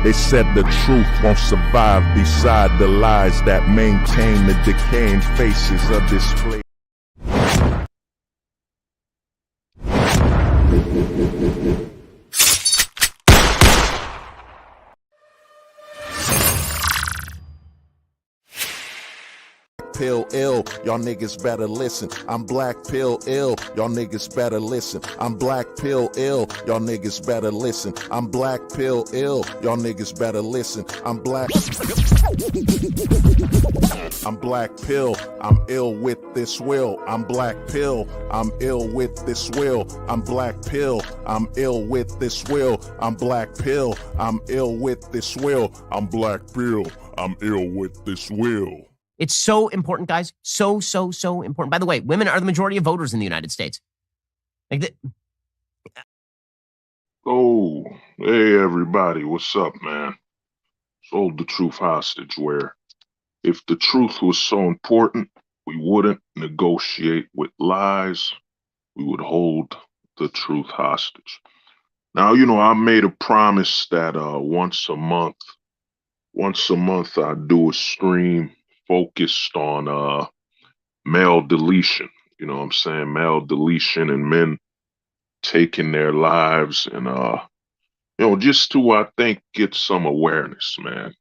They said the truth won't survive beside the lies that maintain the decaying faces of display. Pill ill, y'all niggas better listen. I'm black pill ill, y'all niggas better listen. I'm black pill ill, y'all niggas better listen. I'm black pill ill, y'all niggas better listen. I'm black pill, I'm ill with this will. I'm black pill, I'm ill with this will. I'm black pill, I'm ill with this will. I'm black pill, I'm ill with this will. I'm black pill, I'm ill with this will. It's so important, guys. So important. By the way, women are the majority of voters in the United States. Oh, hey everybody, what's up, man? Sold the truth hostage, where if the truth was so important, we wouldn't negotiate with lies. We would hold the truth hostage. Now, I made a promise that once a month I do a stream focused on male deletion. You know what I'm saying? Male deletion and men taking their lives, and just to, I think, get some awareness, man.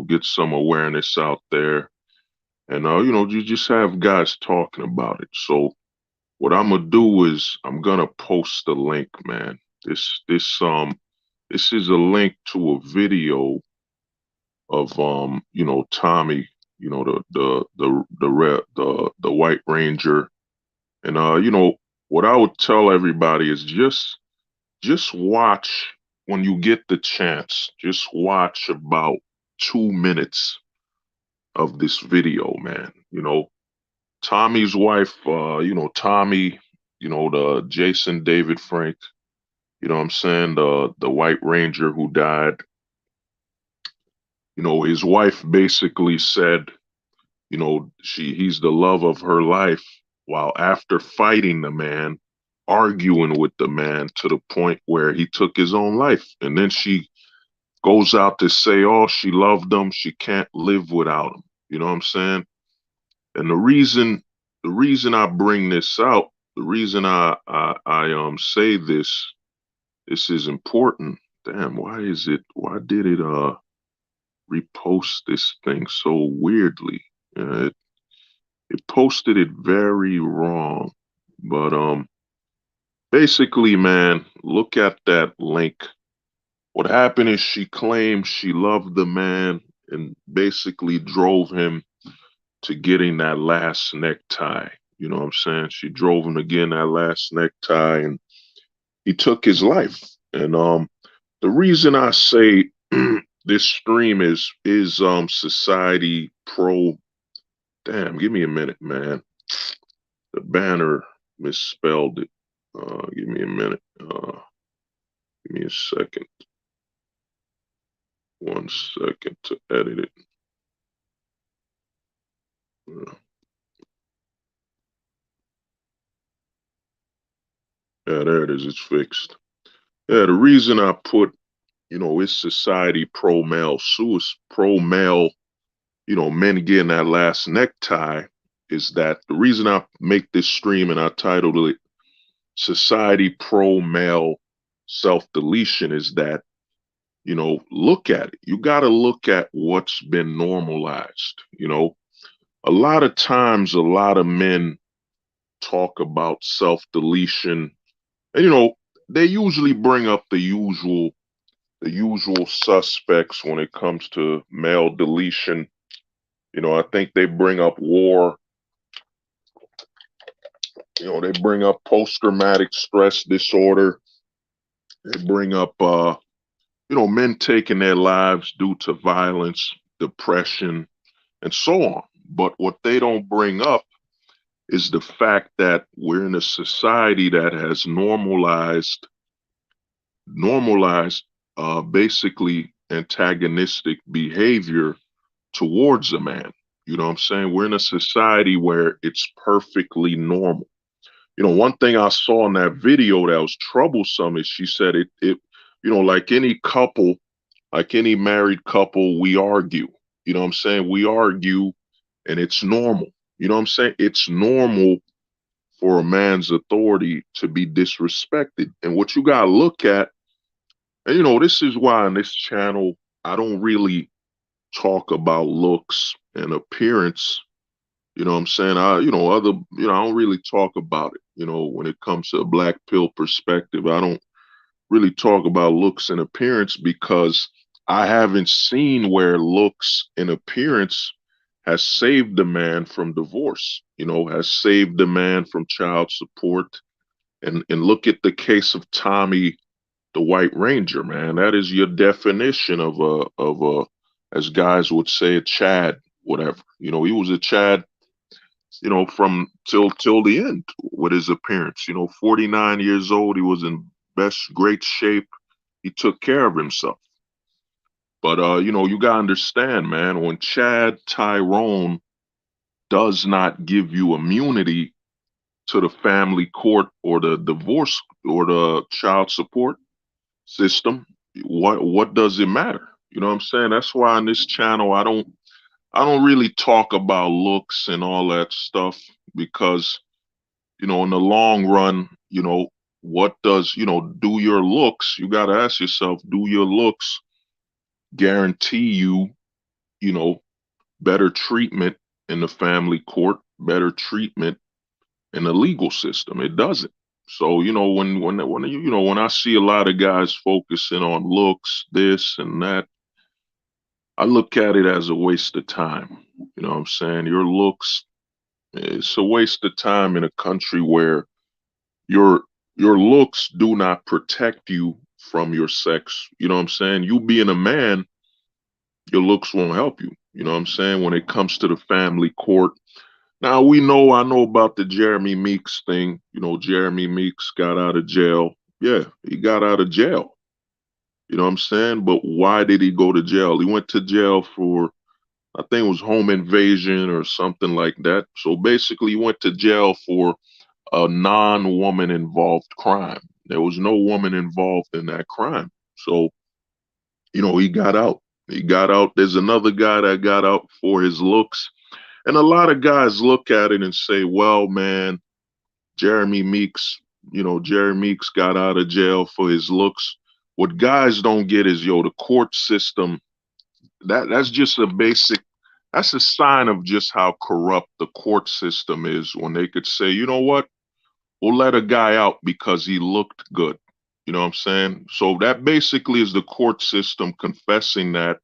Get some awareness out there, and you just have guys talking about it. So what I'm gonna do is I'm gonna post a link, man. This is a link to a video of Tommy, the White Ranger, and what I would tell everybody is just watch when you get the chance. Just watch about 2 minutes of this video, man. Tommy's wife, Tommy, the Jason David Frank, you know what I'm saying, the White Ranger who died. His wife basically said, he's the love of her life, while after fighting the man, arguing with the man to the point where he took his own life. And then she goes out to say, oh, she loved him, she can't live without him. You know what I'm saying? And the reason I bring this out, the reason I say this is important. Damn, why did it repost this thing so weirdly? It posted it very wrong. But basically, man, look at that link. What happened is she claimed she loved the man and basically drove him to getting that last necktie. You know what I'm saying? She drove him to getting that last necktie, and he took his life. And the reason I say this stream is Society Pro. Damn, give me a minute, man. The banner misspelled it. Give me a minute. Give me a second. 1 second to edit it. Yeah, there it is. It's fixed. Yeah, the reason I put, it's Society Pro Male, Pro Male, men getting that last necktie, is that the reason I make this stream and I titled it Society Pro Male Self-Deletion is that, look at it. You got to look at what's been normalized. A lot of times, a lot of men talk about self-deletion, and, they usually bring up the usual suspects when it comes to male deletion. I think they bring up war. They bring up post-traumatic stress disorder. They bring up, men taking their lives due to violence, depression, and so on. But what they don't bring up is the fact that we're in a society that has normalized basically antagonistic behavior towards a man. You know what I'm saying? We're in a society where it's perfectly normal. One thing I saw in that video that was troublesome is she said it like any couple, Like any married couple, we argue. You know what I'm saying? We argue and it's normal. You know what I'm saying? It's normal for a man's authority to be disrespected. And what you gotta look at, and this is why on this channel I don't really talk about looks and appearance. You know what I'm saying? I don't really talk about it. When it comes to a black pill perspective, I don't really talk about looks and appearance because I haven't seen where looks and appearance has saved the man from divorce, has saved the man from child support. And look at the case of Tommy the White Ranger, man. That is your definition of a, as guys would say, a Chad, whatever. He was a Chad, from till the end with his appearance. 49 years old, he was in great shape. He took care of himself. But you gotta understand, man, when Chad Tyrone does not give you immunity to the family court or the divorce or the child support system, what does it matter? You know what I'm saying? That's why on this channel I don't really talk about looks and all that stuff because in the long run, what does, do your looks, you got to ask yourself, do your looks guarantee you, you know, better treatment in the family court, better treatment in the legal system? It doesn't. So, when I see a lot of guys focusing on looks, this and that, I look at it as a waste of time. You know what I'm saying? Your looks, it's a waste of time in a country where your your looks do not protect you from your sex. You know what I'm saying? You being a man, your looks won't help you. You know what I'm saying? When it comes to the family court. Now I know about the Jeremy Meeks thing. Jeremy Meeks got out of jail. Yeah, he got out of jail. You know what I'm saying? But why did he go to jail? He went to jail for, I think it was home invasion or something like that. So basically, he went to jail for a non-woman involved crime. There was no woman involved in that crime. So, he got out. He got out. There's another guy that got out for his looks. And a lot of guys look at it and say, well, man, Jeremy Meeks, Jeremy Meeks got out of jail for his looks. What guys don't get is, the court system, that's just that's a sign of just how corrupt the court system is when they could say, you know what? We'll let a guy out because he looked good. You know what I'm saying? So that basically is the court system confessing that,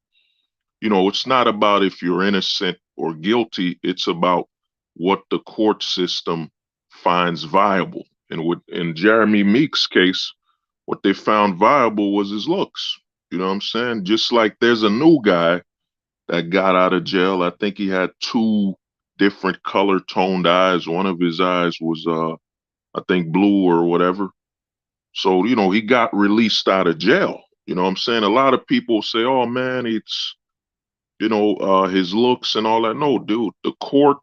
it's not about if you're innocent or guilty. It's about what the court system finds viable. And in Jeremy Meeks' case, what they found viable was his looks. You know what I'm saying? Just like there's a new guy that got out of jail. I think he had two different color toned eyes. One of his eyes was I think blue or whatever. So, he got released out of jail. You know what I'm saying? A lot of people say, oh man, it's, his looks and all that. No, dude, the court,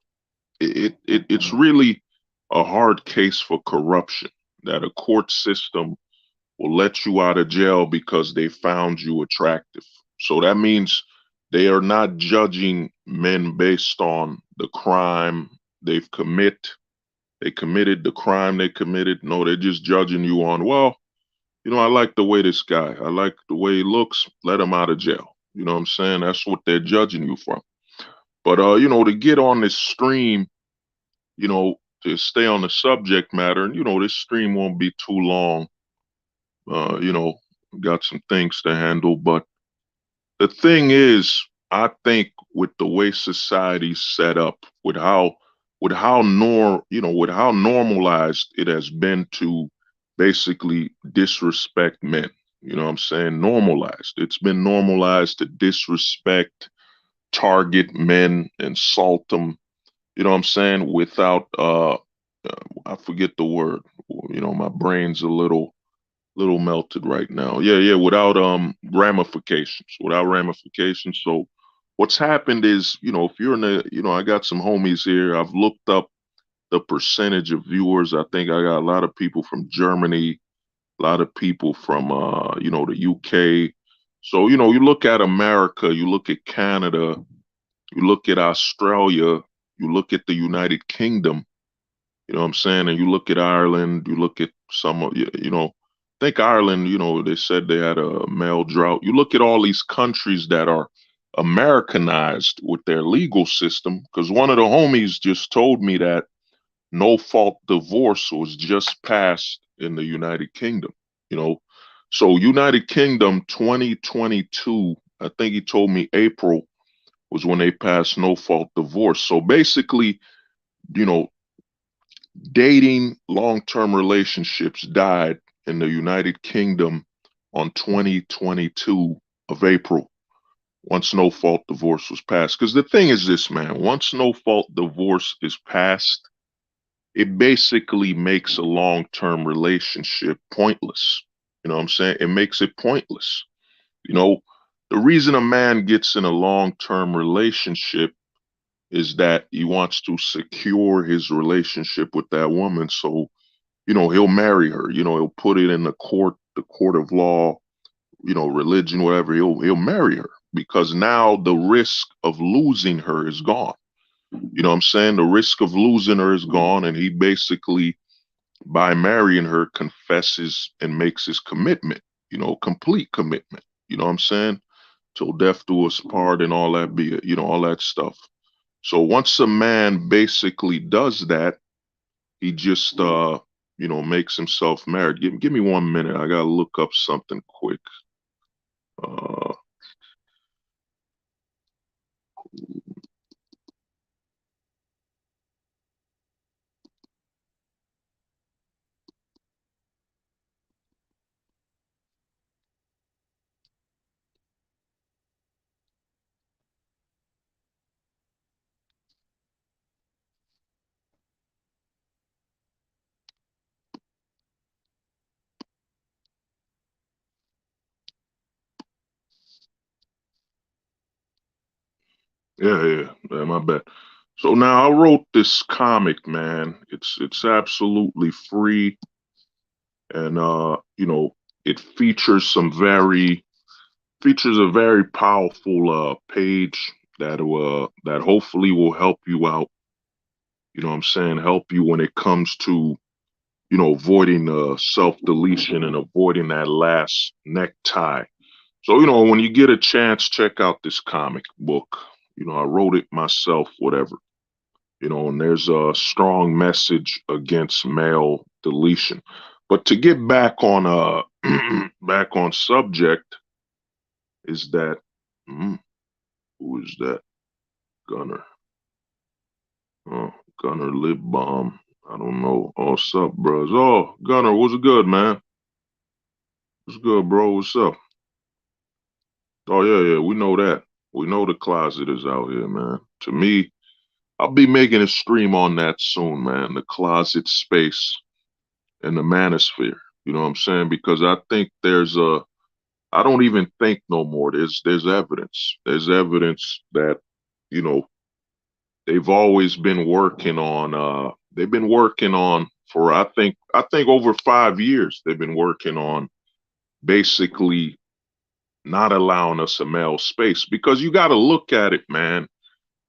it's really a hard case for corruption that a court system will let you out of jail because they found you attractive. So that means they are not judging men based on the crime they committed the crime they committed. No, they're just judging you on, well, I like the way this guy, I like the way he looks, let him out of jail. You know what I'm saying? That's what they're judging you from. But, to get on this stream, to stay on the subject matter, and, this stream won't be too long. Got some things to handle. But the thing is, I think with the way society's set up, with how normalized it has been to basically disrespect men. You know what I'm saying? Normalized. It's been normalized to disrespect, target men, insult them. You know what I'm saying? Without I forget the word. My brain's a little melted right now. Yeah, without ramifications. Without ramifications. So what's happened is, if you're in the, I got some homies here. I've looked up the percentage of viewers. I think I got a lot of people from Germany, a lot of people from the UK. So, you know, you look at America, you look at Canada, you look at Australia, you look at the United Kingdom, you know what I'm saying? And you look at Ireland, you look at some of, you know, think Ireland, you know, they said they had a male drought. You look at all these countries that are Americanized with their legal system, because one of the homies just told me that no fault divorce was just passed in the United Kingdom, you know. So United Kingdom 2022, I think he told me April was when they passed no fault divorce. So basically, you know, dating long-term relationships died in the United Kingdom on 2022 of April once no fault divorce was passed. Because the thing is this, man, once no fault divorce is passed, it basically makes a long-term relationship pointless. You know what I'm saying? It makes it pointless. You know, the reason a man gets in a long-term relationship is that he wants to secure his relationship with that woman. So, you know, he'll marry her, you know, he'll put it in the court of law, you know, religion, whatever, he'll marry her because now the risk of losing her is gone. You know what I'm saying? The risk of losing her is gone, and he basically, by marrying her, confesses and makes his commitment, you know, complete commitment. You know what I'm saying? Till death do us part and all that be, you know, all that stuff. So once a man basically does that, he just you know, makes himself married. Give me 1 minute. I gotta look up something quick. Uh yeah, my bad. So now I wrote this comic, man. It's absolutely free, and you know, it features a very powerful page that hopefully will help you out. You know what I'm saying? Help you when it comes to, you know, avoiding self deletion and avoiding that last necktie. So, you know, when you get a chance, check out this comic book. You know, I wrote it myself, whatever. You know, and there's a strong message against male deletion. But to get back on back on subject is that who is that? Gunner. Oh, Gunner Lip Bomb. I don't know. Oh, what's up, bros? Oh, Gunner, what's good, man? What's good, bro? What's up? Oh yeah, we know that. We know the closet is out here, man. To me, I'll be making a stream on that soon, man. The closet space and the manosphere. You know what I'm saying? Because I think there's a I don't even think no more. There's evidence. There's evidence that, you know, they've always been working on they've been working on for I think over 5 years they've been working on basically not allowing us a male space because you got to look at it, man.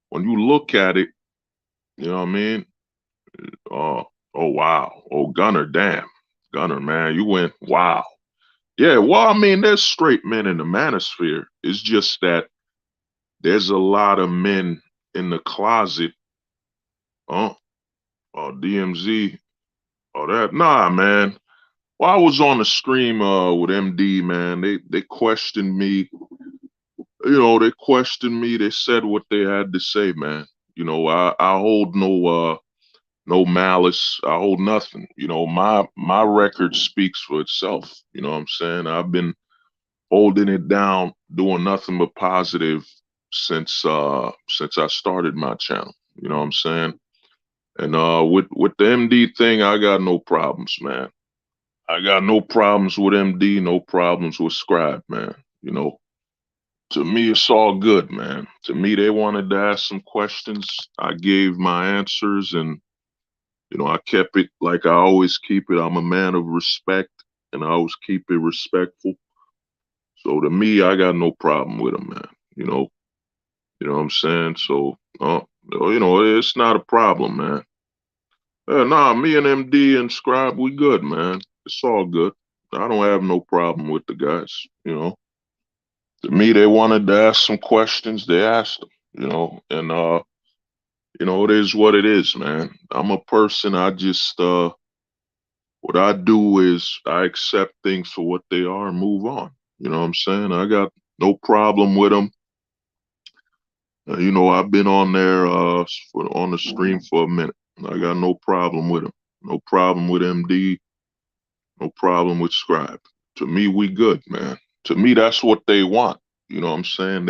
When you look at it, you know what I mean? Oh, oh wow. Oh, Gunner, damn. Gunner, man, you went wow. Yeah, well, I mean, there's straight men in the manosphere. It's just that there's a lot of men in the closet. Oh, oh, DMZ. Oh, that nah, man. Well, I was on the stream with MD, man. They questioned me. You know, they questioned me. They said what they had to say, man. You know, I hold no malice. I hold nothing. You know, my record speaks for itself. You know what I'm saying? I've been holding it down, doing nothing but positive since I started my channel. You know what I'm saying? And with the MD thing, I got no problems, man. I got no problems with MD, no problems with Scribe, man. You know, to me, it's all good, man. To me, they wanted to ask some questions. I gave my answers, and you know, I kept it like I always keep it. I'm a man of respect, and I always keep it respectful. So to me, I got no problem with him, man. You know what I'm saying? So, it's not a problem, man. Nah, me and MD and Scribe, we good, man. It's all good. I don't have no problem with the guys. To me, they wanted to ask some questions, they asked them, and it is what it is, man. I'm a person, what I do is I accept things for what they are and move on. You know what I'm saying? I got no problem with them. I've been on there on the stream for a minute. I got no problem with them. No problem with MD. No problem with Scribe. To me, we good, man. To me, that's what they want. You know what I'm saying?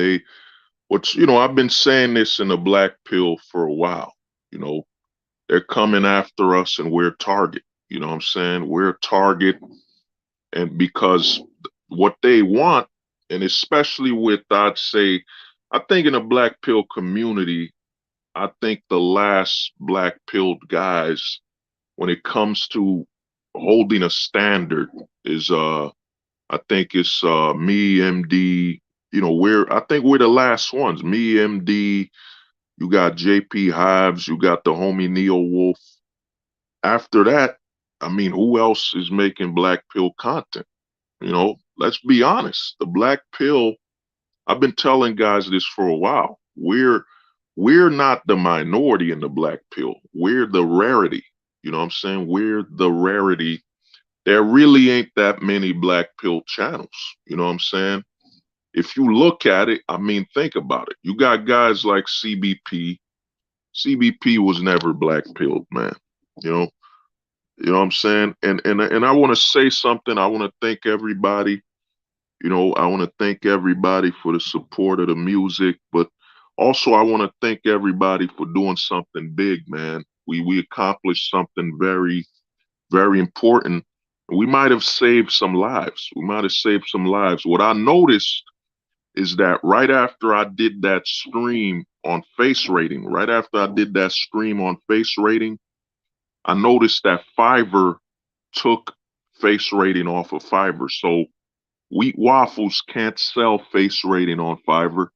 I've been saying this in the black pill for a while. You know, they're coming after us and we're target. You know what I'm saying? We're target. And because what they want, and especially with, I'd say, I think in the black pill community, I think the last black pilled guys, when it comes to holding a standard, is I think it's me, MD. I think we're the last ones. Me, MD. You got JP Hives. You got the homie Neo Wolf. After that, I mean, who else is making black pill content? Let's be honest. The black pill. I've been telling guys this for a while. We're not the minority in the black pill. We're the rarity. You know what I'm saying? We're the rarity. There really ain't that many black pill channels. You know what I'm saying? If you look at it, I mean, think about it. You got guys like CBP. CBP was never black pilled, man. You know, you know what I'm saying? And I want to say something. I want to thank everybody. I want to thank everybody for the support of the music, but also I want to thank everybody for doing something big, man. We accomplished something very, very important. We might have saved some lives. We might have saved some lives. What I noticed is that right after I did that stream on face rating, right after I did that stream on face rating, I noticed that Fiverr took face rating off of Fiverr. So Wheat Waffles can't sell face rating on Fiverr.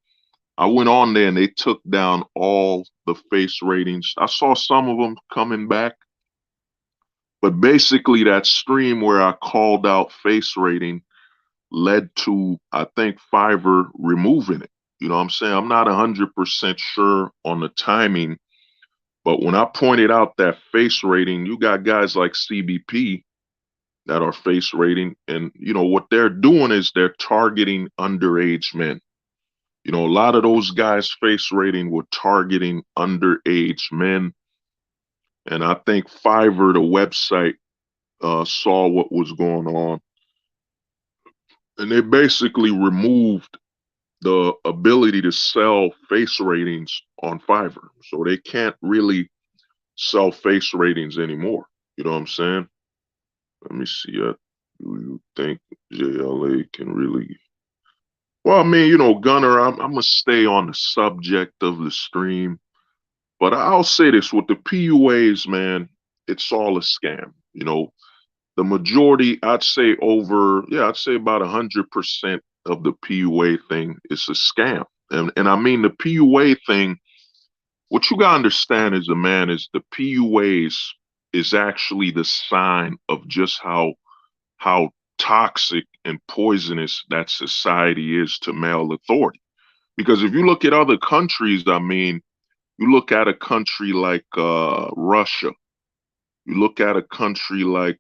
I went on there and they took down all the face ratings. I saw some of them coming back, but basically that stream where I called out face rating led to, I think, Fiverr removing it. You know what I'm saying? I'm not 100% sure on the timing, but when I pointed out that face rating, you got guys like CBP that are face rating, and what they're doing is they're targeting underage men. A lot of those guys face rating were targeting underage men, and I think Fiverr, the website, saw what was going on, and they basically removed the ability to sell face ratings on Fiverr. So they can't really sell face ratings anymore. You know what I'm saying? Let me see. Do you think JLA can really? Well, I mean, Gunner, I'm going to stay on the subject of the stream. But I'll say this with the PUAs, man, it's all a scam. The majority, I'd say I'd say about 100% of the PUA thing is a scam. And I mean, the PUA thing, what you got to understand as a man is the PUAs is actually the sign of just how toxic and poisonous that society is to male authority. Because if you look at other countries, I mean, you look at a country like Russia, you look at a country like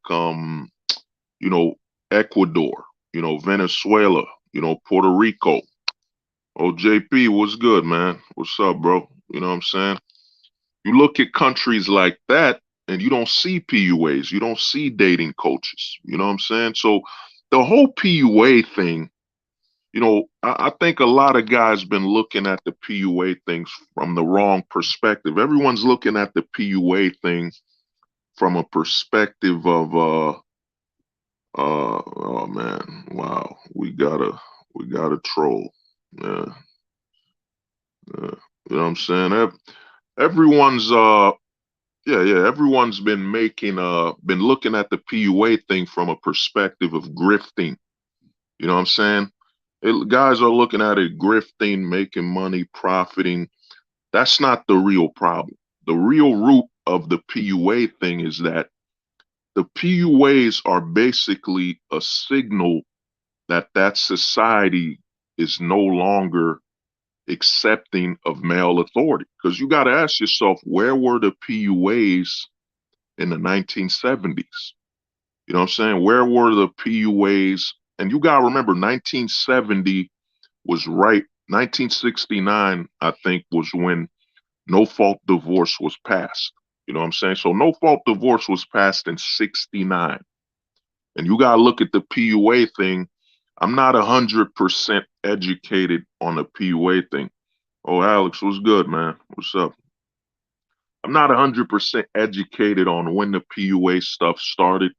Ecuador, Venezuela, Puerto Rico. Oh, JP, what's good, man? What's up, bro? You know what I'm saying? You look at countries like that and you don't see PUAs, you don't see dating coaches. You know what I'm saying? So the whole PUA thing, I think a lot of guys been looking at the PUA things from the wrong perspective. Everyone's looking at the PUA thing from a perspective of oh man, wow, we got a troll. Yeah. Yeah. You know what I'm saying? Everyone's everyone's been been looking at the PUA thing from a perspective of grifting. You know what I'm saying? Guys are looking at it grifting, making money, profiting. That's not the real problem. The real root of the PUA thing is that the PUAs are basically a signal that that society is no longer accepting of male authority. Because you got to ask yourself, where were the PUAs in the 1970s? You know what I'm saying? Where were the PUAs? And you got to remember, 1970 was right. 1969, I think, was when no fault divorce was passed. You know what I'm saying? So no fault divorce was passed in 69. And you got to look at the PUA thing. I'm not 100% educated on the PUA thing. Oh, Alex, what's good, man? What's up? I'm not 100% educated on when the PUA stuff started.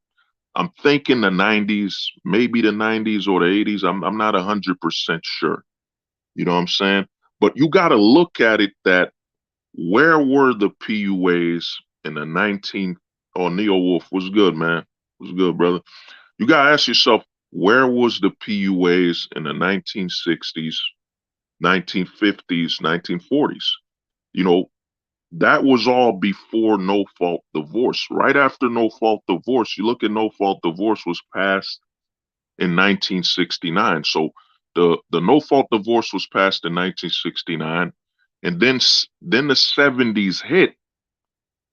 I'm thinking the 90s, maybe the 90s or the 80s. I'm not 100% sure. You know what I'm saying? But you got to look at it that where were the PUAs in the 19? Oh, Neo Wolf, what's good, man? What's good, brother? You got to ask yourself, where was the PUAs in the 1960s, 1950s, 1940s? You know, that was all before no fault divorce. Right after no fault divorce, you look at no fault divorce was passed in 1969. So the no fault divorce was passed in 1969, and then the 70s hit.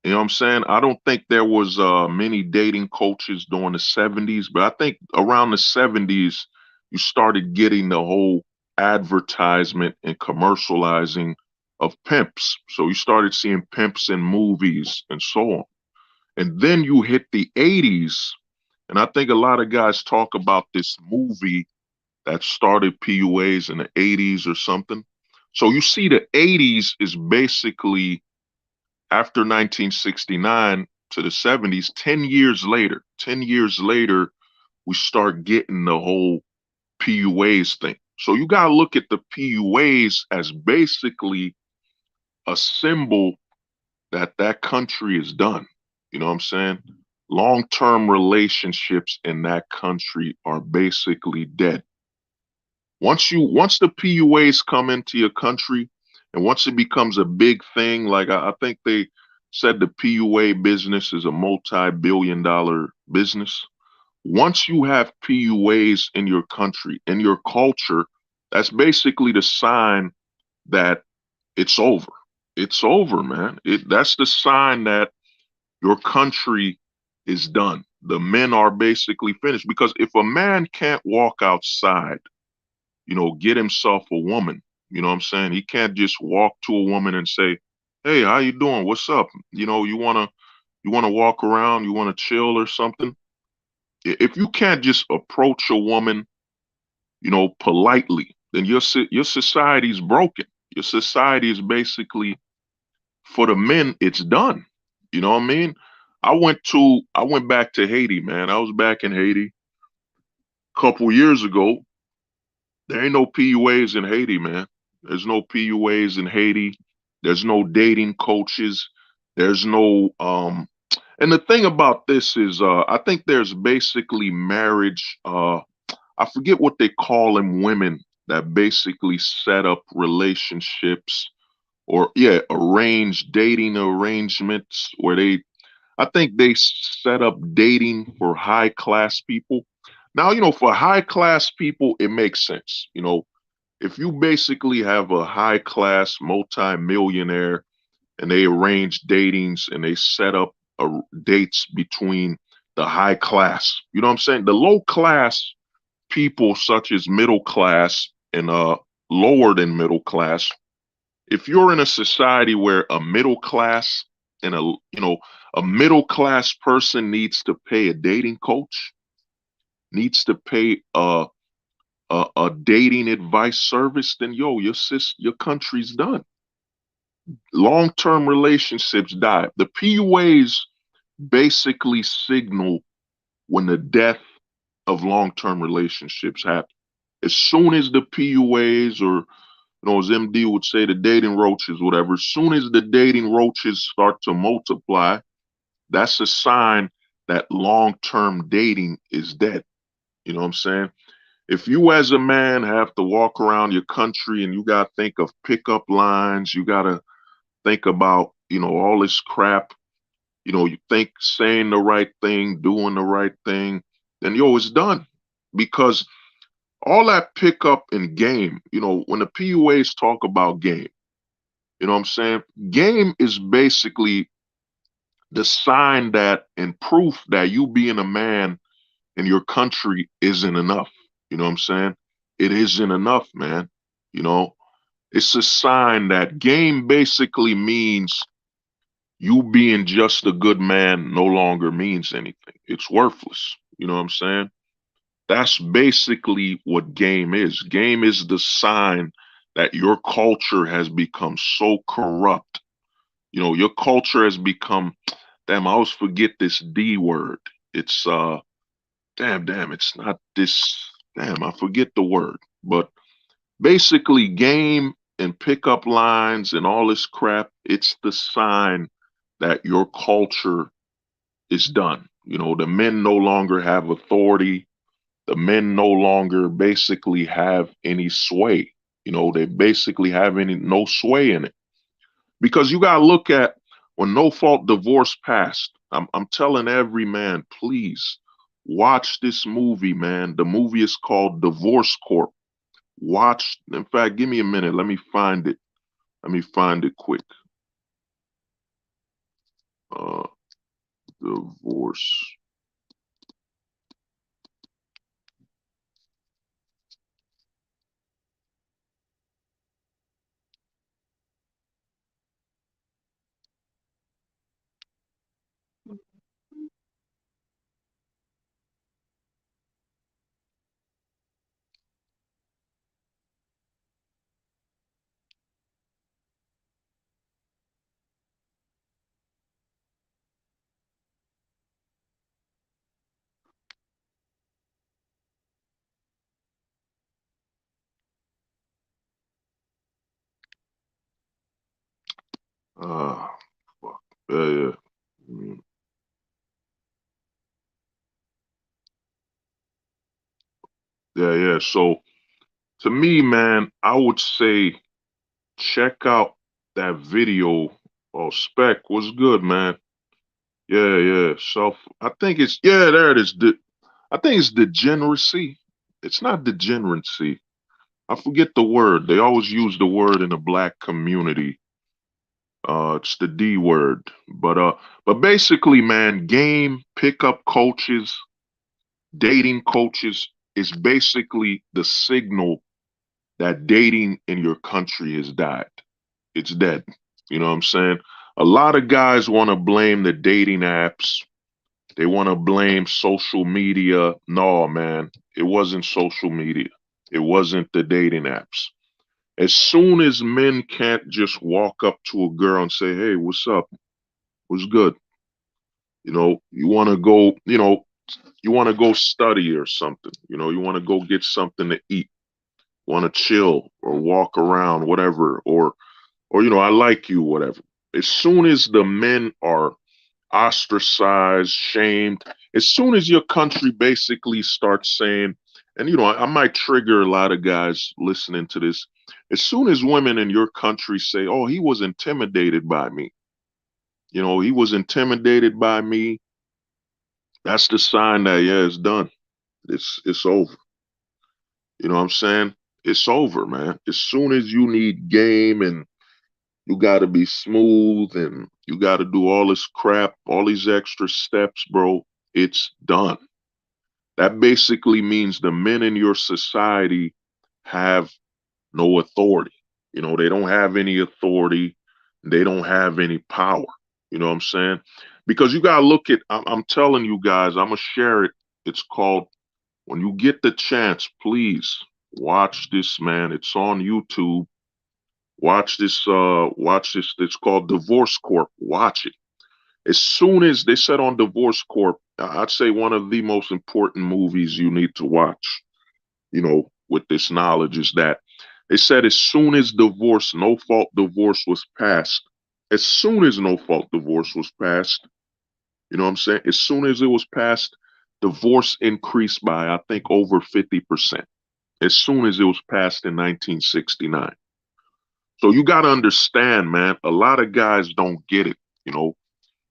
You know what I'm saying? I don't think there was many dating coaches during the 70s, but I think around the 70s you started getting the whole advertisement and commercializing of pimps. So you started seeing pimps in movies and so on. And then you hit the 80s, and I think a lot of guys talk about this movie that started PUAs in the 80s or something. So you see the 80s is basically after 1969 to the 70s, 10 years later, 10 years later, we start getting the whole PUAs thing. So you got to look at the PUAs as basically a symbol that that country is done. You know what I'm saying? Long-term relationships in that country are basically dead. Once the PUAs come into your country and once it becomes a big thing, like I think they said the PUA business is a multi-billion-dollar business. Once you have PUAs in your country, in your culture, that's basically the sign that it's over. It's over, man. That's the sign that your country is done. The men are basically finished because if a man can't walk outside, get himself a woman. You know what I'm saying? He can't just walk to a woman and say, "Hey, how you doing? What's up?" You wanna walk around, you wanna chill or something. If you can't just approach a woman, politely, then your society's broken. Your society is basically for the men. It's done. You know what I mean? I went back to Haiti, man. I was back in Haiti a couple years ago. There ain't no PUAs in Haiti, man. There's no PUAs in Haiti. There's no dating coaches. There's no and the thing about this is I think there's basically marriage I forget what they call them women that basically set up relationships or yeah, arranged dating arrangements where I think they set up dating for high class people. Now, for high class people, it makes sense. If you basically have a high class multi-millionaire and they arrange datings and they set up dates between the high class, you know what I'm saying? The low class people, such as middle class and lower than middle class, if you're in a society where a middle class and a middle class person needs to pay a dating coach, needs to pay a dating advice service, then your country's done. Long-term relationships die. The PUAs basically signal when the death of long-term relationships happen. As soon as the PUAs or as MD would say, the dating roaches, whatever, as soon as the dating roaches start to multiply, that's a sign that long-term dating is dead. You know what I'm saying? If you as a man have to walk around your country and you got to think of pickup lines, you got to think about, all this crap, you think saying the right thing, doing the right thing, then it's done. Because all that pickup in game, when the PUAs talk about game, you know what I'm saying? Game is basically the sign that and proof that you being a man in your country isn't enough. You know what I'm saying? It isn't enough, man. You know, it's a sign that game basically means you being just a good man no longer means anything. It's worthless. You know what I'm saying? That's basically what game is. Game is the sign that your culture has become so corrupt. Your culture has become, damn, I always forget this D word. It's damn, it's not this, damn, I forget the word. But basically game and pickup lines and all this crap, it's the sign that your culture is done. The men no longer have authority. The men no longer basically have any sway. They basically have no sway in it. Because you gotta look at when no fault divorce passed. I'm telling every man, please watch this movie, man. The movie is called Divorce Corp. Watch. In fact, give me a minute. Let me find it. Let me find it quick. Uh, Divorce. Uh, Fuck. Yeah. Mm, yeah. So to me, man, I would say check out that video. Oh, Spec was good, man. Yeah. I think it's there it is. I think it's degeneracy. It's not degeneracy. I forget the word. They always use the word in the black community. It's the D word. But basically, man, game pickup coaches, dating coaches is basically the signal that dating in your country has died. It's dead. You know what I'm saying? A lot of guys want to blame the dating apps. They want to blame social media. No, man, it wasn't social media. It wasn't the dating apps. As soon as men can't just walk up to a girl and say, "Hey, what's up? What's good?" You want to go, you want to go study or something. You want to go get something to eat, want to chill or walk around, whatever, or I like you, whatever. As soon as the men are ostracized, shamed, as soon as your country basically starts saying, and I might trigger a lot of guys listening to this. As soon as women in your country say, "Oh, he was intimidated by me," he was intimidated by me, that's the sign that it's done. It's over. You know what I'm saying? It's over, man. As soon as you need game and you got to be smooth and you got to do all this crap, all these extra steps, bro, it's done. That basically means the men in your society have no authority. They don't have any authority. They don't have any power. You know what I'm saying? Because you got to look at, I'm telling you guys, I'm going to share it. It's called, when you get the chance, please watch this, man. It's on YouTube. Watch this. It's called Divorce Corp. Watch it. As soon as they said on Divorce Corp, I'd say one of the most important movies you need to watch, with this knowledge is that they said as soon as no fault divorce was passed, as soon as no fault divorce was passed, you know what I'm saying? As soon as it was passed, divorce increased by, I think, over 50%. as soon as it was passed in 1969. So you got to understand, man, a lot of guys don't get it, you know,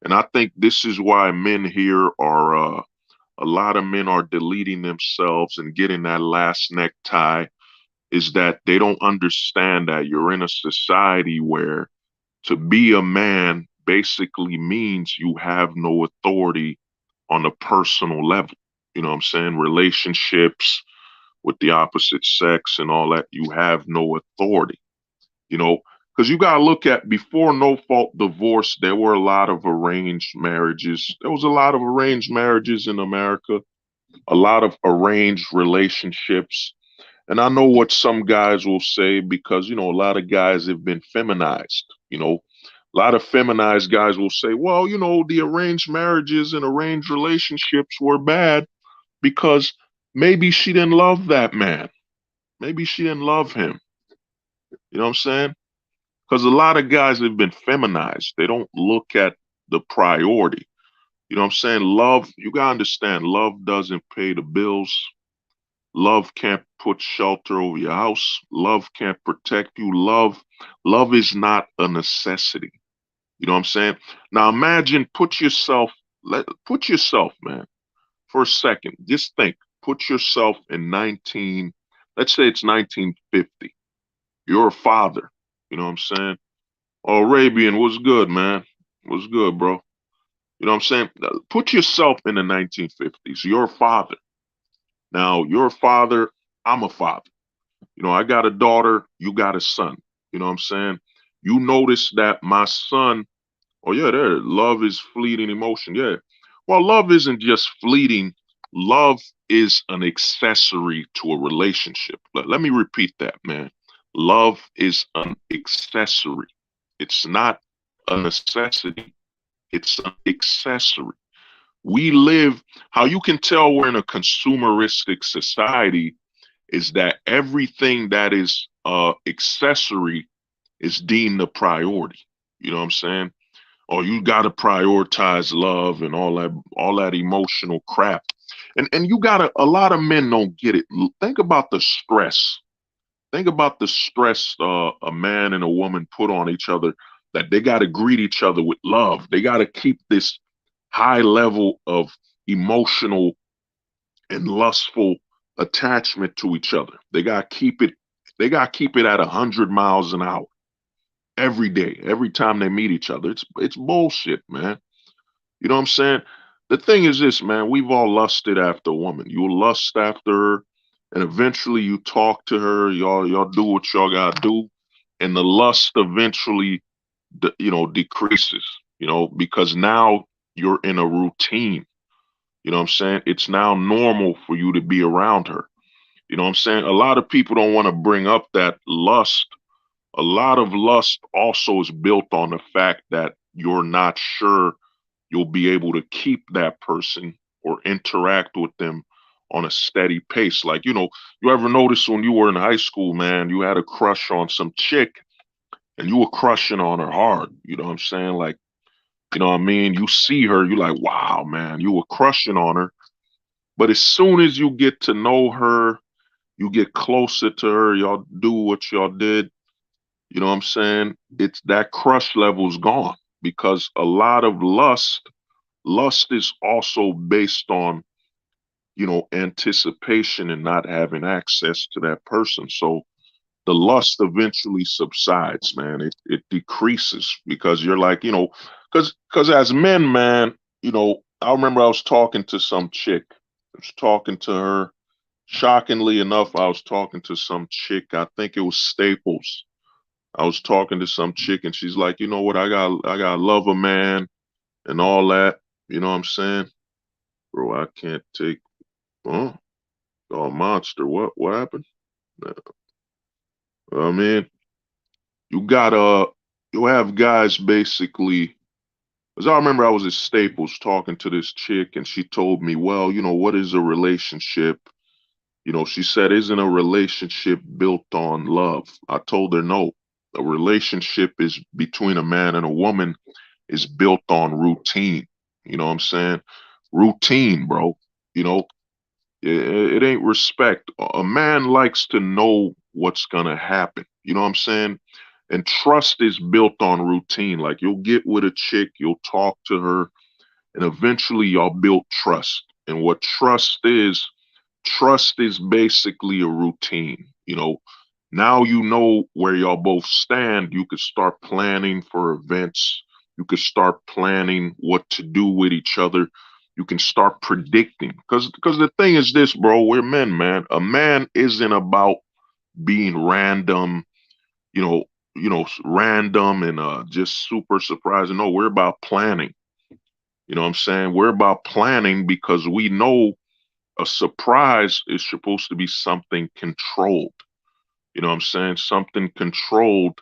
and I think this is why men here are, a lot of men are deleting themselves and getting that last necktie, is that they don't understand that you're in a society where to be a man basically means you have no authority on a personal level. You know what I'm saying? Relationships with the opposite sex and all that, you have no authority, you know, because you got to look at before no fault divorce, there were a lot of arranged marriages. There was a lot of arranged marriages in America, a lot of arranged relationships. And I know what some guys will say because, you know, a lot of guys have been feminized, you know, a lot of feminized guys will say, well, you know, the arranged marriages and arranged relationships were bad because maybe she didn't love that man. Maybe she didn't love him. You know what I'm saying? Because a lot of guys have been feminized. They don't look at the priority. You know what I'm saying? Love, you got to understand, love doesn't pay the bills. Love can't put shelter over your house. Love can't protect you. Love is not a necessity. You know what I'm saying? Now imagine, put yourself, man, for a second. Just think, put yourself in let's say it's 1950. You're a father. You know what I'm saying? Oh, Arabian, what's good, man? What's good, bro? You know what I'm saying? Put yourself in the 1950s. You're a father. Now, you're a father. I'm a father. You know, I got a daughter. You got a son. You know what I'm saying? You notice that my son, oh, yeah, there, love is fleeting emotion. Yeah. Well, love isn't just fleeting. Love is an accessory to a relationship. Let me repeat that, man. Love is an accessory. It's not a necessity. It's an accessory. We live, how you can tell we're in a consumeristic society is that everything that is accessory is deemed a priority. You know what I'm saying? Or you got to prioritize love and all that emotional crap. And you got to, a lot of men don't get it. Think about the stress. Think about the stress a man and a woman put on each other, that they got to greet each other with love. They got to keep this high level of emotional and lustful attachment to each other. They got to keep it. They got to keep it at 100 miles an hour every day, every time they meet each other. It's bullshit, man. You know what I'm saying? The thing is this, man, we've all lusted after a woman. You lust after her, and eventually you talk to her, y'all do what y'all gotta do, and the lust eventually decreases, because now you're in a routine. You know what I'm saying? It's now normal for you to be around her. You know what I'm saying? A lot of people don't want to bring up that lust. A lot of lust also is built on the fact that you're not sure you'll be able to keep that person or interact with them on a steady pace. Like, you ever notice when you were in high school, man, you had a crush on some chick and you were crushing on her hard. You know what I'm saying? Like, you know what I mean? You see her, you're like, wow, man, you were crushing on her. But as soon as you get to know her, you get closer to her, y'all do what y'all did. You know what I'm saying? It's that crush level's gone because a lot of lust is also based on, anticipation and not having access to that person. So the lust eventually subsides, man. It decreases because you're like, because as men, man, I remember I was talking to some chick. I was talking to her. Shockingly enough, I was talking to some chick. I think it was Staples. I was talking to some chick and she's like, you know what, I got love a man and all that. You know what I'm saying? Bro, I can't take, huh? Oh, monster. What happened? I mean, you gotta, you have guys basically, because I remember I was at Staples talking to this chick and she told me, well, what is a relationship? She said, isn't a relationship built on love? I told her, no, a relationship is between a man and a woman is built on routine. You know what I'm saying? Routine, bro. You know, It ain't respect. A man likes to know what's gonna happen. You know what I'm saying? And trust is built on routine. Like you'll get with a chick, you'll talk to her, and eventually y'all build trust. And what trust is basically a routine. You know, now you know where y'all both stand. You could start planning for events. You could start planning what to do with each other. You can start predicting. Because the thing is this, bro, we're men, man. A man isn't about being random, you know, random and just super surprising. No, we're about planning. You know what I'm saying? We're about planning because we know a surprise is supposed to be something controlled. You know what I'm saying? Something controlled.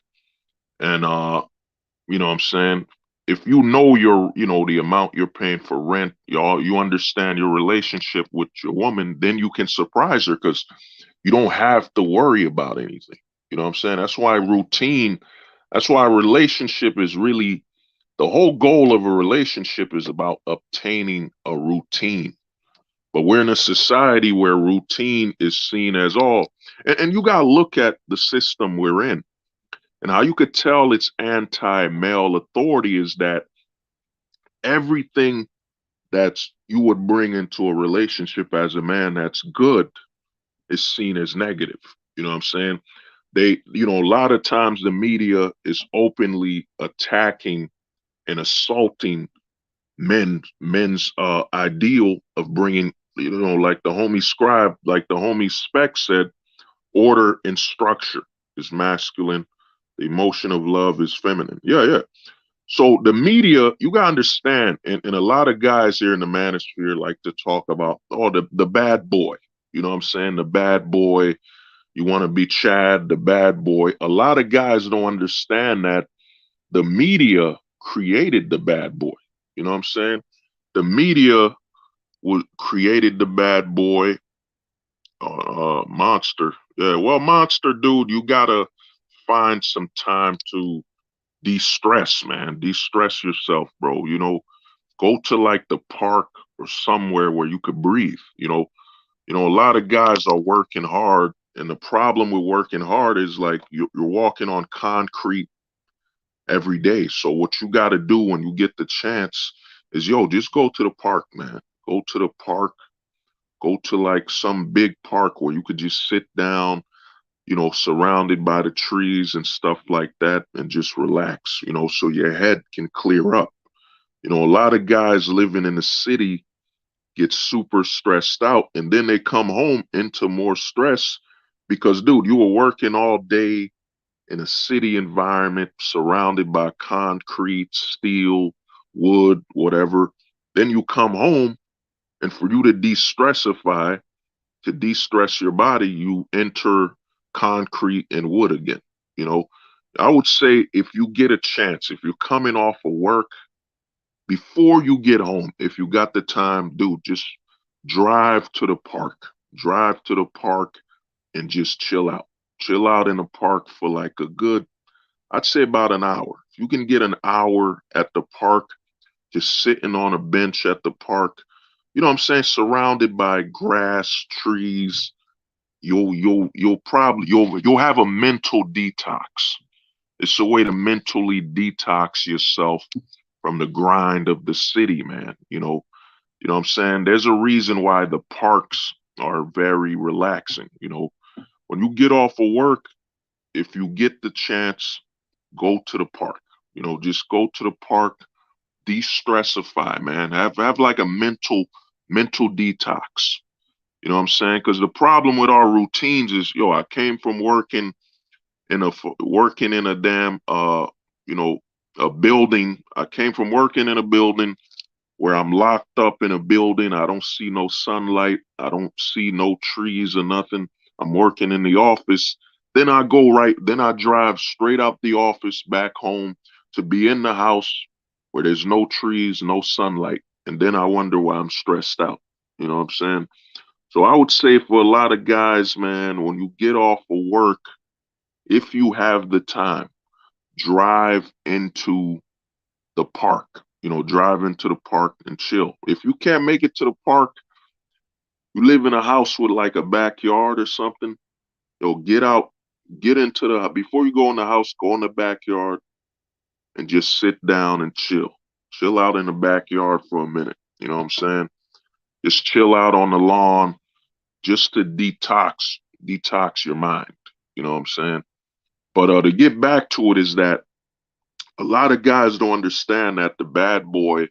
And you know what I'm saying? If you know the amount you're paying for rent, you understand your relationship with your woman, then you can surprise her because you don't have to worry about anything. You know what I'm saying? That's why a relationship is really the whole goal of a relationship is about obtaining a routine. But we're in a society where routine is seen as all. And you got to look at the system we're in. And how you could tell it's anti male authority is that everything that's you would bring into a relationship as a man that's good is seen as negative. You know what I'm saying? A lot of times the media is openly attacking and assaulting men's ideal of bringing, like the homie scribe, like the homie spec said, order and structure is masculine, the emotion of love is feminine. Yeah. So the media, you gotta understand, and a lot of guys here in the manosphere like to talk about, the bad boy. You know what I'm saying? The bad boy, you want to be Chad, the bad boy. A lot of guys don't understand that the media created the bad boy. You know what I'm saying? The media created the bad boy, monster. Yeah, well, monster dude, you gotta find some time to de-stress, man. De-stress yourself, bro. Go to like the park or somewhere where you could breathe. A lot of guys are working hard, and the problem with working hard is like you're walking on concrete every day. So what you got to do when you get the chance is, just go to the park, man. Go to the park. Go to like some big park where you could just sit down, surrounded by the trees and stuff like that, and just relax, so your head can clear up. A lot of guys living in the city get super stressed out, and then they come home into more stress because, dude, you were working all day in a city environment surrounded by concrete, steel, wood, whatever. Then you come home, and for you to de-stressify, to de-stress your body, you enter concrete and wood again. You know, I would say if you get a chance, if you're coming off of work, before you get home, if you got the time, dude, just drive to the park. Drive to the park and just chill out. Chill out in the park for like I'd say about an hour. If you can get an hour at the park, just sitting on a bench at the park, you know what I'm saying, surrounded by grass, trees, you'll have a mental detox. It's a way to mentally detox yourself from the grind of the city, man. You know what I'm saying? There's a reason why the parks are very relaxing. When you get off of work, if you get the chance, go to the park. Just go to the park, de-stressify, man. Have like a mental detox. You know what I'm saying? Because the problem with our routines is, I came from working in a damn you know a building. I came from working in a building where I'm locked up in a building. I don't see no sunlight. I don't see no trees or nothing. I'm working in the office. Then I drive straight out the office back home to be in the house where there's no trees, no sunlight. And then I wonder why I'm stressed out. You know what I'm saying? So I would say for a lot of guys, man, when you get off of work, if you have the time, drive into the park. Drive into the park and chill. If you can't make it to the park, You live in a house with like a backyard or something, yo, get out, get into the, before you go in the house, go in the backyard and just sit down and chill. Chill out in the backyard for a minute. You know what I'm saying? Just chill out on the lawn just to detox your mind. You know what I'm saying? But to get back to it is that a lot of guys don't understand that the bad boy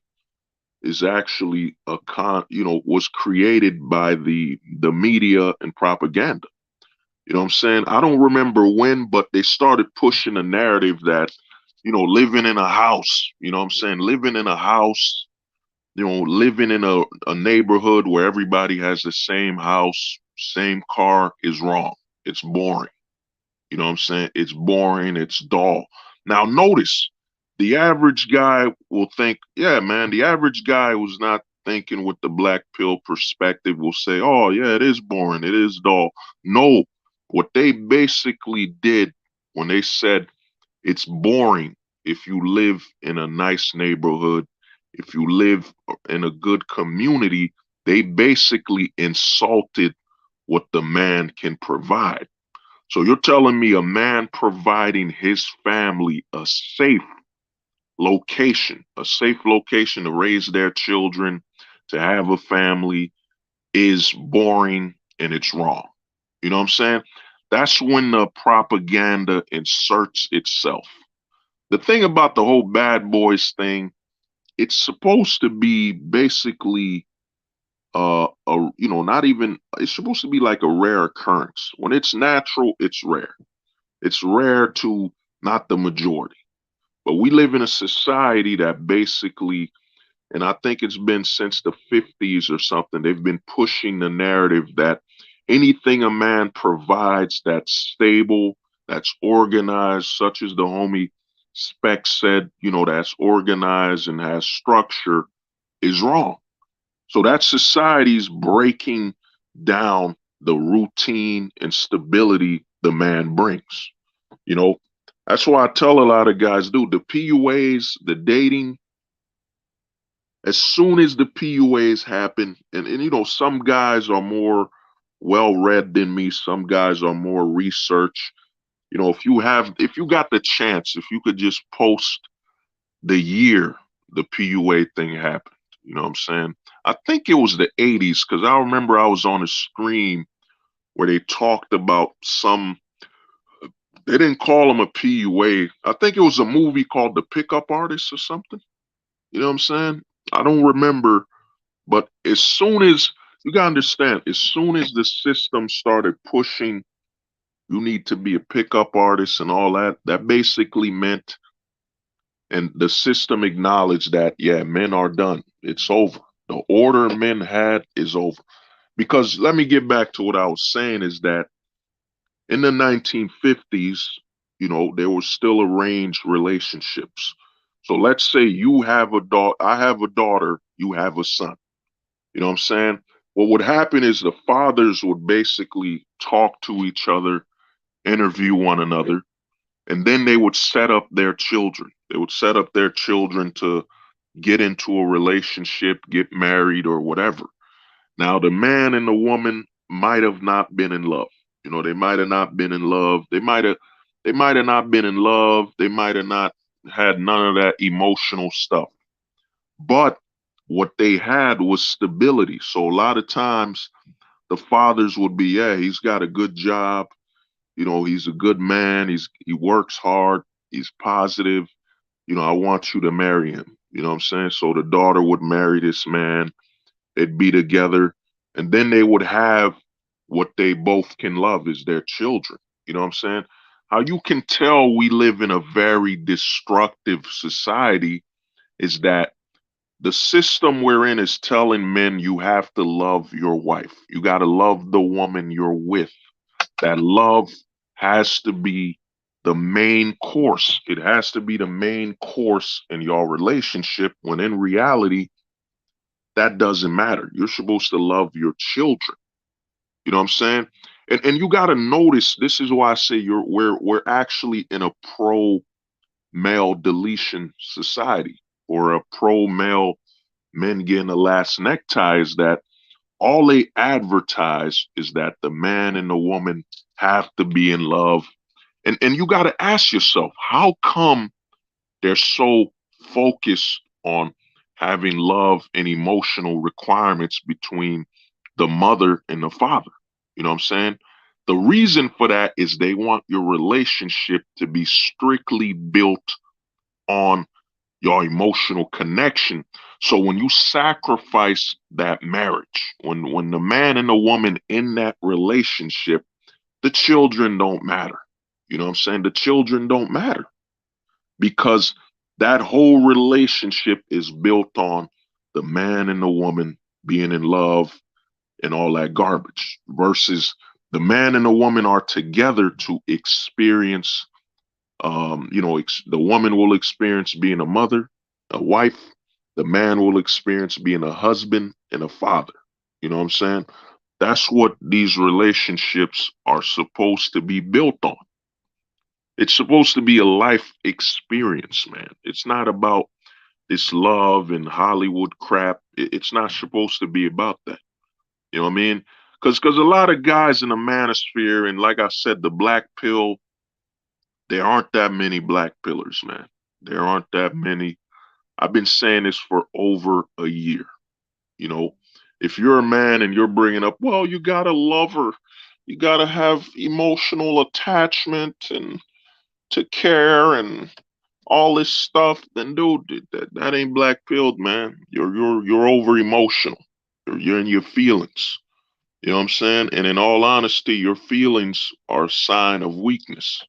is actually was created by the media and propaganda. You know what I'm saying? I don't remember when, but they started pushing a narrative that, living in a house, you know what I'm saying? Living in a house, living in a neighborhood where everybody has the same house, same car is wrong. It's boring. You know what I'm saying? It's boring, it's dull. Now, notice the average guy will think, yeah, man, the average guy who's not thinking with the black pill perspective will say, oh, yeah, it is boring, it is dull. No, what they basically did when they said it's boring if you live in a nice neighborhood, if you live in a good community, they basically insulted what the man can provide. So you're telling me a man providing his family a safe location to raise their children, to have a family is boring and it's wrong. You know what I'm saying? That's when the propaganda inserts itself. The thing about the whole bad boys thing, it's supposed to be basically not even, it's supposed to be like a rare occurrence. When it's natural, it's rare. It's rare to not the majority. But we live in a society that basically, and I think it's been since the 50s or something, they've been pushing the narrative that anything a man provides that's stable, that's organized, such as the homie Spec said, that's organized and has structure, is wrong. So that society's breaking down the routine and stability the man brings. You know, that's why I tell a lot of guys, dude, the PUAs, the dating, as soon as the PUAs happen, and some guys are more well read than me, some guys are more research. If you got the chance, if you could just post the year the PUA thing happened, you know what I'm saying? I think it was the 80s, because I remember I was on a stream where they talked about they didn't call him a PUA. I think it was a movie called The Pickup Artist or something. You know what I'm saying? I don't remember, but as soon as you gotta understand, as soon as the system started pushing, you need to be a pickup artist and all that, that basically meant, and the system acknowledged that, yeah, men are done. It's over. The order men had is over. Because let me get back to what I was saying is that in the 1950s, there were still arranged relationships. So let's say you have a daughter, I have a daughter, you have a son. You know what I'm saying? What would happen is the fathers would basically talk to each other, interview one another, and then they would set up their children. They would set up their children to get into a relationship, get married, or whatever. Now, the man and the woman might have not been in love. They might have not been in love. They might have not been in love. They might have not had none of that emotional stuff. But what they had was stability. So a lot of times the fathers would be, yeah, he's got a good job. He's a good man. He works hard. He's positive. I want you to marry him. You know what I'm saying? So the daughter would marry this man. They'd be together. And then they would have what they both can love is their children. You know what I'm saying? How you can tell we live in a very destructive society is that the system we're in is telling men you have to love your wife. You got to love the woman you're with. That love has to be the main course. It has to be the main course in your relationship, when in reality, that doesn't matter. You're supposed to love your children. You know what I'm saying? And you got to notice, this is why I say we're actually in a pro male deletion society, or a pro male men getting the last necktie, is that All they advertise is that the man and the woman have to be in love. And you got to ask yourself, how come they're so focused on having love and emotional requirements between the mother and the father? You know what I'm saying? The reason for that is they want your relationship to be strictly built on your emotional connection. So when you sacrifice that marriage, when the man and the woman in that relationship, the children don't matter. You know what I'm saying? The children don't matter because that whole relationship is built on the man and the woman being in love and all that garbage versus the man and the woman are together to experience the woman will experience being a mother, a wife. The man will experience being a husband and a father. You know what I'm saying? That's what these relationships are supposed to be built on. It's supposed to be a life experience, man. It's not about this love and Hollywood crap. It's not supposed to be about that. You know what I mean? Because a lot of guys in the manosphere, and like I said, the black pill, there aren't that many black pillars, man. There aren't that many. I've been saying this for over a year. You know, if you're a man and you're bringing up, well, you gotta love her, you gotta have emotional attachment and to care and all this stuff, then dude, that ain't black pilled, man. You're over emotional. You're in your feelings. You know what I'm saying? And in all honesty, your feelings are a sign of weakness.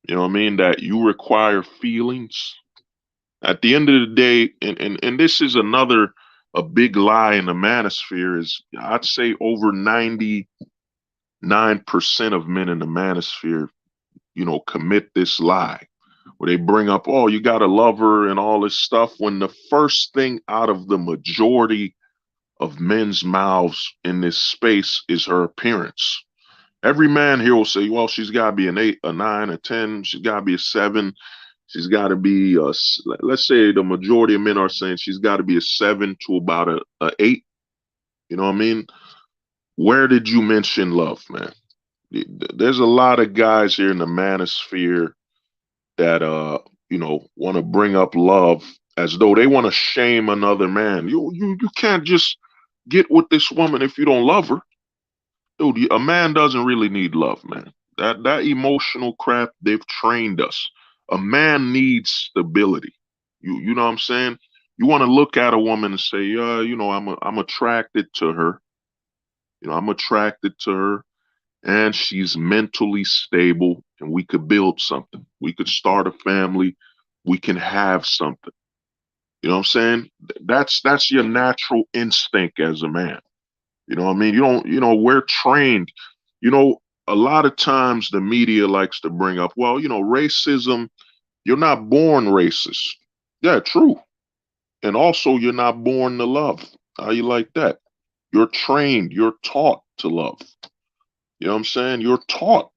You know what I mean? That you require feelings. At the end of the day, and this is another a big lie in the manosphere is I'd say over 99% of men in the manosphere, commit this lie where they bring up, oh, you got to love her and all this stuff when the first thing out of the majority of men's mouths in this space is her appearance. Every man here will say, well, she's got to be an 8, a 9, a 10. She's got to be a 7. She's got to be, let's say the majority of men are saying she's got to be a 7 to about a 8. You know what I mean? Where did you mention love, man? There's a lot of guys here in the manosphere that, want to bring up love as though they want to shame another man. You can't just get with this woman if you don't love her. Dude, a man doesn't really need love, man. That emotional crap, they've trained us. A man needs stability. You know what I'm saying? You want to look at a woman and say, I'm attracted to her. I'm attracted to her and she's mentally stable and we could build something. We could start a family. We can have something. You know what I'm saying? That's your natural instinct as a man. You know what I mean? You don't, we're trained. You know, a lot of times the media likes to bring up, well, racism, you're not born racist. Yeah, true. And also, you're not born to love. How you like that? You're trained, you're taught to love. You know what I'm saying? You're taught.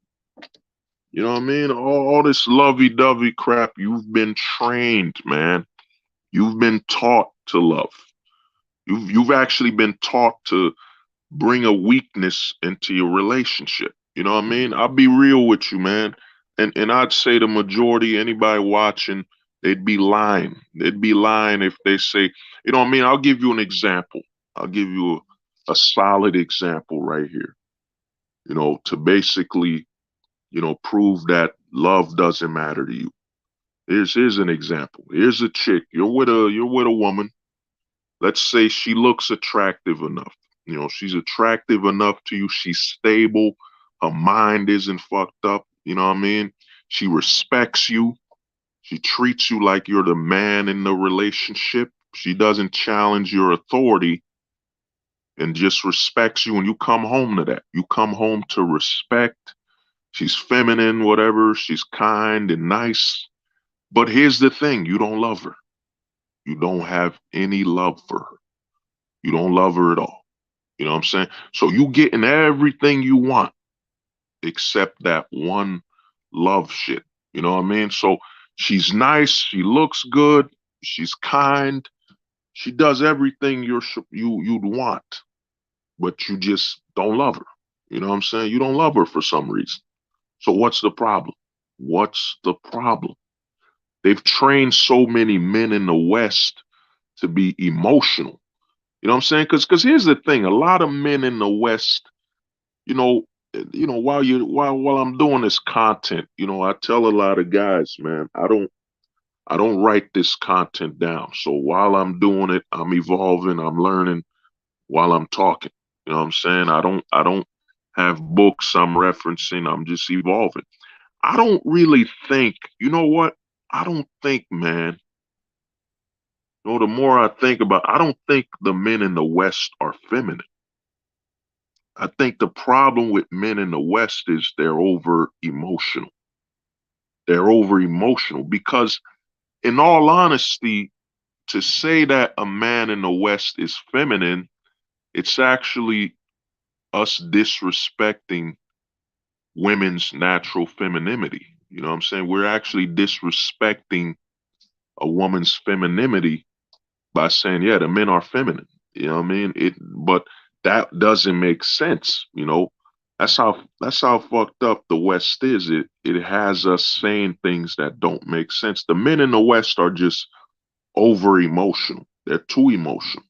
You know what I mean? All this lovey-dovey crap, you've been trained, man. You've been taught to love. You've actually been taught to bring a weakness into your relationship. You know what I mean? I'll be real with you, man. And I'd say the majority, anybody watching, they'd be lying. They'd be lying if they say, you know what I mean? I'll give you an example. I'll give you a solid example right here, to basically, prove that love doesn't matter to you. Here's an example. Here's a chick. You're with a woman. Let's say she looks attractive enough. She's attractive enough to you. She's stable. Her mind isn't fucked up. You know what I mean? She respects you. She treats you like you're the man in the relationship. She doesn't challenge your authority and just respects you. And you come home to that. You come home to respect. She's feminine, whatever. She's kind and nice. But here's the thing. You don't love her. You don't have any love for her. You don't love her at all. You know what I'm saying? So you getting everything you want except that one love shit. You know what I mean? So she's nice, she looks good, she's kind, she does everything you'd want. but you just don't love her. You know what I'm saying? You don't love her for some reason. So what's the problem? What's the problem? They've trained so many men in the West to be emotional. You know what I'm saying? Because here's the thing: a lot of men in the West, you know, while I'm doing this content, I tell a lot of guys, man, I don't write this content down. So while I'm doing it, I'm evolving, I'm learning while I'm talking. You know what I'm saying? I don't have books I'm referencing. I'm just evolving. I don't really think, you know what? I don't think, man, the more I think about, I don't think the men in the West are feminine. I think the problem with men in the West is they're over emotional. They're over emotional because, in all honesty, to say that a man in the West is feminine, it's actually us disrespecting women's natural femininity. You know what I'm saying? We're actually disrespecting a woman's femininity by saying, yeah, the men are feminine. You know what I mean? But that doesn't make sense. That's how fucked up the West is. It has us saying things that don't make sense. The men in the West are just over emotional. They're too emotional.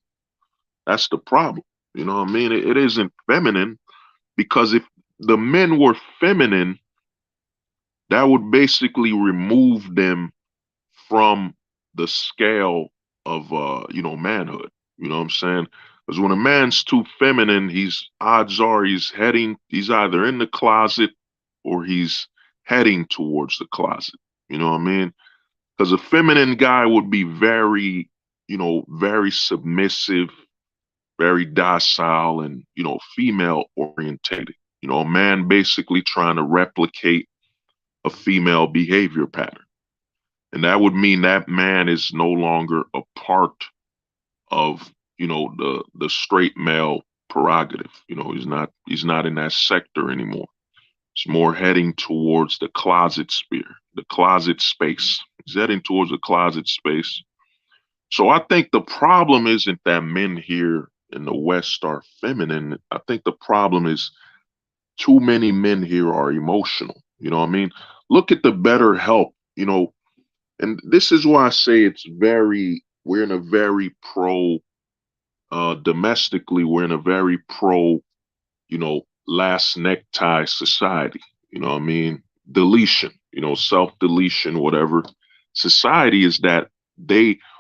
That's the problem. You know what I mean? It isn't feminine because if the men were feminine, that would basically remove them from the scale of manhood. You know what I'm saying? Because when a man's too feminine, odds are he's either in the closet or he's heading towards the closet. You know what I mean? Because a feminine guy would be very, very submissive, very docile, and female orientated. A man basically trying to replicate a female behavior pattern. And that would mean that man is no longer a part of, the straight male prerogative. He's not in that sector anymore. It's more heading towards the closet sphere, the closet space. He's heading towards the closet space. So I think the problem isn't that men here in the West are feminine. I think the problem is too many men here are emotional. You know what I mean? Look at the better help, and this is why I say we're in a very pro, domestically, we're in a very pro, last necktie society. You know what I mean? Deletion, self-deletion, whatever. Society is that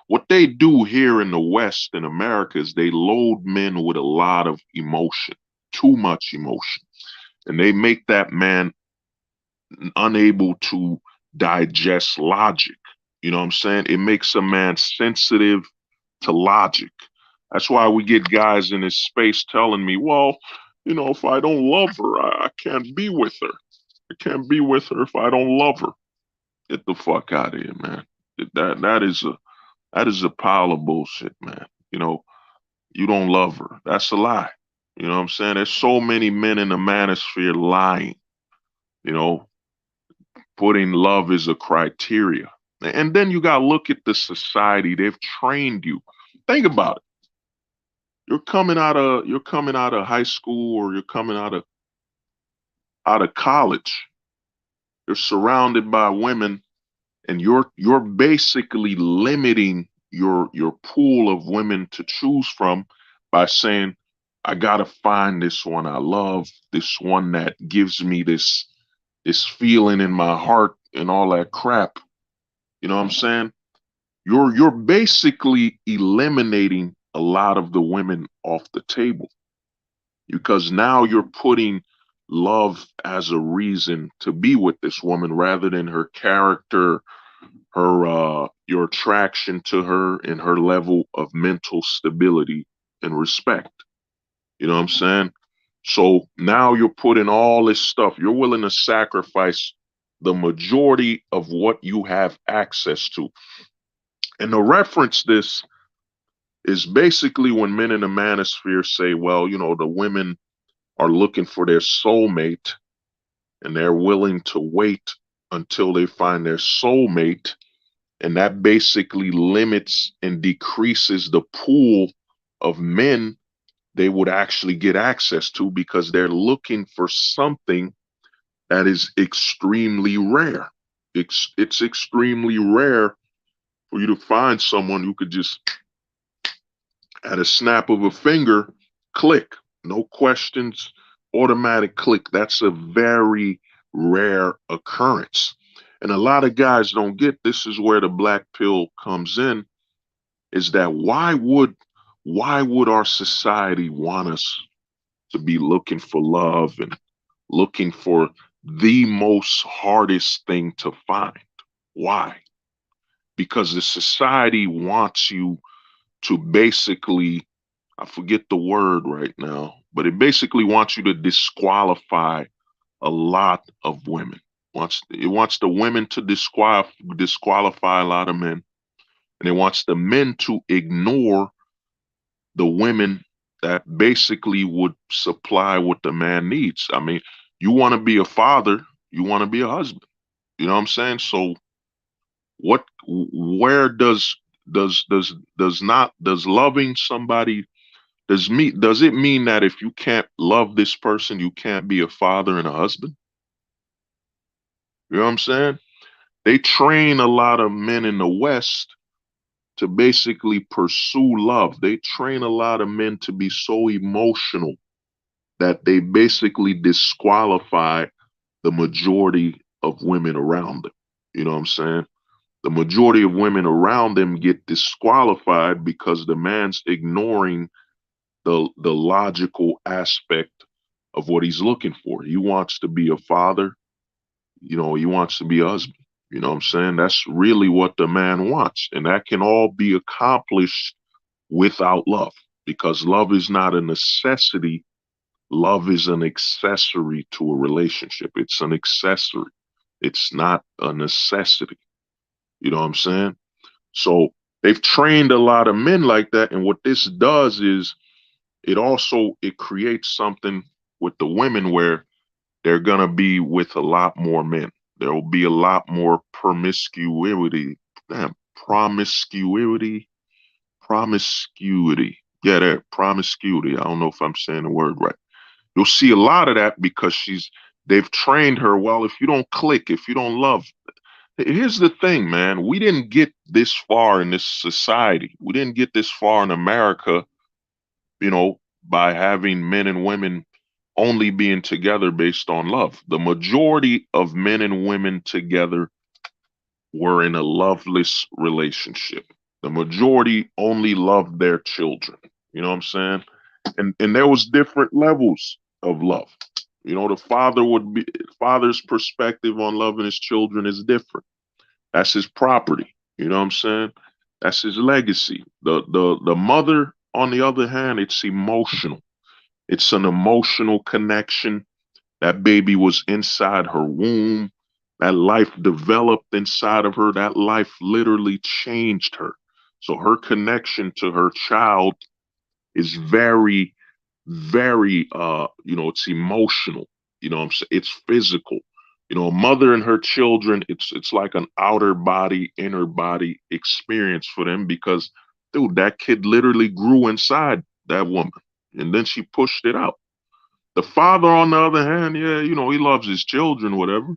what they do here in the West in America is they load men with a lot of emotion, too much emotion. And they make that man unable to digest logic. You know what I'm saying? It makes a man sensitive to logic. That's why we get guys in this space telling me, well, if I don't love her, I can't be with her. I can't be with her if I don't love her. Get the fuck out of here, man. That is a pile of bullshit, man. You don't love her. That's a lie. You know what I'm saying? There's so many men in the manosphere lying, you know, putting love as a criteria. And then you gotta look at the society. They've trained you. Think about it. You're coming out of high school, or you're coming out of college. You're surrounded by women, and you're basically limiting your pool of women to choose from by saying, I gotta find this one I love, this one that gives me this feeling in my heart and all that crap. You know what I'm saying? You're basically eliminating a lot of the women off the table, because now you're putting love as a reason to be with this woman rather than her character, your attraction to her, and her level of mental stability and respect. You know what I'm saying? So now you're putting all this stuff. You're willing to sacrifice the majority of what you have access to. And to reference this is basically when men in the manosphere say, well, the women are looking for their soulmate, and they're willing to wait until they find their soulmate. And that basically limits and decreases the pool of men they would actually get access to, because they're looking for something that is extremely rare. It's extremely rare for you to find someone who could just, at a snap of a finger, click, no questions, automatic click. That's a very rare occurrence. And a lot of guys don't get, this is where the black pill comes in, is that why would our society want us to be looking for love and looking for the most hardest thing to find? Why? Because the society wants you to basically, I forget the word right now, but it basically wants you to disqualify a lot of women. It wants the women to disqualify a lot of men, and it wants the men to ignore the women that basically would supply what the man needs. I mean, you want to be a father, you want to be a husband. You know what I'm saying? So where does loving somebody, does it mean that if you can't love this person, you can't be a father and a husband? You know what I'm saying? They train a lot of men in the West to basically pursue love. They train a lot of men to be so emotional that they basically disqualify the majority of women around them. You know what I'm saying? The majority of women around them get disqualified because the man's ignoring the logical aspect of what he's looking for. He wants to be a father, he wants to be a husband. You know what I'm saying? That's really what the man wants. And that can all be accomplished without love, because love is not a necessity. Love is an accessory to a relationship. It's an accessory. It's not a necessity. You know what I'm saying? So they've trained a lot of men like that. And what this does is it creates something with the women where they're going to be with a lot more men. There will be a lot more promiscuity. Damn, promiscuity. Promiscuity. Yeah, that promiscuity. I don't know if I'm saying the word right. You'll see a lot of that because they've trained her. Well, if you don't click, if you don't love, here's the thing, man. We didn't get this far in this society. We didn't get this far in America, by having men and women only being together based on love. The majority of men and women together were in a loveless relationship. The majority only loved their children. You know what I'm saying? And there was different levels of love. Father's perspective on loving his children is different. That's his property. You know what I'm saying? That's his legacy. The mother, on the other hand, it's emotional. It's an emotional connection. That baby was inside her womb. That life developed inside of her. That life literally changed her. So her connection to her child is very, very, it's emotional. It's physical. A mother and her children, it's like an outer body, inner body experience for them, because, dude, that kid literally grew inside that woman, and then she pushed it out. The father, on the other hand, yeah, he loves his children, whatever,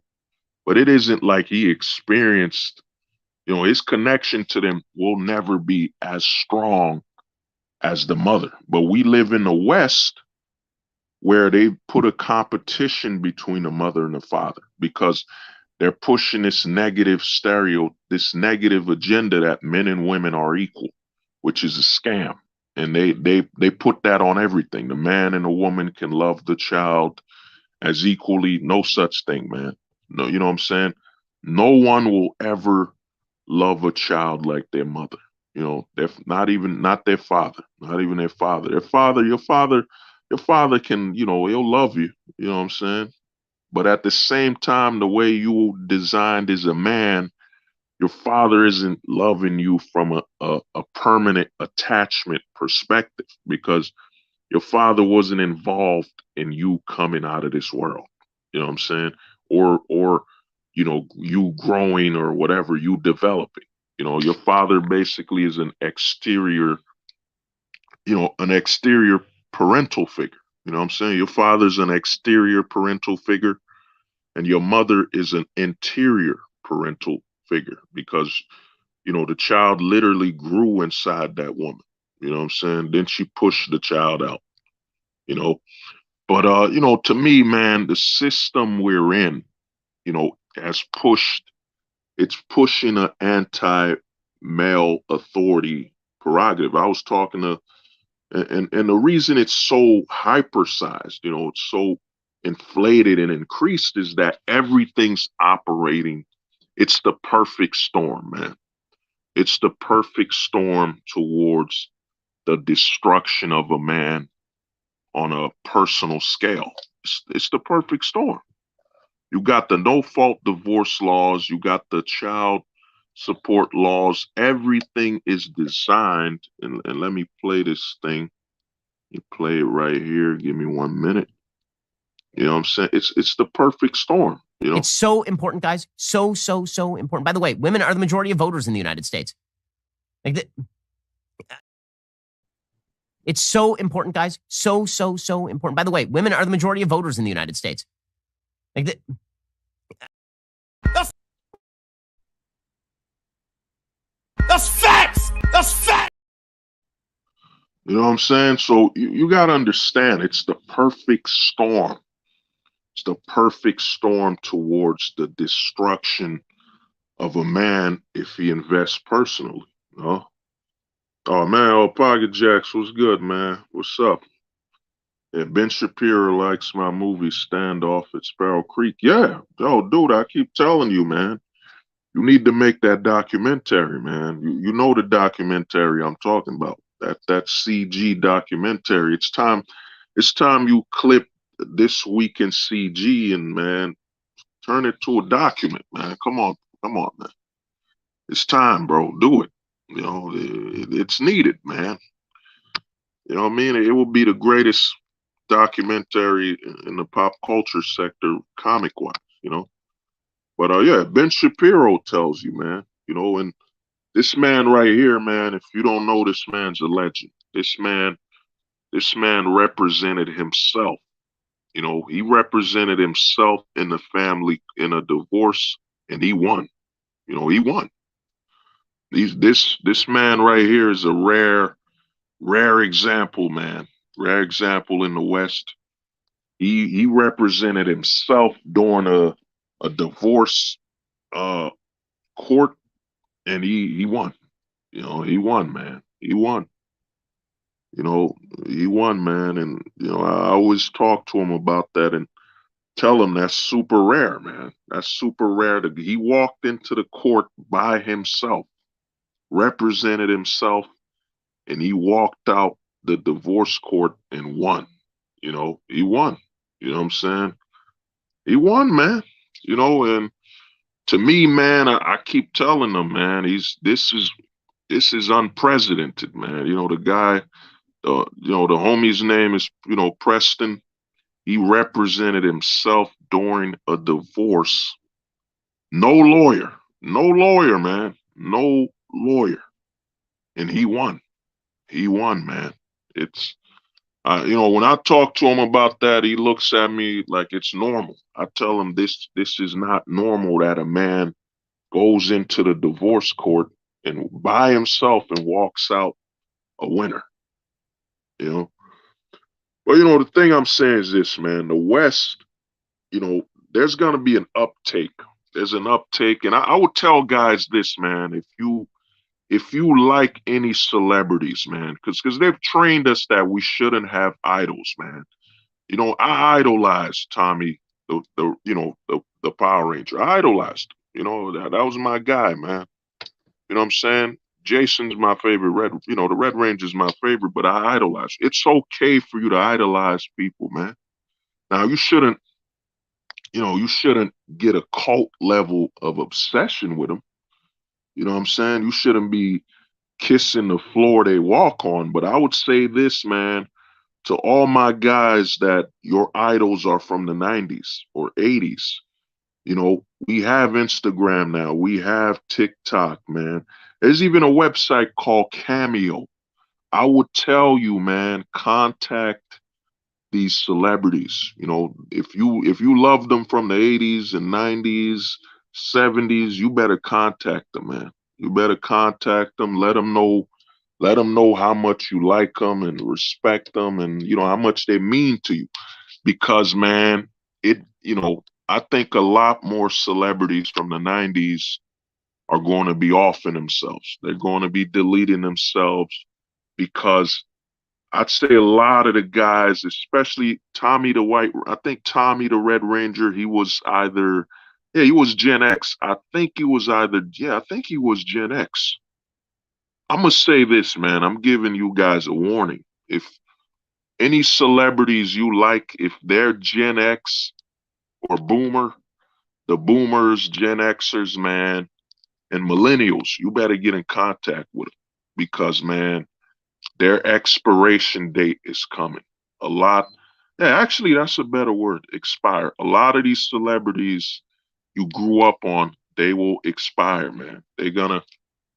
but it isn't like he experienced, his connection to them will never be as strong as the mother. But we live in the West where they put a competition between the mother and the father, because they're pushing this negative agenda that men and women are equal, which is a scam. And they put that on everything. The man and the woman can love the child as equally. No such thing, man. No, you know what I'm saying? No one will ever love a child like their mother. They're not their father, not even their father. Your father can, he'll love you. You know what I'm saying? But at the same time, the way you designed as a man, your father isn't loving you from a permanent attachment perspective, because your father wasn't involved in you coming out of this world. You know what I'm saying? Or you growing, or whatever, you developing. Your father basically is an exterior parental figure. You know what I'm saying? Your father's an exterior parental figure, and your mother is an interior parental figure because, you know, the child literally grew inside that woman. You know what I'm saying? Then she pushed the child out, you know. But you know, to me, man, the system we're in, you know, has pushed it's pushing an anti-male authority prerogative. I was talking to and the reason it's so hypersized, you know, it's so inflated and increased is that everything's operating. It's the perfect storm, man. It's the perfect storm towards the destruction of a man on a personal scale. It's the perfect storm. You got the no fault divorce laws, you got the child support laws. Everything is designed. And let me play this thing. You play it right here. Give me 1 minute. You know what I'm saying? It's the perfect storm, you know? It's so important, guys. So, so, so important. By the way, women are the majority of voters in the United States. It's so important, guys. So, so, so important. By the way, women are the majority of voters in the United States. That's facts. That's facts. You know what I'm saying? So you got to understand it's the perfect storm. It's the perfect storm towards the destruction of a man if he invests personally. You know? Oh man, oh Pocket Jacks, what's good, man? What's up? Yeah, Ben Shapiro likes my movie Standoff at Sparrow Creek. Yeah, yo, dude, I keep telling you, man. You need to make that documentary, man. You know the documentary I'm talking about. That CG documentary. It's time you clip This Week in CG and man, turn it to a document, man. Come on, man. It's time, bro. Do it. You know, it's needed, man. You know what I mean? It will be the greatest documentary in the pop culture sector, comic wise, you know. But yeah, Ben Shapiro tells you, man, you know, and this man right here, man, if you don't know, this man's a legend. This man represented himself. You know, he represented himself in the family in a divorce, and he won. You know, he won. This man right here is a rare example, man. Rare example in the West. He represented himself during a divorce uh court, and he won. You know, he won, man. He won. You know, he won, man. And you know, I always talk to him about that and tell him that's super rare, man. That's super rare. He walked into the court by himself, represented himself, and he walked out the divorce court and won. You know, he won. You know what I'm saying? He won, man. You know, and to me, man, I keep telling them, man, this is unprecedented, man. You know, the guy, you know, the homie's name is, you know, Preston. He represented himself during a divorce. No lawyer, man, no lawyer, and he won. He won, man. It's you know, when I talk to him about that, he looks at me like it's normal. I tell him this is not normal that a man goes into the divorce court and by himself and walks out a winner. You know, but you know the thing I'm saying is this, man. The West, you know, there's gonna be an uptake. There's an uptake, and I would tell guys this, man. If you like any celebrities, man, because they've trained us that we shouldn't have idols, man. You know, I idolized Tommy, the you know the Power Ranger. I idolized him. You know that was my guy, man. You know what I'm saying? Jason's my favorite red. You know the Red Ranger's my favorite, but I idolize. It's okay for you to idolize people, man. Now you shouldn't get a cult level of obsession with them. You know what I'm saying? You shouldn't be kissing the floor they walk on. But I would say this, man, to all my guys that your idols are from the 90s or 80s. You know, we have Instagram now. We have TikTok, man. There's even a website called Cameo I would tell you, man, contact these celebrities. You know, if you love them from the 80s and 90s, 70s, you better contact them, man. You better contact them, let them know how much you like them and respect them and you know how much they mean to you because man, I think a lot more celebrities from the 90s are going to be offing themselves. They're going to be deleting themselves because I'd say a lot of the guys, especially Tommy the White, I think Tommy the Red Ranger, he was either, yeah, he was Gen X. I think he was either, yeah, I think he was Gen X. I'm going to say this, man. I'm giving you guys a warning. If any celebrities you like, if they're Gen X or Boomer, the Boomers, Gen Xers, man, and Millennials, you better get in contact with them because, man, their expiration date is coming. A lot, yeah, actually, that's a better word, expire. A lot of these celebrities you grew up on, they will expire, man. They're gonna,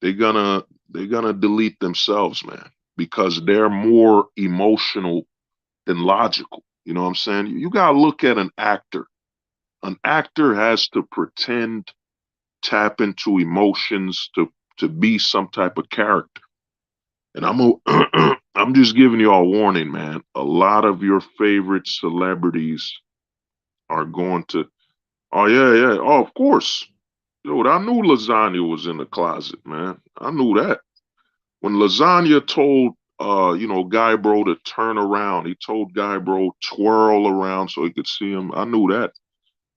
they're gonna delete themselves, man, because they're more emotional than logical. You know what I'm saying? You gotta look at an actor. An actor has to pretend, tap into emotions to be some type of character. And I'm just giving you all a warning, man. A lot of your favorite celebrities are going to. Oh yeah, yeah. Oh, of course. Dude, I knew Lasagna was in the closet, man. I knew that. When Lasagna told Guy Bro to turn around, he told Guy Bro twirl around so he could see him. I knew that.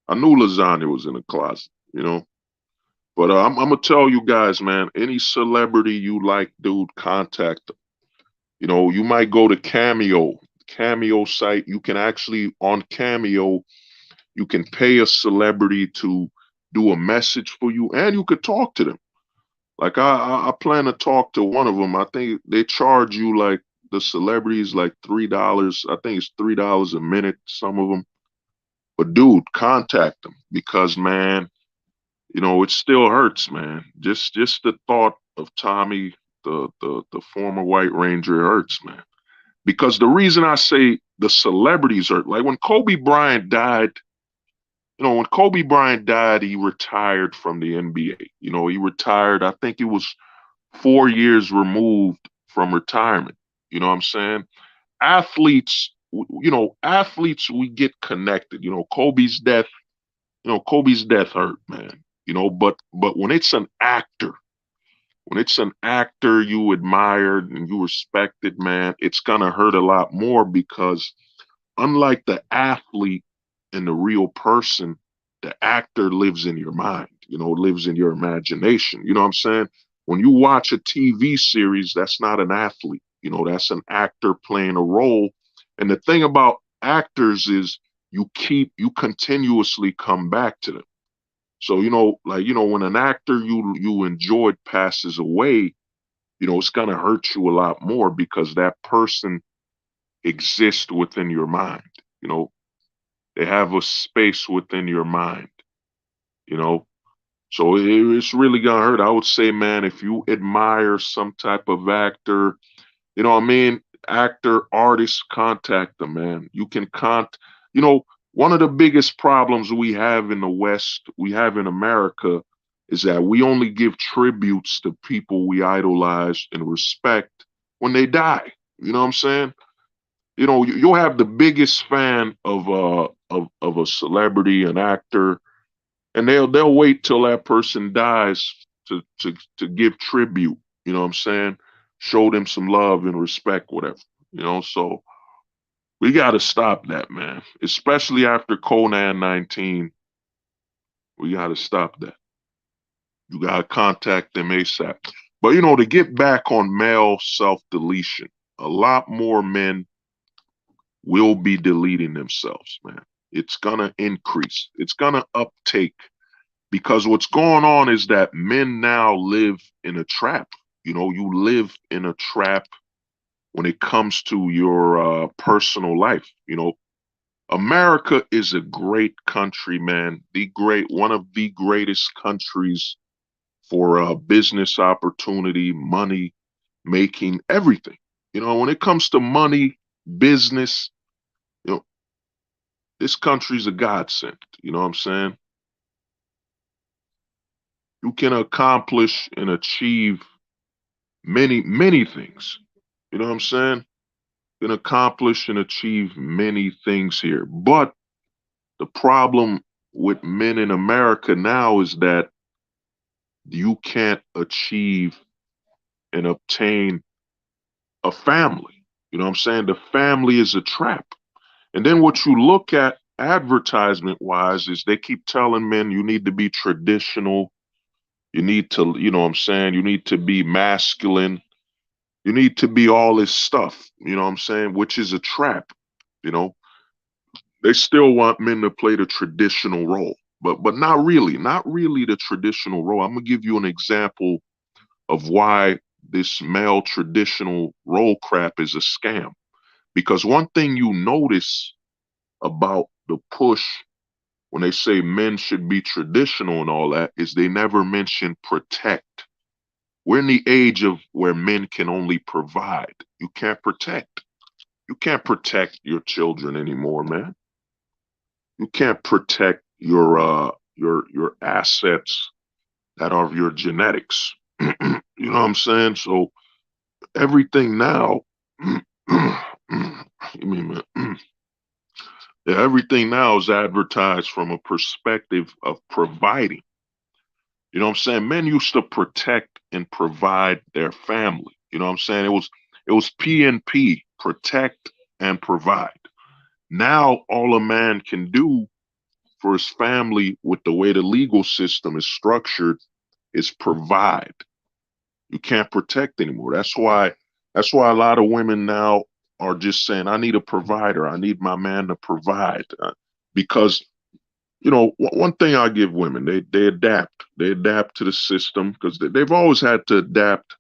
I knew Lasagna was in the closet, you know. But I'm gonna tell you guys, man. Any celebrity you like, dude, contact them. You know, you might go to Cameo site. You can actually on Cameo, you can pay a celebrity to do a message for you, and you could talk to them. Like I plan to talk to one of them. I think they charge you like the celebrities like $3. I think it's $3 a minute. Some of them, but dude, contact them because man, you know it still hurts, man. Just the thought of Tommy, the former White Ranger, hurts, man. Because the reason I say the celebrities are like when Kobe Bryant died, when Kobe Bryant died, he retired from the NBA. You know, he retired, I think it was 4 years removed from retirement. You know what I'm saying? Athletes, athletes, we get connected. Kobe's death hurt, man. But when it's an actor you admired and you respected, man, it's gonna hurt a lot more because unlike the athlete and the real person, the actor lives in your mind, lives in your imagination. You know what I'm saying? When you watch a TV series, that's not an athlete. That's an actor playing a role. And the thing about actors is you continuously come back to them. So, when an actor you enjoyed passes away, it's gonna hurt you a lot more because that person exists within your mind. You know, they have a space within your mind, you know. So it's really gonna hurt. I would say, man, if you admire some type of actor, what I mean, actor, artist, contact them, man. You can one of the biggest problems we have in the West, we have in America, is that we only give tributes to people we idolize and respect when they die. You know what I'm saying? You'll have the biggest fan of a celebrity, an actor, and they'll wait till that person dies to give tribute. You know what I'm saying? Show them some love and respect, whatever. So we got to stop that, man. Especially after Conan 19, we got to stop that. You got to contact them ASAP. But to get back on male self-deletion, a lot more men will be deleting themselves, man. It's gonna increase. It's gonna uptake because what's going on is that men now live in a trap. You live in a trap when it comes to your personal life. America is a great country, man. One of the greatest countries for business opportunity, money making, everything. You know, when it comes to money, business, you know, this country's a godsend. You know what I'm saying? You can accomplish and achieve many, many things. You know what I'm saying? You can accomplish and achieve many things here. But the problem with men in America now is that you can't achieve and obtain a family. You know what I'm saying? The family is a trap. And then what you look at advertisement wise is they keep telling men you need to be traditional. You need to, you know what I'm saying? You need to be masculine. You need to be all this stuff, you know what I'm saying? Which is a trap, you know? They still want men to play the traditional role, but not really the traditional role. I'm gonna give you an example of why this male traditional role crap is a scam. Because one thing you notice about the push when they say men should be traditional and all that is they never mention protect. We're in the age of where men can only provide. You can't protect. You can't protect your children anymore, man. You can't protect your assets that are your genetics. You know what I'm saying? So everything now, yeah, everything now is advertised from a perspective of providing. You know what I'm saying? Men used to protect and provide their family. You know what I'm saying? It was P and P, protect and provide. Now all a man can do for his family with the way the legal system is structured is provide. You can't protect anymore. That's why a lot of women now are just saying, I need a provider. I need my man to provide. Because, you know, one thing I give women, they adapt. They adapt to the system because they've always had to adapt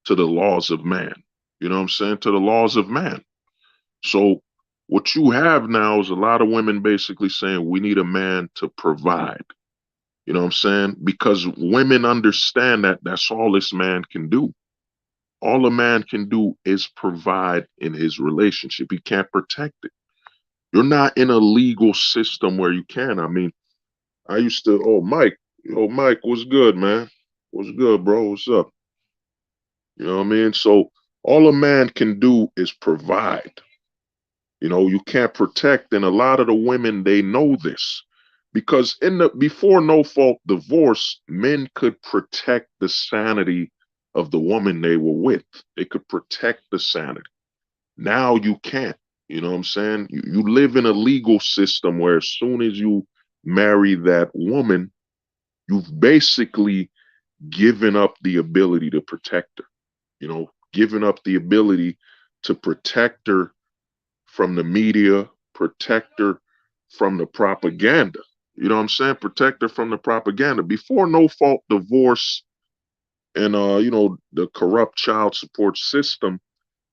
to the laws of man. You know what I'm saying? To the laws of man. So what you have now is a lot of women basically saying we need a man to provide. You know what I'm saying? Because women understand that that's all this man can do. All a man can do is provide in his relationship. He can't protect it. You're not in a legal system where you can. I mean, I used to, Mike, what's good, man? What's good, bro? What's up? You know what I mean? So all a man can do is provide. You know, you can't protect, and a lot of the women they know this because in the before no fault divorce, men could protect the sanity of the woman they were with. They could protect the sanity. Now you can't. You know what I'm saying? You live in a legal system where as soon as you marry that woman, you've basically given up the ability to protect her. You know, given up the ability to protect her from the media, protect her from the propaganda. You know what I'm saying? Protect her from the propaganda. Before no fault divorce and you know, the corrupt child support system,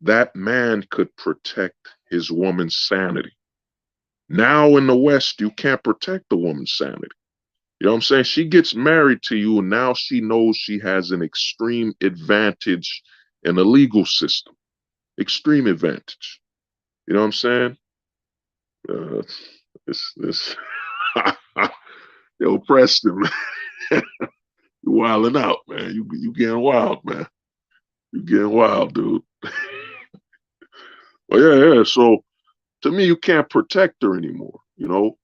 that man could protect his woman's sanity. Now in the West, you can't protect the woman's sanity. You know what I'm saying? She gets married to you, and now she knows she has an extreme advantage in the legal system. Extreme advantage. You know what I'm saying? Uh, this Yo, Preston, man, you wilding out, man. You getting wild, man. You getting wild, dude. Well, yeah. So to me, you can't protect her anymore, you know?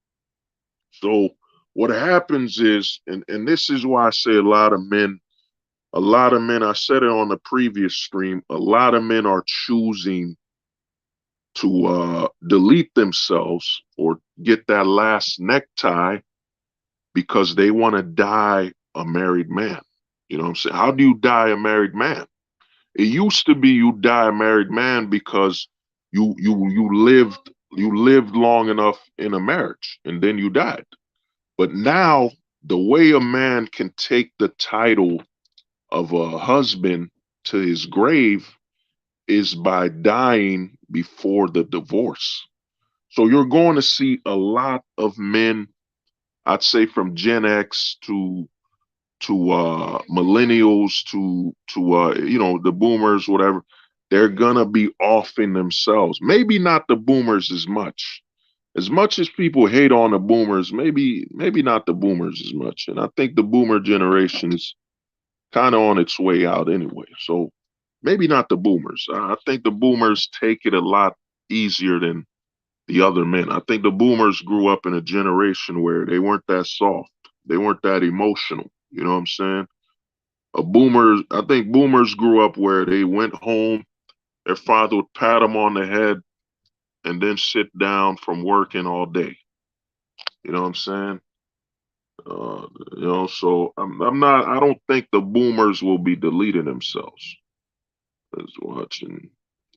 So what happens is, and this is why I say a lot of men, I said it on the previous stream, a lot of men are choosing to delete themselves or get that last necktie because they want to die a married man. You know what I'm saying? How do you die a married man? It used to be you die a married man because you lived long enough in a marriage and then you died. But now the way a man can take the title of a husband to his grave is by dying before the divorce. So you're going to see a lot of men, I'd say from Gen X to millennials to you know, the boomers, whatever. they're gonna be offing themselves. Maybe not the boomers as much. As much as people hate on the boomers, maybe not the boomers as much. And I think the boomer generation is kind of on its way out anyway. So maybe not the boomers. I think the boomers take it a lot easier than the other men. I think the boomers grew up in a generation where they weren't that soft. They weren't that emotional. You know what I'm saying? I think boomers grew up where they went home, their father would pat them on the head and then sit down from working all day. You know what I'm saying? Uh, so I'm not. I don't think the boomers will be deleting themselves. As watching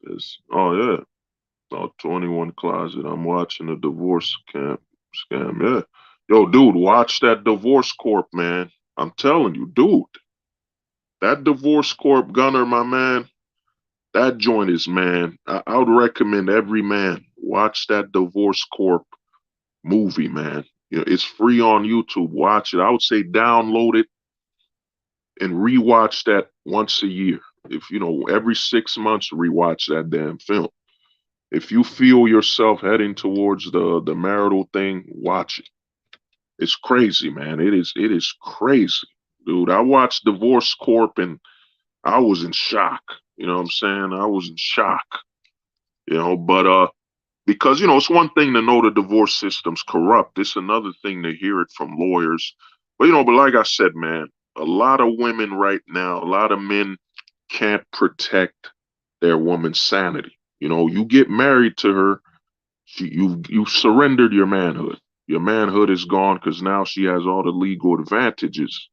this. Oh yeah, 21 Closet. I'm watching a divorce scam. Yeah, yo, dude, watch that Divorce Corp, man. I'm telling you, dude, that Divorce Corp Gunner, my man. That joint is, man. I would recommend every man watch that Divorce Corp movie, man. It's free on YouTube. Watch it. I would say download it and rewatch that once a year. If every 6 months, rewatch that damn film. If you feel yourself heading towards the marital thing, watch it. It's crazy, man. It is crazy, dude. I watched Divorce Corp and I was in shock. You know what I'm saying? I was in shock. But because it's one thing to know the divorce system's corrupt. It's another thing to hear it from lawyers. But like I said, man, a lot of women right now, a lot of men can't protect their woman's sanity. You get married to her, you surrendered your manhood. Your manhood is gone because now she has all the legal advantages.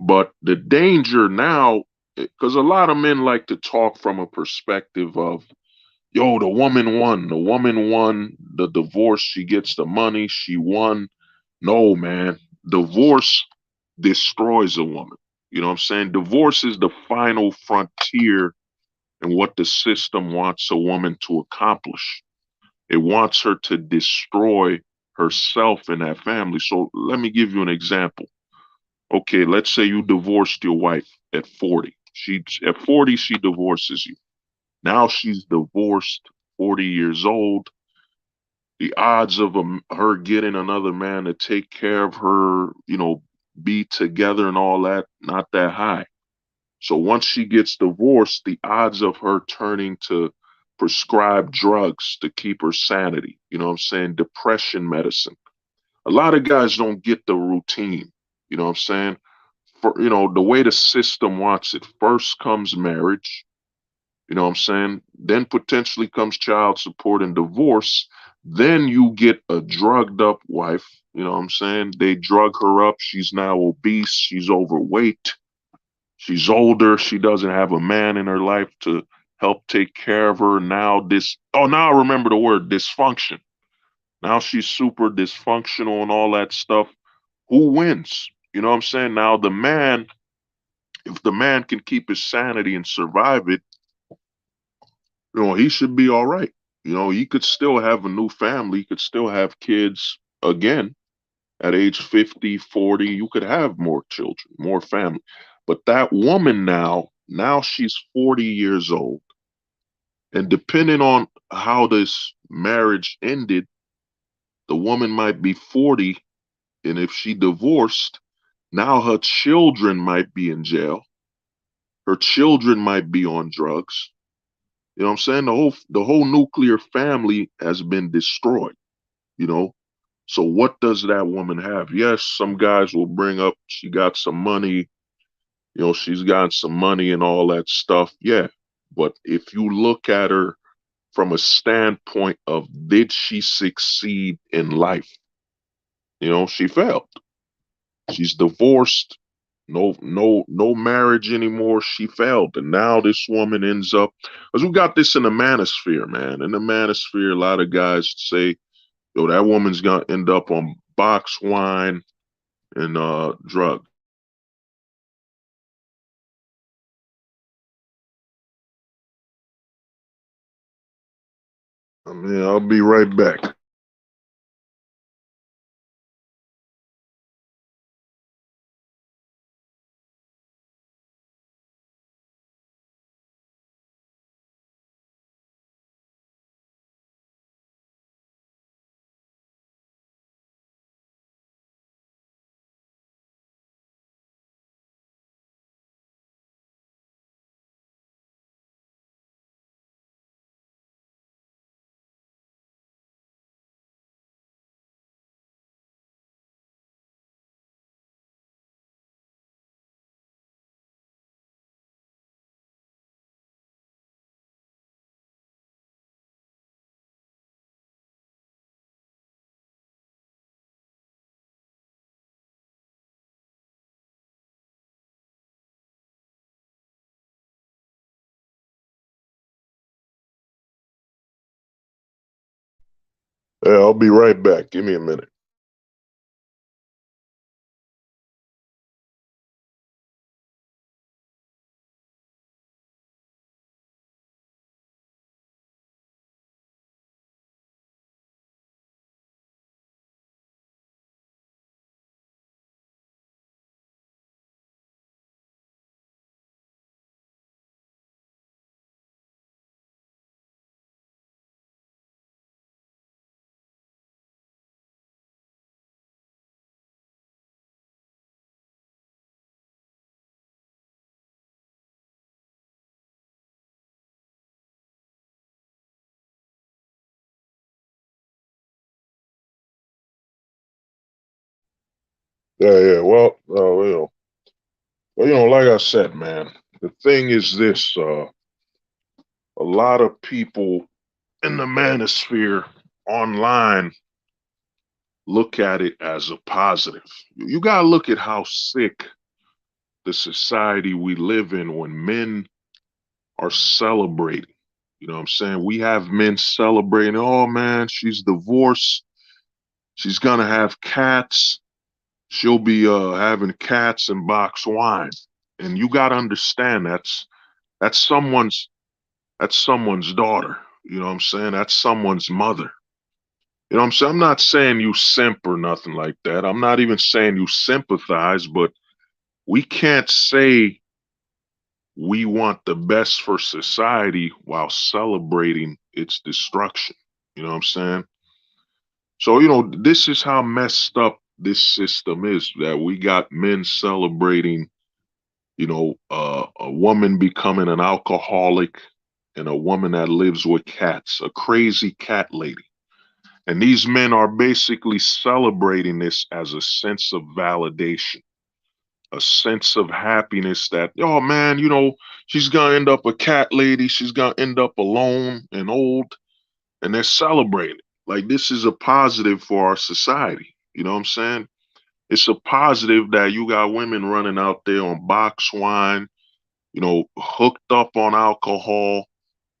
But the danger now, because a lot of men like to talk from a perspective of, yo, the woman won. The woman won the divorce. She gets the money. She won. No, man. Divorce destroys a woman. You know what I'm saying? Divorce is the final frontier in what the system wants a woman to accomplish. It wants her to destroy herself and that family. So let me give you an example. Okay, let's say you divorced your wife at 40. At 40, she divorces you. Now she's divorced, 40 years old. The odds of her getting another man to take care of her, be together and all that, not that high. So once she gets divorced, the odds of her turning to prescribed drugs to keep her sanity, you know what I'm saying? Depression medicine. A lot of guys don't get the routine, you know what I'm saying? The way the system wants it. First comes marriage, you know what I'm saying? Then potentially comes child support and divorce. Then you get a drugged up wife, you know what I'm saying? They drug her up. She's now obese. She's overweight. She's older. She doesn't have a man in her life to help take care of her. Now I remember the word dysfunction. Now she's super dysfunctional and all that stuff. Who wins? You know what I'm saying? Now if the man can keep his sanity and survive it, he should be all right. He could still have a new family. He could still have kids again at age 50, 40. You could have more children, more family. But that woman now she's 40 years old. And depending on how this marriage ended, the woman might be 40. And if she divorced, now her children might be in jail. Her children might be on drugs. You know what I'm saying? The whole nuclear family has been destroyed, you know. So what does that woman have? Yes, some guys will bring up she got some money, she's got some money and all that stuff. Yeah. But if you look at her from a standpoint of did she succeed in life? She failed. She's divorced. No marriage anymore. She failed. And now this woman ends up, because we got this in the manosphere, man. In the manosphere, a lot of guys say, yo, that woman's gonna end up on box wine and drugs. I mean, I'll be right back. Yeah, I'll be right back. Give me a minute. Yeah. Well, like I said, man, the thing is this: a lot of people in the manosphere online look at it as a positive. You gotta look at how sick the society we live in when men are celebrating. You know what I'm saying? We have men celebrating, oh man, she's divorced. She's gonna have cats. She'll be having cats and box wine. And you gotta understand that's someone's that's someone's daughter. You know what I'm saying? That's someone's mother. You know what I'm saying? I'm not saying you simp or nothing like that. I'm not even saying you sympathize, but we can't say we want the best for society while celebrating its destruction. You know what I'm saying? So, this is how messed up this system is that we got men celebrating, a woman becoming an alcoholic and a woman that lives with cats, a crazy cat lady. And these men are basically celebrating this as a sense of validation, a sense of happiness that, oh man, she's gonna end up a cat lady, she's gonna end up alone and old, and they're celebrating. Like this is a positive for our society. You know what I'm saying? It's a positive that you got women running out there on box wine, hooked up on alcohol,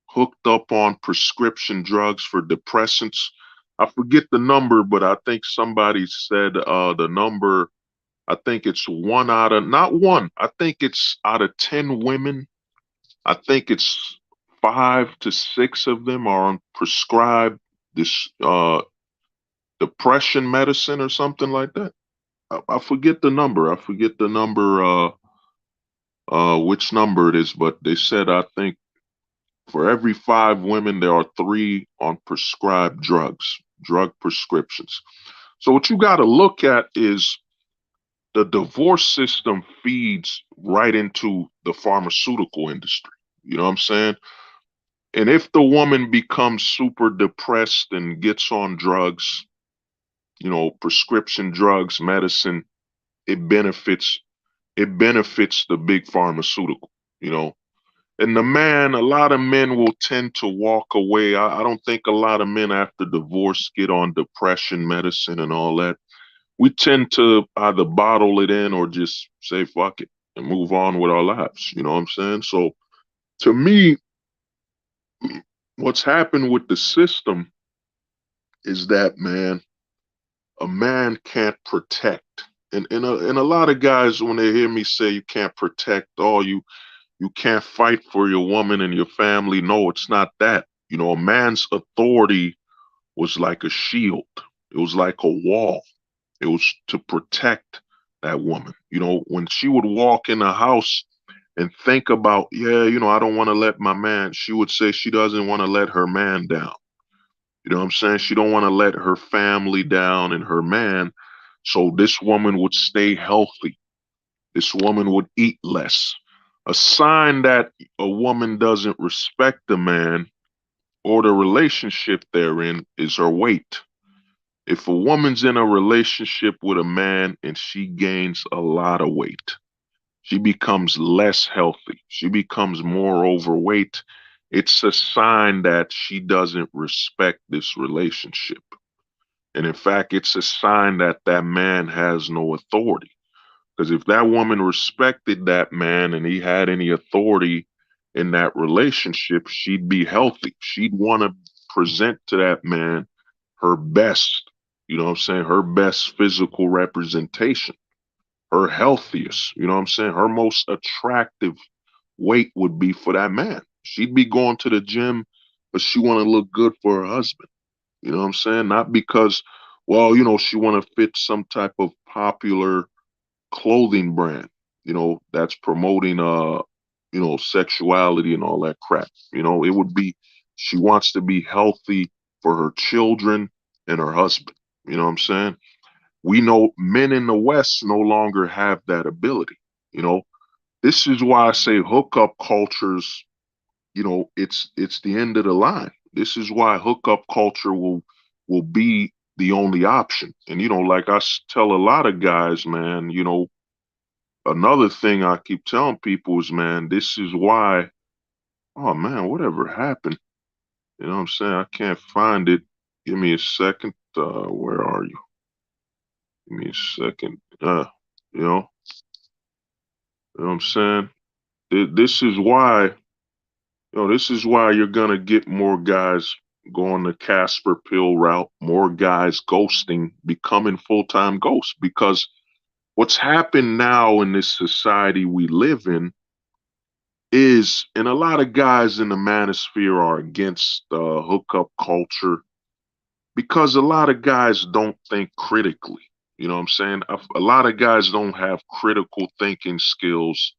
hooked up on prescription drugs for depressants. I forget the number, but I think somebody said the number, I think it's one out of, not one, I think it's out of 10 women, I think it's 5 to 6 of them are on prescribed this depression medicine or something like that. I forget the number. I forget the number, which number it is, but they said I think for every 5 women, there are 3 on prescribed drugs, drug prescriptions. So what you got to look at is the divorce system feeds right into the pharmaceutical industry. You know what I'm saying? And if the woman becomes super depressed and gets on drugs, prescription drugs, medicine, it benefits it benefits the big pharmaceutical, you know. And the man, a lot of men will tend to walk away. I don't think a lot of men after divorce get on depression medicine and all that. We tend to either bottle it in or just say fuck it and move on with our lives. You know what I'm saying? So to me, what's happened with the system is that, man, a man can't protect. And a lot of guys, when they hear me say you can't protect, oh, you can't fight for your woman and your family. No, it's not that. A man's authority was like a shield. It was like a wall. It was to protect that woman. When she would walk in the house and think about, yeah, I don't want to let my man, she would say she doesn't want to let her man down. You know what I'm saying? She don't want to let her family down and her man. So this woman would stay healthy. This woman would eat less. A sign that a woman doesn't respect the man or the relationship they're in is her weight. If a woman's in a relationship with a man and she gains a lot of weight, she becomes less healthy, she becomes more overweight, it's a sign that she doesn't respect this relationship. And in fact, it's a sign that that man has no authority. Because if that woman respected that man and he had any authority in that relationship, she'd be healthy. She'd want to present to that man her best, you know what I'm saying, her best physical representation, her healthiest, you know what I'm saying, her most attractive weight would be for that man. She'd be going to the gym, but she want to look good for her husband. You know what I'm saying? Not because, well, you know, she want to fit some type of popular clothing brand, you know, that's promoting you know, sexuality and all that crap. You know, it would be she wants to be healthy for her children and her husband. You know what I'm saying? We know men in the West no longer have that ability. You know, this is why I say hookup cultures, you know, it's the end of the line. This is why hookup culture will be the only option. And you know, like tell a lot of guys, man, you know, another thing I keep telling people is, man, this is why, oh man, whatever happened? You know what I'm saying? I can't find it. Give me a second. Where are you? Give me a second. You know, you know what I'm saying? This is why, you know, this is why you're gonna get more guys going the Casper pill route, more guys ghosting, becoming full-time ghosts. Because what's happened now in this society we live in is, and a lot of guys in the manosphere are against hookup culture because a lot of guys don't think critically. You know what I'm saying? A lot of guys don't have critical thinking skills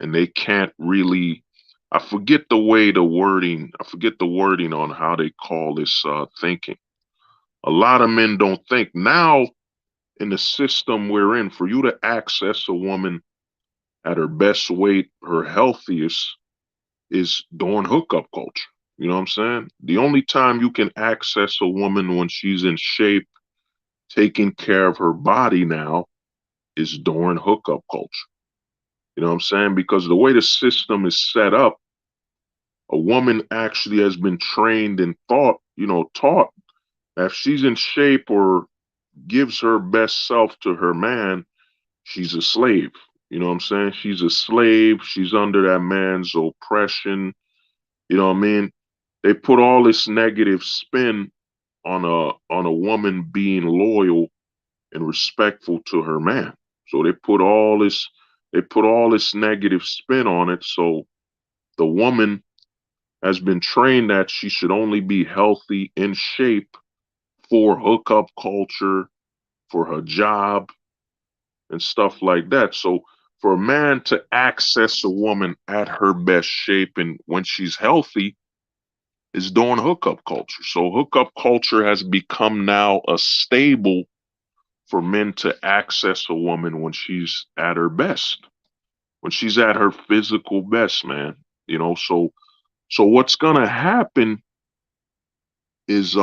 and they can't really, I forget the way the wording, I forget the wording on how they call this thinking. A lot of men don't think. Now, in the system we're in, for you to access a woman at her best weight, her healthiest, is during hookup culture. You know what I'm saying? The only time you can access a woman when she's in shape, taking care of her body now, is during hookup culture. You know what I'm saying? Because the way the system is set up, a woman actually has been trained and taught that if she's in shape or gives her best self to her man, she's a slave. You know what I'm saying? She's a slave. She's under that man's oppression. You know what I mean? They put all this negative spin on a woman being loyal and respectful to her man. So they put all this negative spin on it. So the woman has been trained that she should only be healthy, in shape for hookup culture, for her job, and stuff like that. So for a man to access a woman at her best shape and when she's healthy is doing hookup culture. So hookup culture has become now a stable for men to access a woman when she's at her best, when she's at her physical best, man. You know, so what's gonna happen is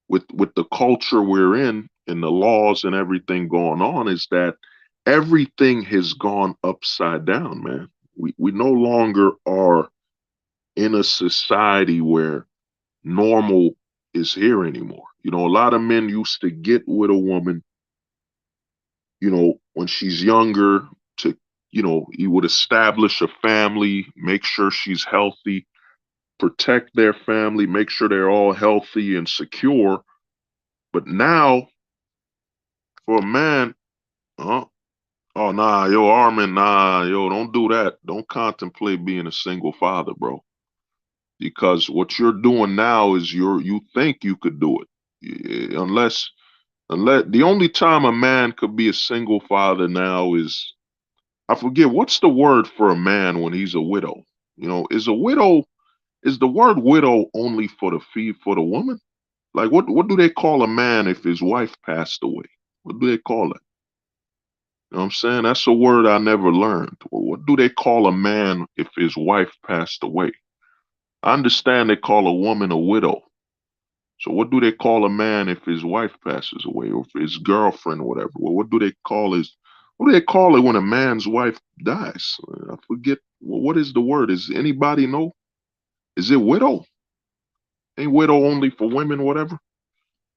with the culture we're in and the laws and everything going on is that everything has gone upside down, man. We no longer are in a society where normal is here anymore. You know, a lot of men used to get with a woman, you know, when she's younger to, you know, he would establish a family, make sure she's healthy, protect their family, make sure they're all healthy and secure. But now, for a man, uh, oh nah, yo, Armin, nah, yo, don't do that. Don't contemplate being a single father, bro. Because what you're doing now is you think you could do it. Unless the only time a man could be a single father now is, I forget what's the word for a man when he's a widow. You know, is the word widow only for the fee for the woman? Like what do they call a man if his wife passed away? What do they call it? You know what I'm saying? That's a word I never learned. Well, what do they call a man if his wife passed away? I understand they call a woman a widow. So what do they call a man if his wife passes away or if his girlfriend or whatever? Well, what do they call it when a man's wife dies? I forget. Well, what is the word? Is anybody know? Is it widow? Ain't widow only for women, whatever?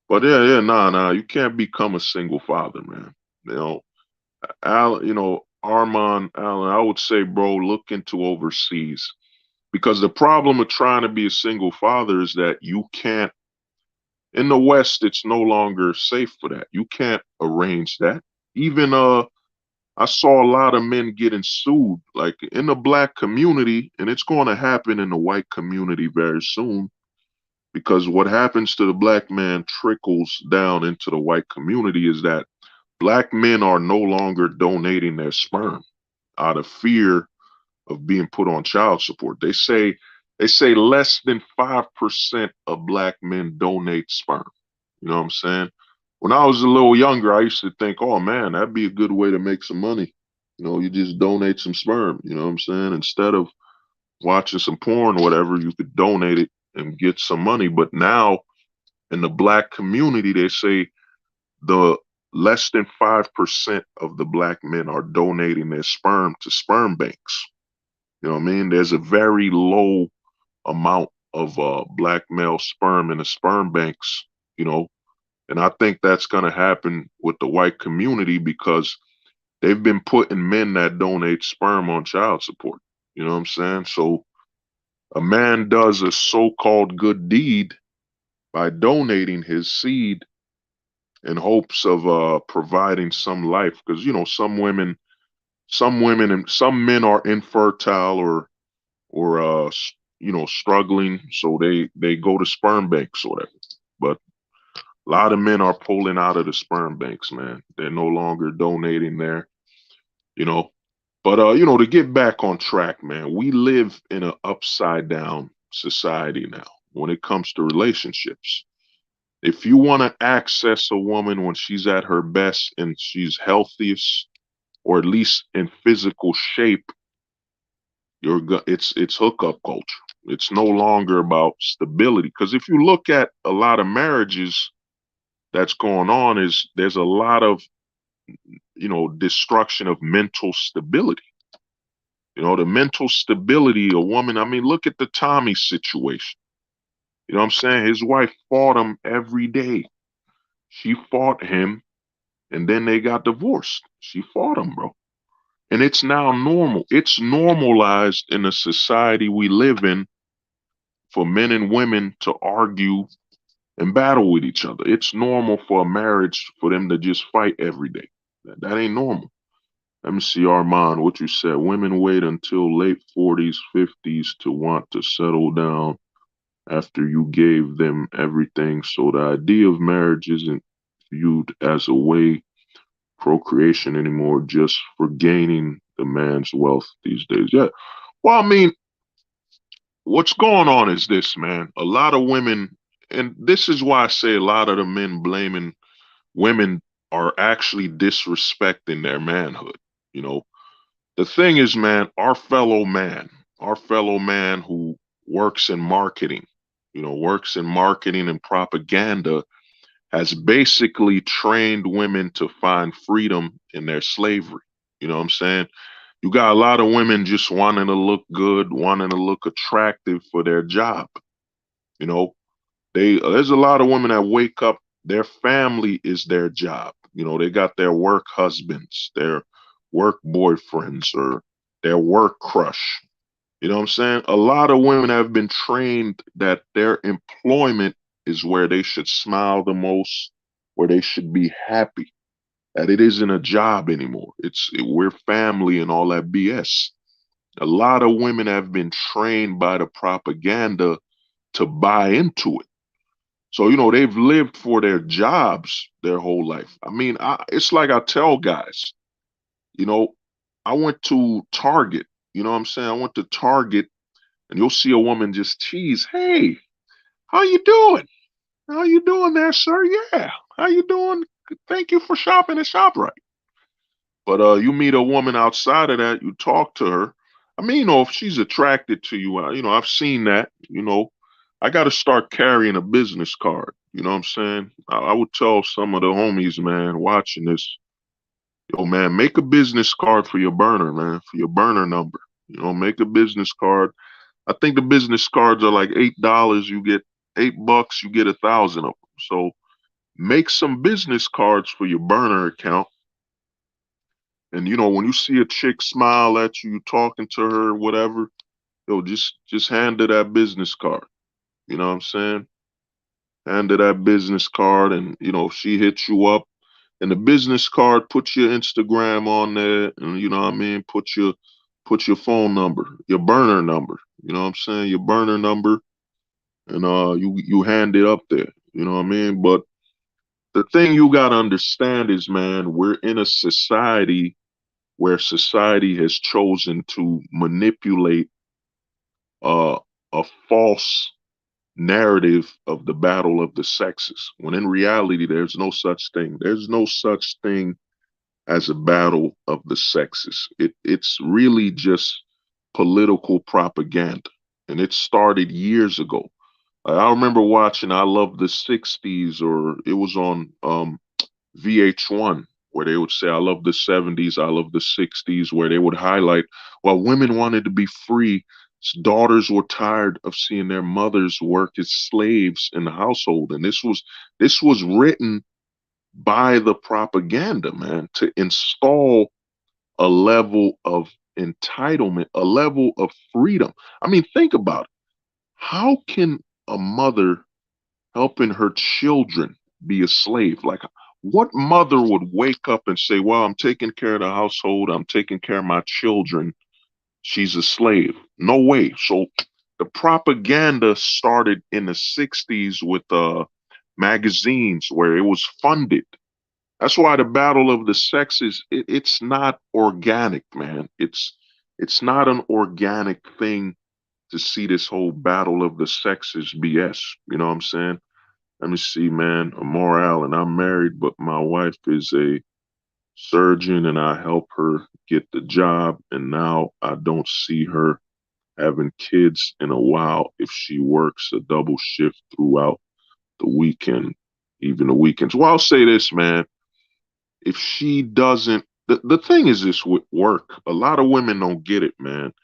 But yeah, nah. You can't become a single father, man. You know, Armand, Allen, I would say, bro, look into overseas. Because the problem of trying to be a single father is that you can't In the West, it's no longer safe for that. You can't arrange that. Even I saw a lot of men getting sued, like in the black community, and it's going to happen in the white community very soon, because what happens to the black man trickles down into the white community is that black men are no longer donating their sperm out of fear of being put on child support. They say less than 5% of black men donate sperm. You know what I'm saying? When I was a little younger, I used to think, oh man, that'd be a good way to make some money. You know, you just donate some sperm, you know what I'm saying? Instead of watching some porn or whatever, you could donate it and get some money. But now in the black community, they say the less than 5% of the black men are donating their sperm to sperm banks. You know what I mean? There's a very low amount of black male sperm in the sperm banks, you know, and I think that's going to happen with the white community because they've been putting men that donate sperm on child support. You know what I'm saying? So a man does a so-called good deed by donating his seed in hopes of providing some life, because you know some women and some men are infertile or you know, struggling, so they go to sperm banks or whatever. But a lot of men are pulling out of the sperm banks, man. They're no longer donating there, you know. But you know, to get back on track, man, we live in an upside down society now when it comes to relationships. If you want to access a woman when she's at her best and she's healthiest, or at least in physical shape, it's hookup culture. It's no longer about stability. Because if you look at a lot of marriages that's going on, is there's a lot of, you know, destruction of mental stability. You know, the mental stability, a woman, I mean, look at the Tommy situation. You know what I'm saying? His wife fought him every day. She fought him and then they got divorced. She fought him, bro. And it's now normal. It's normalized in the society we live in for men and women to argue and battle with each other. It's normal for a marriage for them to just fight every day. That ain't normal. Let me see, Armand, what you said. Women wait until late 40s, 50s to want to settle down after you gave them everything. So the idea of marriage isn't viewed as a way procreation anymore, just for gaining the man's wealth these days. Yeah. Well, I mean, what's going on is this, man. A lot of women, and this is why I say a lot of the men blaming women are actually disrespecting their manhood. You know, the thing is, man, our fellow man who works in marketing, you know, works in marketing and propaganda, has basically trained women to find freedom in their slavery. You know what I'm saying? You got a lot of women just wanting to look good, wanting to look attractive for their job. You know, there's a lot of women that wake up, their family is their job. You know, they got their work husbands, their work boyfriends, or their work crush. You know what I'm saying? A lot of women have been trained that their employment is where they should smile the most, where they should be happy, that it isn't a job anymore. We're family and all that BS. A lot of women have been trained by the propaganda to buy into it. So, you know, they've lived for their jobs their whole life. I mean, it's like I tell guys, you know, I went to Target, you know what I'm saying? I went to Target and you'll see a woman just tease, hey, how you doing? How you doing there, sir? Yeah. How you doing? Thank you for shopping at ShopRite. But you meet a woman outside of that, you talk to her. I mean, you know, if she's attracted to you, you know, I've seen that, you know, I got to start carrying a business card. You know what I'm saying? I would tell some of the homies, man, watching this, yo, man, make a business card for your burner, man, for your burner number. You know, make a business card. I think the business cards are like $8. You get $8, you get 1,000 of them. So make some business cards for your burner account. And you know, when you see a chick smile at you, talking to her, whatever, yo, just hand her that business card. You know what I'm saying? Hand her that business card, and if she hits you up, and the business card, put your Instagram on there, and you know what I mean, put your phone number, your burner number. You know what I'm saying? Your burner number, and you hand it up there. You know what I mean? But the thing you gotta understand is, man, we're in a society where society has chosen to manipulate uh, a false narrative of the battle of the sexes, when in reality, there's no such thing. There's no such thing as a battle of the sexes. It's really just political propaganda, and it started years ago. I remember watching I Love the 60s, or it was on VH1, where they would say, I love the 70s, I love the 60s, where they would highlight, while women wanted to be free, daughters were tired of seeing their mothers work as slaves in the household. And this was written by the propaganda, man, to install a level of entitlement, a level of freedom. I mean, think about it. How can a mother helping her children be a slave? Like, what mother would wake up and say, well, I'm taking care of the household, I'm taking care of my children, she's a slave? No way. So the propaganda started in the 60s with magazines where it was funded. That's why the battle of the sexes, it's not organic, man. It's not an organic thing to see this whole battle of the sexes BS. You know what I'm saying? Let me see, man. Morale, and I'm married, but my wife is a surgeon and I help her get the job. And now I don't see her having kids in a while if she works a double shift throughout the weekend, even the weekends. Well, I'll say this, man. If she doesn't, the thing is this with work, a lot of women don't get it, man.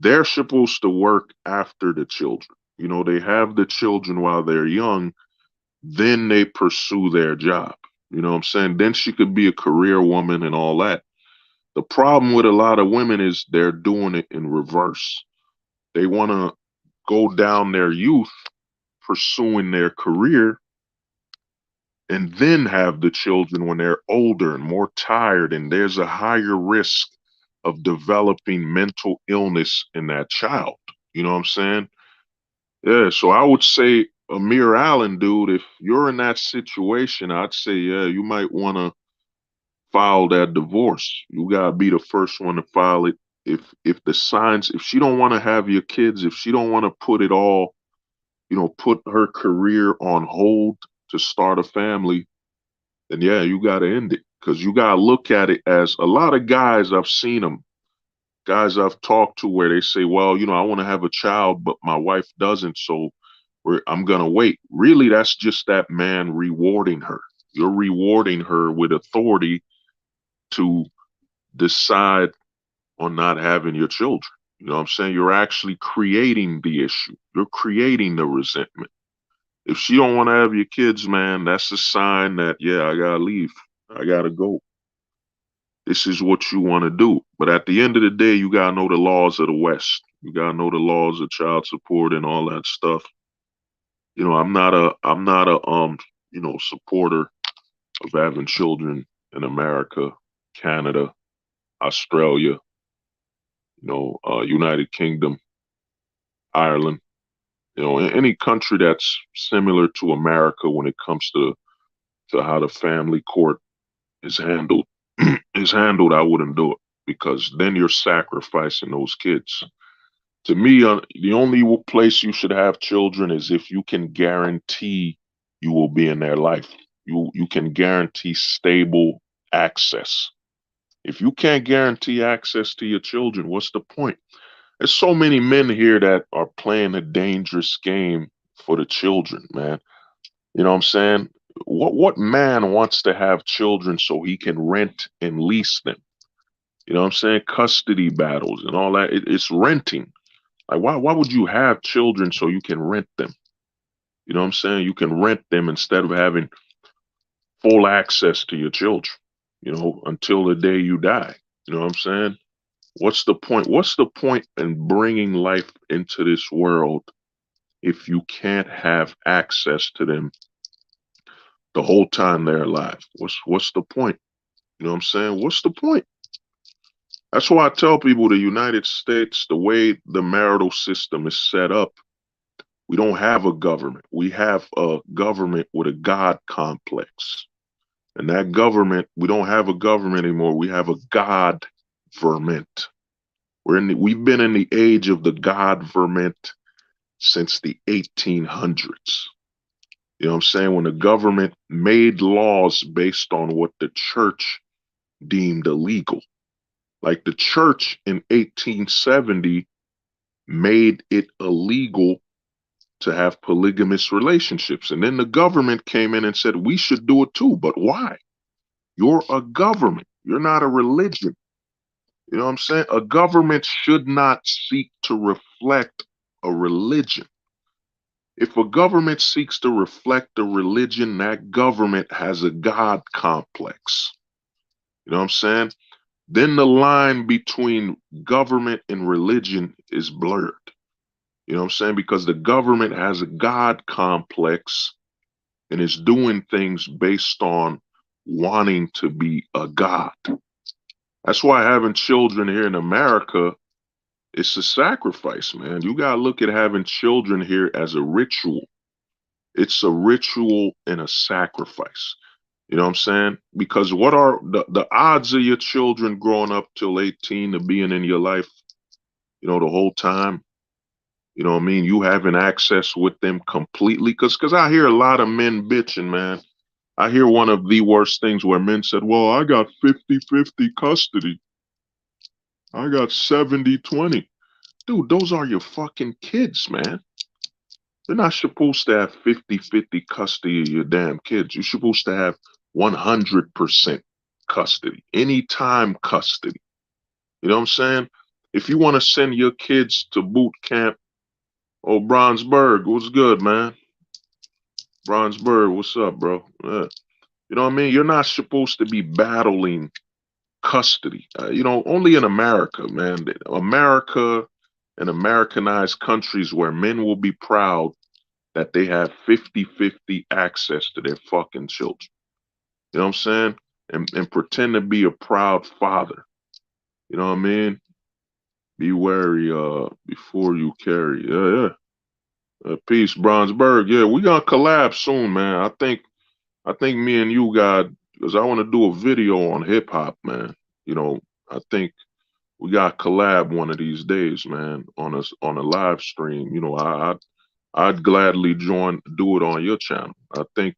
They're supposed to work after the children. They have the children while they're young, then they pursue their job. You know what I'm saying? Then she could be a career woman and all that. The problem with a lot of women is they're doing it in reverse. They want to go down their youth pursuing their career and then have the children when they're older and more tired, and there's a higher risk of developing mental illness in that child. You know what I'm saying? Yeah, so I would say, Amir Allen, dude, if you're in that situation, I'd say, yeah, you might want to file that divorce. You gotta be the first one to file it. If the signs, if she don't want to have your kids, if she don't want to put it all, put her career on hold to start a family, then yeah, you gotta end it. Because you gotta look at it as, a lot of guys, I've seen them, guys I've talked to, where they say, well, I want to have a child, but my wife doesn't, so I'm gonna wait. Really, that's just that man rewarding her. You're rewarding her with authority to decide on not having your children. You know what I'm saying? You're actually creating the issue. You're creating the resentment. If she don't want to have your kids, man, that's a sign that, yeah, I gotta leave. I gotta go. This is what you want to do. But at the end of the day, you gotta know the laws of the West. You gotta know the laws of child support and all that stuff. I'm not a supporter of having children in America, Canada, Australia, United Kingdom, Ireland, any country that's similar to America when it comes to how the family court is handled. I wouldn't do it, because then you're sacrificing those kids. To me, the only place you should have children is if you can guarantee you will be in their life. You can guarantee stable access. If you can't guarantee access to your children, what's the point? There's so many men here that are playing a dangerous game for the children, man. You know what I'm saying? What man wants to have children so he can rent and lease them? You know what I'm saying? Custody battles and all that. It's renting. Like, why would you have children so you can rent them? You know what I'm saying? You can rent them instead of having full access to your children, until the day you die. You know what I'm saying? What's the point? What's the point in bringing life into this world if you can't have access to them the whole time they're alive? What's the point? You know what I'm saying? What's the point? That's why I tell people the United States, the way the marital system is set up, we don't have a government. We have a government with a God complex. And that government, we don't have a government anymore. We have a God verment. We've been in the age of the God verment since the 1800s. You know what I'm saying? When the government made laws based on what the church deemed illegal. Like the church in 1870 made it illegal to have polygamous relationships. And then the government came in and said, we should do it too. But why? You're a government. You're not a religion. You know what I'm saying? A government should not seek to reflect a religion. If a government seeks to reflect a religion, that government has a God complex. You know what I'm saying? Then the line between government and religion is blurred. You know what I'm saying? Because the government has a God complex and is doing things based on wanting to be a God. That's why having children here in America, it's a sacrifice, man. You got to look at having children here as a ritual. It's a ritual and a sacrifice. You know what I'm saying? Because what are the odds of your children growing up till 18 to being in your life, you know, the whole time? You know what I mean? You having access with them completely. Because I hear a lot of men bitching, man. I hear one of the worst things where men said, well, I got 50-50 custody. I got 70-20. Dude, those are your fucking kids, man. You're not supposed to have 50-50 custody of your damn kids. You're supposed to have 100% custody, anytime custody. You know what I'm saying? If you want to send your kids to boot camp, oh, Bronzeberg, what's good, man? Bronzeberg, what's up, bro? You know what I mean? You're not supposed to be battling custody. You know, only in America, man. America and Americanized countries where men will be proud that they have 50-50 access to their fucking children. You know what I'm saying? And pretend to be a proud father. You know what I mean? Be wary before you carry. Yeah. Peace, Bronzeberg. Yeah, we gonna collab soon, man. I think me and you got, because I want to do a video on hip hop, man. You know, I think we got collab one of these days, man, on a live stream. You know, I'd gladly do it on your channel. I think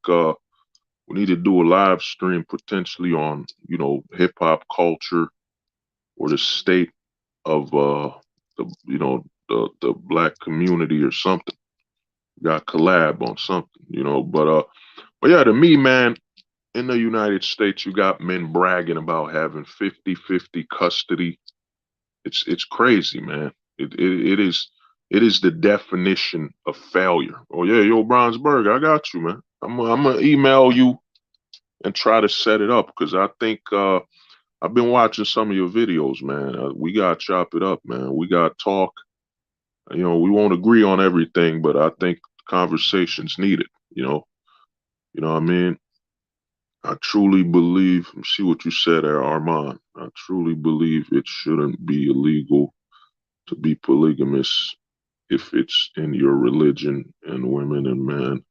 we need to do a live stream potentially on, you know, hip hop culture or the state of the black community or something. We got collab on something, you know, but yeah, to me, man, in the United States, you got men bragging about having 50-50 custody. It's crazy, man. It is the definition of failure. Oh yeah, yo, Bronzeberg, I got you, man. I'm gonna email you and try to set it up because I think I've been watching some of your videos, man. We gotta chop it up, man. We gotta talk. You know, we won't agree on everything, but I think conversations needed. You know what I mean? I truly believe, see what you said there, Armand. I truly believe it shouldn't be illegal to be polygamous if it's in your religion, and women and men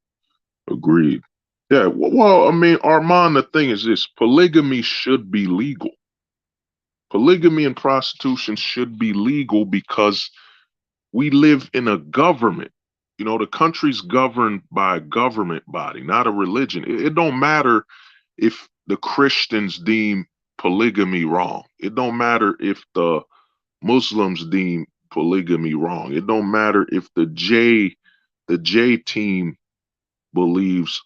agreed. Yeah, well, I mean, Armand, the thing is this, polygamy should be legal. Polygamy and prostitution should be legal because we live in a government. You know, the country's governed by a government body, not a religion. It don't matter if the Christians deem polygamy wrong. It don't matter if the Muslims deem polygamy wrong. It don't matter if the J team believes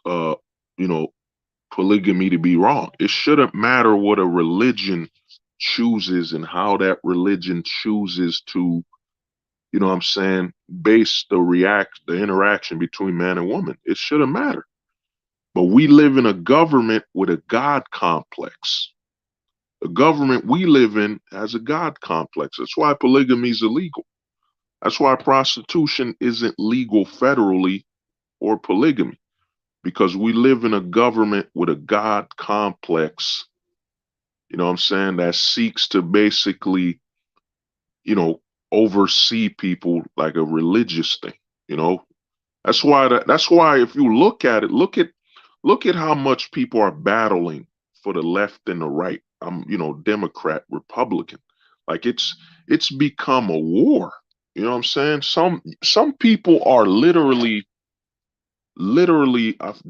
polygamy to be wrong. It shouldn't matter what a religion chooses and how that religion chooses to, you know what I'm saying, base the interaction between man and woman. It shouldn't matter. But we live in a government with a God complex. The government we live in has a God complex. That's why polygamy is illegal. That's why prostitution isn't legal federally or polygamy, because we live in a government with a God complex, you know what I'm saying, that seeks to basically, you know, oversee people like a religious thing, you know. That's why if you look at it, look at how much people are battling for the left and the right. You know, Democrat, Republican. Like it's become a war. You know what I'm saying? Some people are literally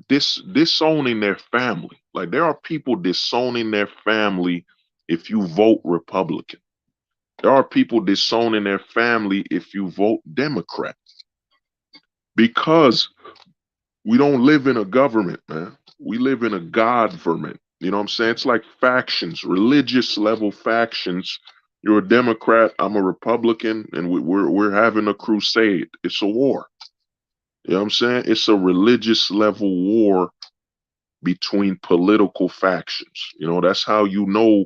disowning their family. Like there are people disowning their family if you vote Republican. There are people disowning their family if you vote Democrat, because we don't live in a government, man. We live in a godverment. You know what I'm saying? It's like factions, religious level factions. You're a Democrat, I'm a Republican, and we're having a crusade. It's a war. You know what I'm saying? It's a religious level war between political factions. You know, that's how you know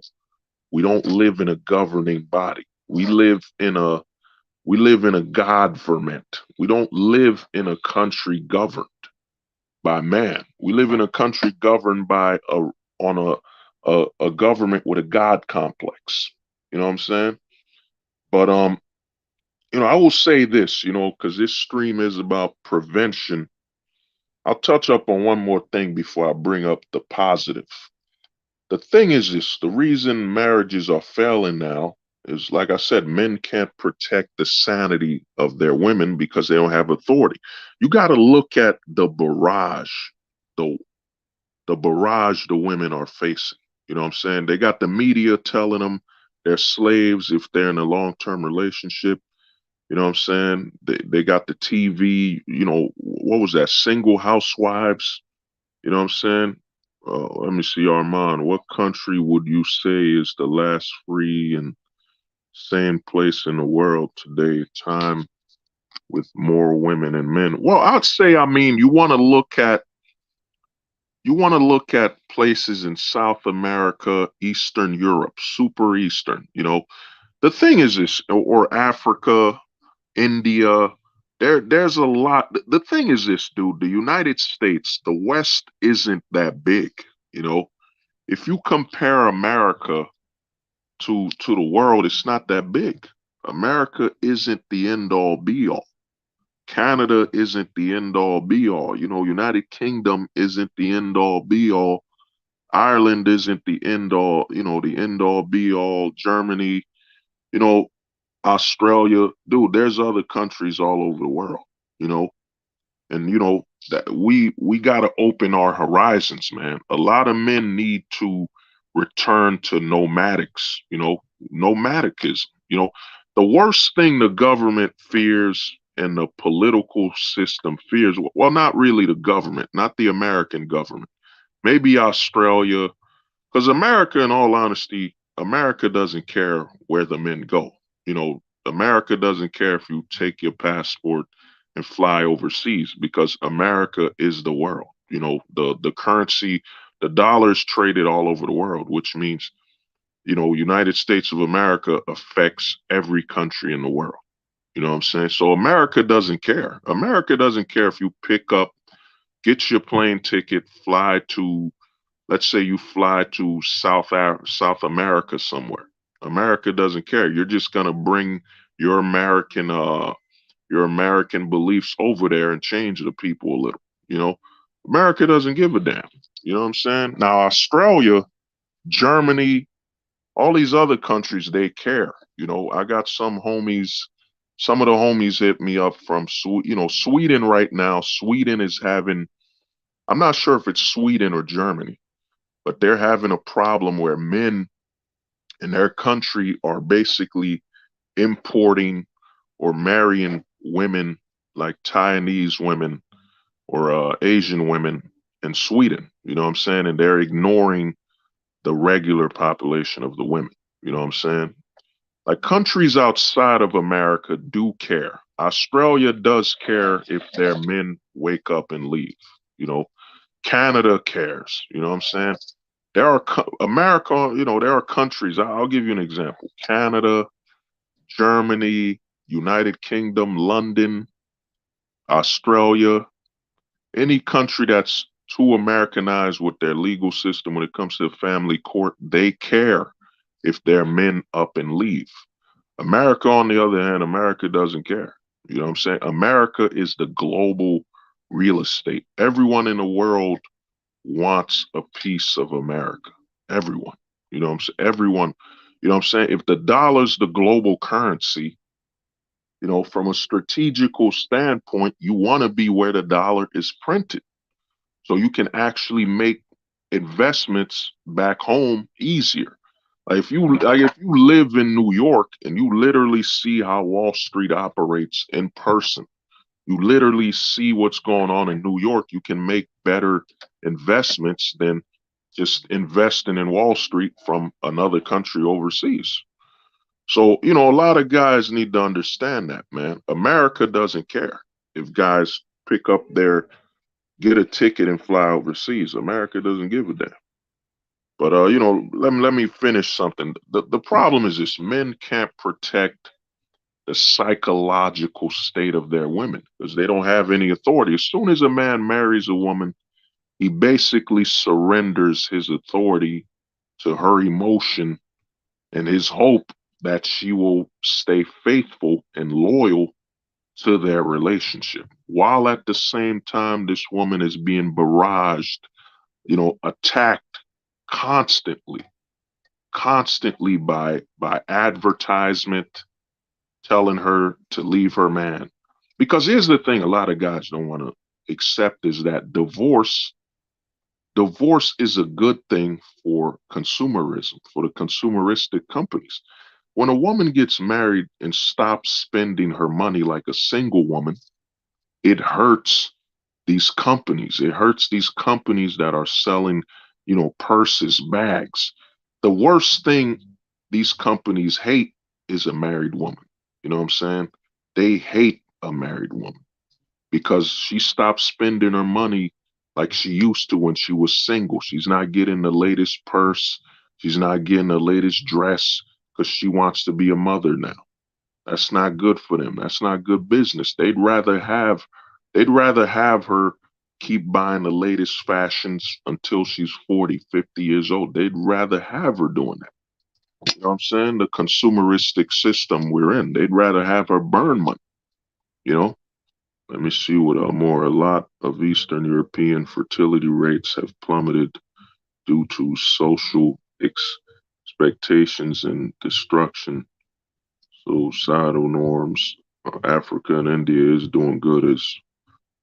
we don't live in a governing body. We live in a godverment. We don't live in a country governed by man. We live in a country governed by a government with a God complex. You know what I'm saying? But you know, I will say this, you know, because this stream is about prevention. I'll touch up on one more thing before I bring up the positive. The thing is this, the reason marriages are failing now is, like I said, men can't protect the sanity of their women because they don't have authority. You got to look at the the barrage the women are facing. You know what I'm saying? They got the media telling them they're slaves if they're in a long-term relationship. You know what I'm saying? They got the TV, you know, what was that? Single housewives. You know what I'm saying? Let me see, Armand. What country would you say is the last free and sane place in the world today? Time with more women and men. Well, I'd say, I mean, you want to look at places in South America, Eastern Europe, super Eastern. You know, the thing is this, or Africa, India. There's a lot. The thing is this, dude. The United States, the West isn't that big. You know, if you compare America to the world, it's not that big. America isn't the end all be all. Canada isn't the end all be all. You know, United Kingdom isn't the end all be all. Ireland isn't the end all, you know, the end all be all. Germany, you know, Australia, dude, there's other countries all over the world, you know, and you know that we got to open our horizons, man. A lot of men need to return to nomadics, you know, nomadicism. You know, the worst thing the government fears and the political system fears, well, not really the government, not the American government, maybe Australia, because America, in all honesty, America doesn't care where the men go. You know, America doesn't care if you take your passport and fly overseas, because America is the world. You know, the currency, the dollar is traded all over the world, which means, you know, United States of America affects every country in the world. You know what I'm saying? So America doesn't care. America doesn't care if you pick up, get your plane ticket, fly to, let's say you fly to South America somewhere. America doesn't care. You're just gonna bring your American your American beliefs over there and change the people a little. You know, America doesn't give a damn. You know what I'm saying? Now Australia, Germany, all these other countries, they care. You know, I got some homies. Some of the homies hit me up from, you know, Sweden right now. Sweden is having, I'm not sure if it's Sweden or Germany, but they're having a problem where men in their country are basically importing or marrying women like Chinese women or Asian women in Sweden. You know what I'm saying? And they're ignoring the regular population of the women. You know what I'm saying? Like countries outside of America do care. Australia does care if their men wake up and leave. You know, Canada cares. You know what I'm saying? There are America, you know, there are countries. I'll give you an example. Canada, Germany, United Kingdom, London, Australia, any country that's too Americanized with their legal system when it comes to the family court, they care if their men up and leave. America, on the other hand, America doesn't care. You know what I'm saying? America is the global real estate. Everyone in the world wants a piece of America. Everyone. You know what I'm saying? Everyone. You know what I'm saying? If the dollar's the global currency, from a strategical standpoint, you want to be where the dollar is printed. So you can actually make investments back home easier. Like if you live in New York and you literally see how Wall Street operates in person, you literally see what's going on in New York, you can make better investments than just investing in Wall Street from another country overseas. So, a lot of guys need to understand that, man. America doesn't care if guys pick up get a ticket and fly overseas. America doesn't give a damn. But let me finish something. The problem is this: men can't protect the psychological state of their women because they don't have any authority. As soon as a man marries a woman, he basically surrenders his authority to her emotion and his hope that she will stay faithful and loyal to their relationship. While at the same time, this woman is being barraged, attacked constantly, constantly by advertisement telling her to leave her man. Because here's the thing a lot of guys don't want to accept is that divorce is a good thing for consumerism, for the consumeristic companies. When a woman gets married and stops spending her money like a single woman, it hurts these companies. It hurts these companies that are selling, purses, bags. The worst thing these companies hate is a married woman. You know what I'm saying? They hate a married woman because she stopped spending her money like she used to when she was single. She's not getting the latest purse. She's not getting the latest dress because she wants to be a mother now. That's not good for them. That's not good business. They'd rather have her keep buying the latest fashions until she's 40, 50 years old. They'd rather have her doing that. You know what I'm saying? The consumeristic system we're in. They'd rather have her burn money, you know? Let me see what more. A lot of Eastern European fertility rates have plummeted due to social expectations and destruction, societal norms. Africa and India is doing good as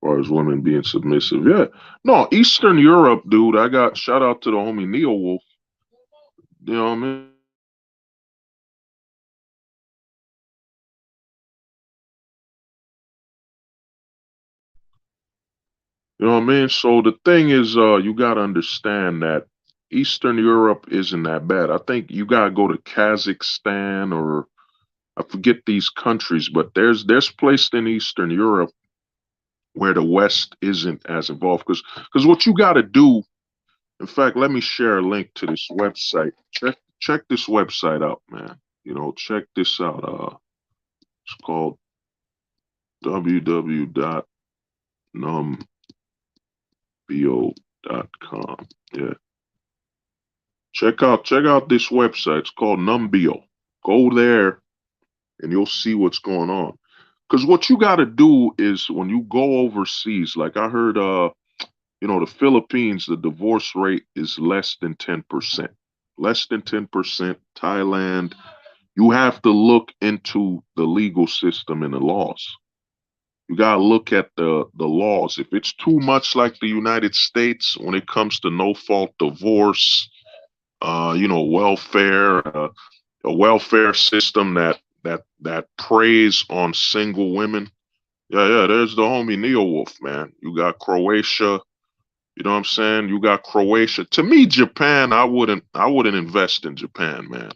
far as women being submissive. Yeah. No, Eastern Europe, dude. I got shout out to the homie Neo Wolf. You know what I mean? You know what I mean? So the thing is, you gotta understand that Eastern Europe isn't that bad. I think you gotta go to Kazakhstan or I forget these countries, but there's places in Eastern Europe where the West isn't as involved. Because what you gotta do, in fact, let me share a link to this website. Check this website out, man. Check this out. It's called www.numbio.com. Yeah. Check out this website. It's called Numbio. Go there and you'll see what's going on. Because what you got to do is when you go overseas, like I heard, the Philippines, the divorce rate is less than 10%. Less than 10%. Thailand, you have to look into the legal system and the laws. You got to look at the laws. If it's too much like the United States when it comes to no fault divorce, welfare, a welfare system that preys on single women. Yeah, there's the homie Neo Wolf, man. You got Croatia. You know what I'm saying? You got Croatia. To me, Japan, I wouldn't invest in Japan, man.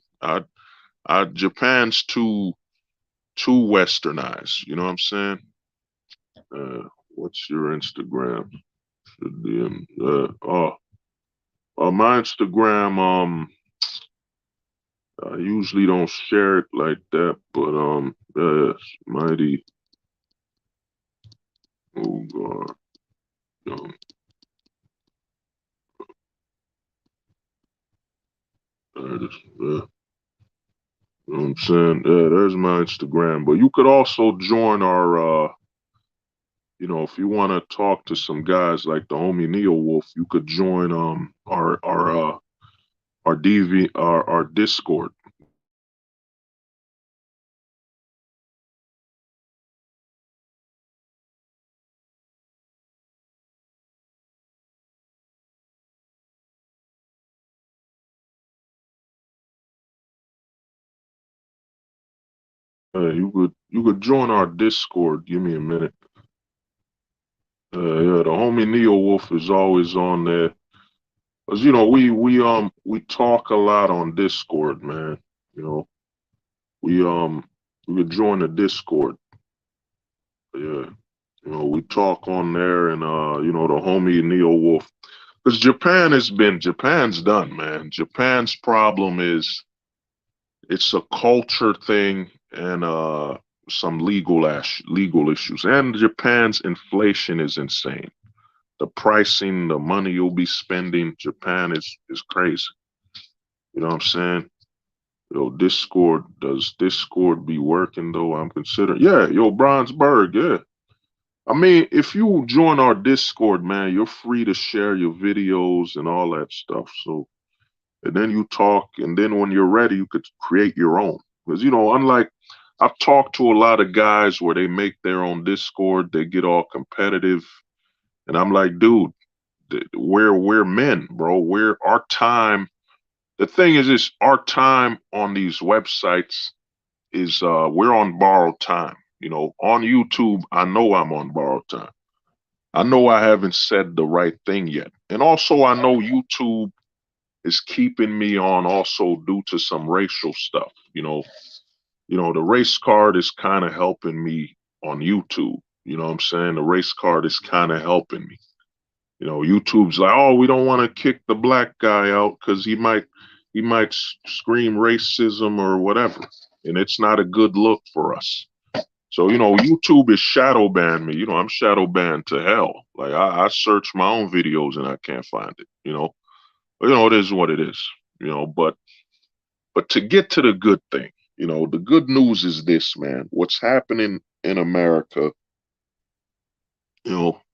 Japan's too westernized. You know what I'm saying? What's your Instagram? Should be my Instagram. I usually don't share it like that, but yes, mighty. Oh God, young. Yeah. You know what I'm saying? Yeah, there's my Instagram. But you could also join our if you want to talk to some guys like the homie Neo Wolf, you could join our DV our Discord. You could join our Discord. Give me a minute. Yeah, the homie Neo Wolf is always on there. Cause we talk a lot on Discord, man. You know, we could join the Discord. Yeah. We talk on there and the homie Neo Wolf. Because Japan's done, man. Japan's problem is it's a culture thing and some legal issues. And Japan's inflation is insane. The pricing, the money you'll be spending, Japan is crazy. You know what I'm saying? Does Discord be working though? I'm considering. Yeah, Bronzeberg, yeah. I mean, if you join our Discord, man, you're free to share your videos and all that stuff. So, and then you talk, and then when you're ready, you could create your own. Because, unlike I've talked to a lot of guys where they make their own Discord, they get all competitive. And I'm like, dude, we're men, bro. We're our time. The thing is, our time on these websites is we're on borrowed time. On YouTube, I know I'm on borrowed time. I know I haven't said the right thing yet. And also I know YouTube is keeping me on also due to some racial stuff. The race card is kind of helping me on YouTube. You know what I'm saying? The race card is kind of helping me. YouTube's like, oh, we don't want to kick the black guy out because he might scream racism or whatever. And it's not a good look for us. So, YouTube is shadow banned me. I'm shadow banned to hell. Like I search my own videos and I can't find it. It is what it is, but to get to the good thing, the good news is this, man. What's happening in America,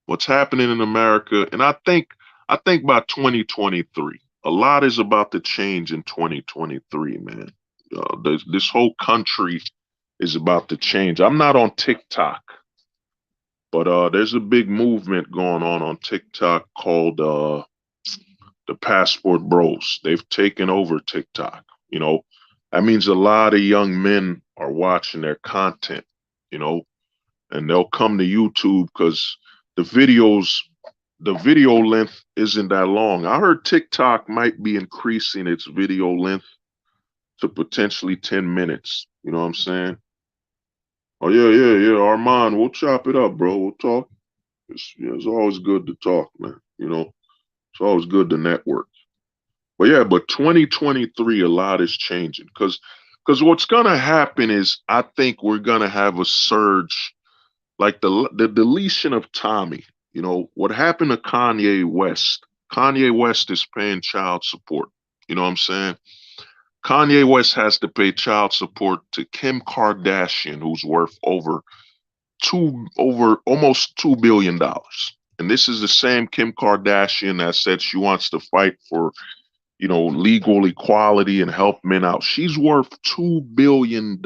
what's happening in America, and I think by 2023, a lot is about to change in 2023, man. This whole country is about to change. I'm not on TikTok, but there's a big movement going on TikTok called the Passport Bros. They've taken over TikTok. That means a lot of young men are watching their content. You know, and they'll come to YouTube because the videos, the video length isn't that long. I heard TikTok might be increasing its video length to potentially 10 minutes. You know what I'm saying? Oh yeah, yeah, yeah. Armand, we'll chop it up, bro. We'll talk. It's always good to talk, man. It's always good to network. But yeah, but 2023, a lot is changing because what's gonna happen is I think we're gonna have a surge like the deletion of Tommy. What happened to Kanye West? Kanye West is paying child support. You know what I'm saying? Kanye West has to pay child support to Kim Kardashian, who's worth over almost $2 billion. And this is the same Kim Kardashian that said she wants to fight for, legal equality and help men out. She's worth $2 billion,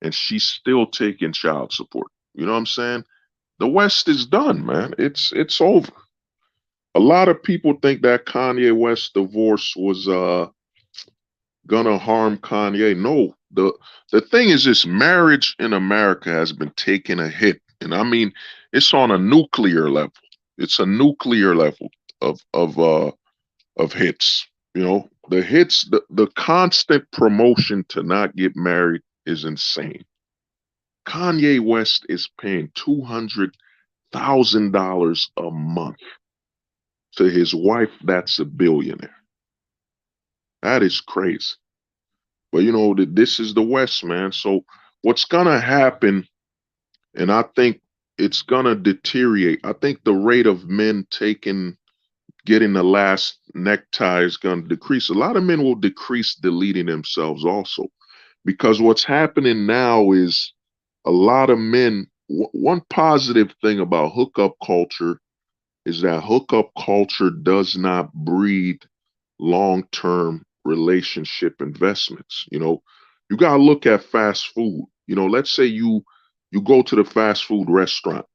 and she's still taking child support. You know what I'm saying? The West is done, man. It's over. A lot of people think that Kanye West divorce was gonna harm Kanye. No, the thing is, this marriage in America has been taking a hit, and I mean, it's on a nuclear level. It's a nuclear level of hits. The hits, the constant promotion to not get married is insane. Kanye West is paying $200,000 a month to his wife that's a billionaire. That is crazy. But this is the West, man. So what's gonna happen, and I think it's gonna deteriorate. I think the rate of men getting the last necktie is gonna decrease. A lot of men will decrease deleting themselves also, because what's happening now is a lot of men. One positive thing about hookup culture is that hookup culture does not breed long-term relationship investments. You got to look at fast food. Let's say you go to the fast food restaurant,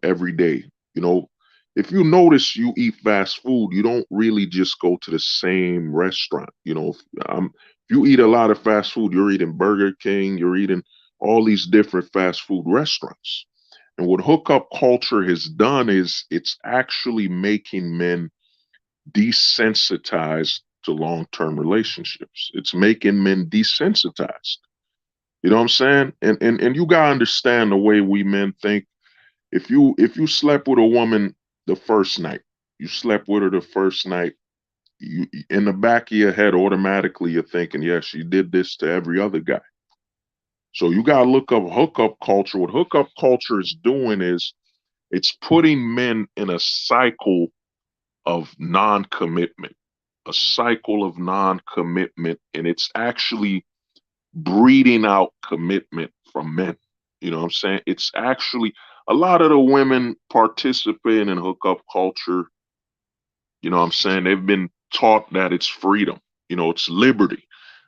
every day. You know, if you notice you eat fast food, you don't really just go to the same restaurant. If you eat a lot of fast food, you're eating Burger King, you're eating all these different fast food restaurants. And what hookup culture has done is it's actually making men desensitized to long-term relationships. It's making men desensitized. You know what I'm saying? And you gotta understand the way we men think. If you slept with a woman the first night, you slept with her the first night, you in the back of your head automatically you're thinking, yeah, she did this to every other guy. So you gotta look up hookup culture. What hookup culture is doing is it's putting men in a cycle of non-commitment, a cycle of non-commitment, and it's actually breeding out commitment from men. You know what I'm saying? It's actually a lot of the women participating in hookup culture, you know what I'm saying? They've been taught that it's freedom, it's liberty.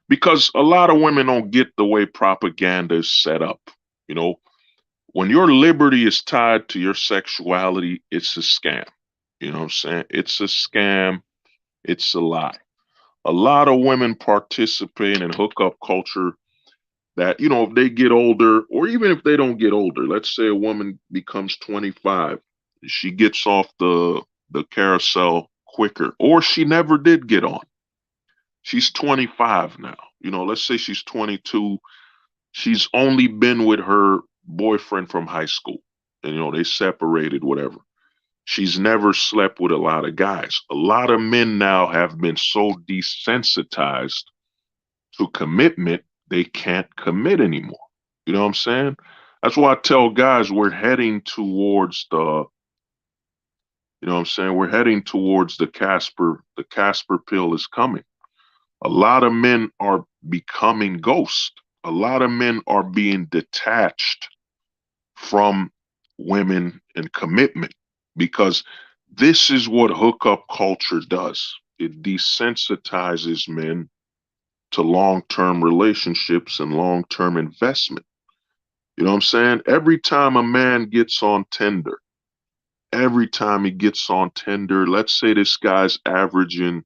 Because a lot of women don't get the way propaganda is set up. You know, when your liberty is tied to your sexuality, it's a scam. You know what I'm saying? It's a scam. It's a lie. A lot of women participate in hookup culture that, if they get older, or even if they don't get older, let's say a woman becomes 25, she gets off the carousel quicker, or she never did get on. She's 25 now. Let's say she's 22. She's only been with her boyfriend from high school, and they separated, whatever. She's never slept with a lot of guys. A lot of men now have been so desensitized to commitment, they can't commit anymore. You know what I'm saying? That's why I tell guys we're heading towards we're heading towards the Casper. The Casper pill is coming. A lot of men are becoming ghosts. A lot of men are being detached from women and commitment, because this is what hookup culture does. It desensitizes men to long-term relationships and long-term investment. You know what I'm saying? Every time a man gets on Tinder, every time he gets on Tinder, let's say this guy's averaging,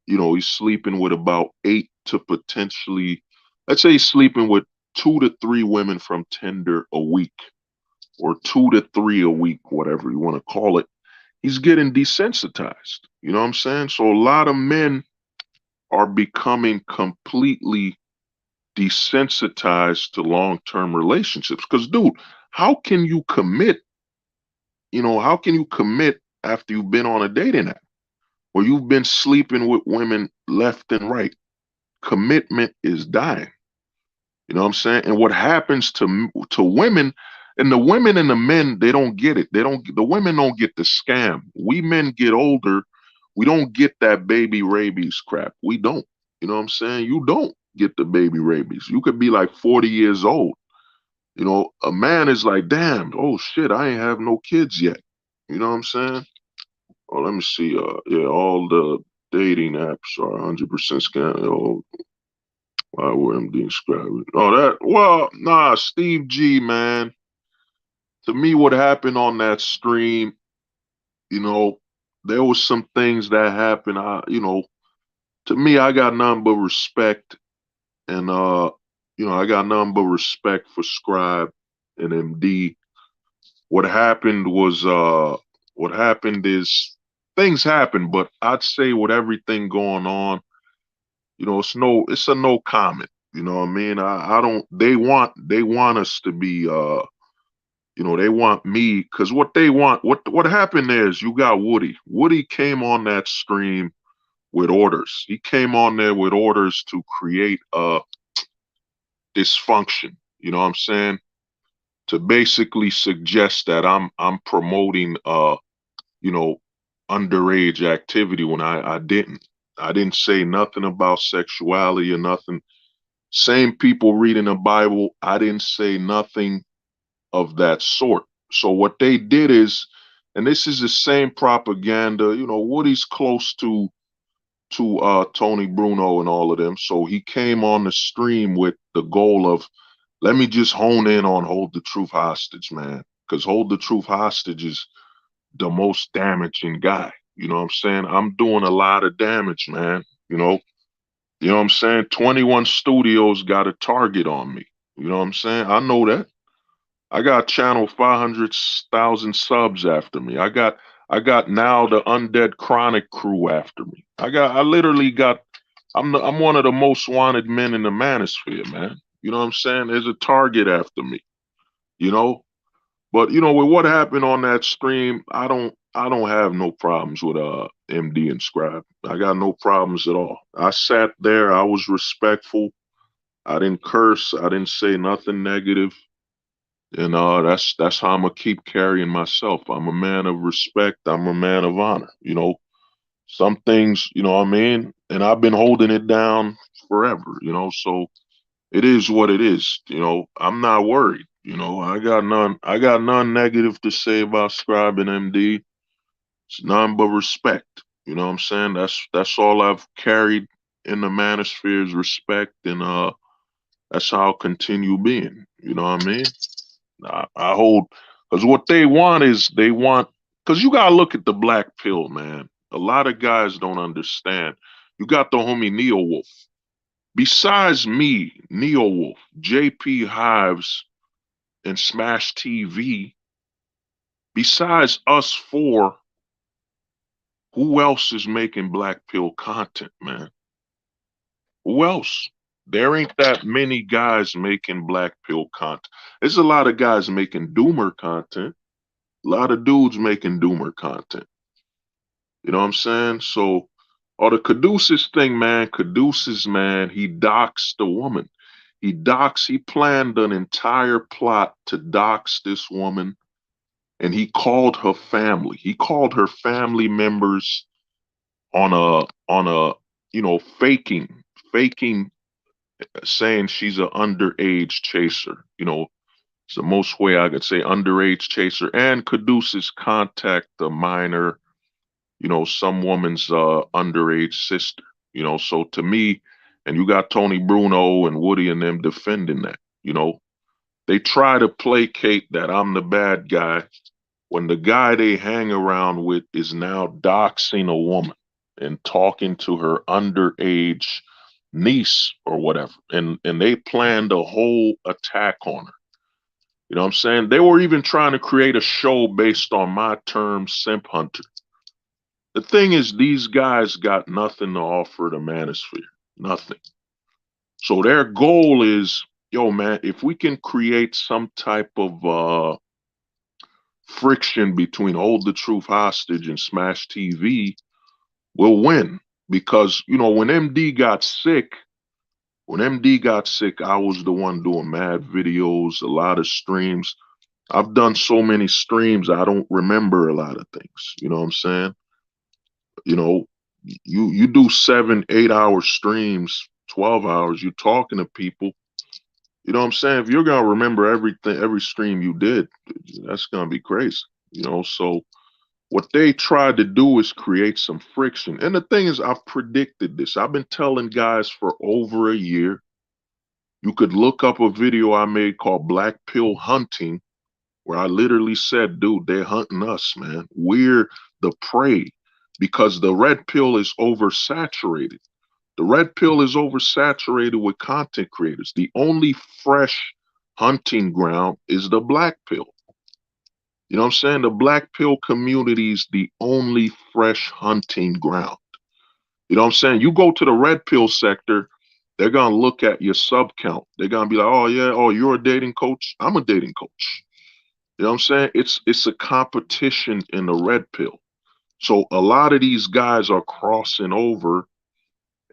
he's sleeping with about 8 to potentially, let's say he's sleeping with 2 to 3 women from Tinder a week, or 2 to 3 a week, whatever you want to call it. He's getting desensitized. You know what I'm saying? So a lot of men are becoming completely desensitized to long-term relationships. Because, dude, how can you commit? How can you commit after you've been on a dating app, or you've been sleeping with women left and right? Commitment is dying. You know what I'm saying? And what happens to women, and the women and the men, they don't get it. The women don't get the scam. We men get older, we don't get that baby rabies crap. We don't. You know what I'm saying? You don't get the baby rabies. You could be like 40 years old. A man is like, damn, oh shit, I ain't have no kids yet. You know what I'm saying? Oh, let me see. Yeah, all the dating apps are 100% scam. Oh, why were them described? Oh, nah, Steve G, man. To me, what happened on that stream, you know, there was some things that happened. To me, I got nothing but respect, and I got nothing but respect for Scribe and MD. What happened is things happen, but I'd say with everything going on, it's a no comment. You know what I mean? I don't. They want us to be. They want me, because what they want. What happened there is you got Woody. Woody came on that stream with orders. He came on there with orders to create dysfunction. You know what I'm saying? To basically suggest that I'm promoting you know, underage activity when I didn't. I didn't say nothing about sexuality or nothing. Same people reading the Bible, I didn't say nothing of that sort. So what they did is, and this is the same propaganda, you know, Woody's close to Tony Bruno and all of them. So he came on the stream with the goal of, let me just hone in on Hold the Truth Hostage, man. Because Hold the Truth Hostage is the most damaging guy. You know what I'm saying? I'm doing a lot of damage, man. You know what I'm saying? 21 Studios got a target on me. You know what I'm saying? I know that. I got channel 500,000 subs after me. I got now the Undead Chronic crew after me. I literally got I'm one of the most wanted men in the manosphere, man. You know what I'm saying? There's a target after me, you know? But you know, with what happened on that stream, I don't have no problems with MD and Scribe. I got no problems at all. I sat there, I was respectful. I didn't curse, I didn't say nothing negative. And that's how I'm gonna keep carrying myself. I'm a man of respect, I'm a man of honor. You know, some things, you know what I mean? And I've been holding it down forever, you know, so it is what it is. You know, I'm not worried. You know, I got none negative to say about Scribe and MD. It's none but respect. You know what I'm saying? That's all I've carried in the manosphere is respect, and that's how I'll continue being. You know what I mean? I hold, because what they want is because you gotta look at the black pill, man. A lot of guys don't understand. You got the homie Neo Wolf. Besides me, Neo Wolf, JP Hives, and Smash TV, besides us four, who else is making black pill content, man? Who else? There ain't that many guys making black pill content. There's a lot of guys making doomer content. A lot of dudes making doomer content. You know what I'm saying? So, or the Caduceus thing, man, Caduceus, man, he doxed the woman. He planned an entire plot to dox this woman, and he called her family. He called her family members on a faking saying she's an underage chaser. You know, it's the most way I could say underage chaser. And Caduceus contact the minor, you know, some woman's underage sister. You know, so to me, and you got Tony Bruno and Woody and them defending that. You know, they try to placate that I'm the bad guy when the guy they hang around with is now doxing a woman and talking to her underage niece or whatever. And they planned a whole attack on her. You know what I'm saying? They were even trying to create a show based on my term simp hunter. The thing is, these guys got nothing to offer the manosphere. Nothing. So their goal is, yo, man, if we can create some type of friction between Hold the Truth Hostage and Smash TV, we'll win. Because, you know, when MD got sick, I was the one doing mad videos, a lot of streams. I've done so many streams, I don't remember a lot of things. You know what I'm saying? You know, you do 7, 8 hour streams, 12 hours, you're talking to people. You know what I'm saying? If you're gonna remember everything, every stream you did, that's gonna be crazy. You know, so what they tried to do is create some friction. And the thing is, I've predicted this. I've been telling guys for over a year. You could look up a video I made called Black Pill Hunting, where I literally said, dude, they're hunting us, man. We're the prey because the red pill is oversaturated. The red pill is oversaturated with content creators. The only fresh hunting ground is the black pill. You know what I'm saying? The black pill community is the only fresh hunting ground. You know what I'm saying? You go to the red pill sector, they're going to look at your sub count. They're going to be like, oh, yeah, oh, you're a dating coach? I'm a dating coach. You know what I'm saying? It's a competition in the red pill. So a lot of these guys are crossing over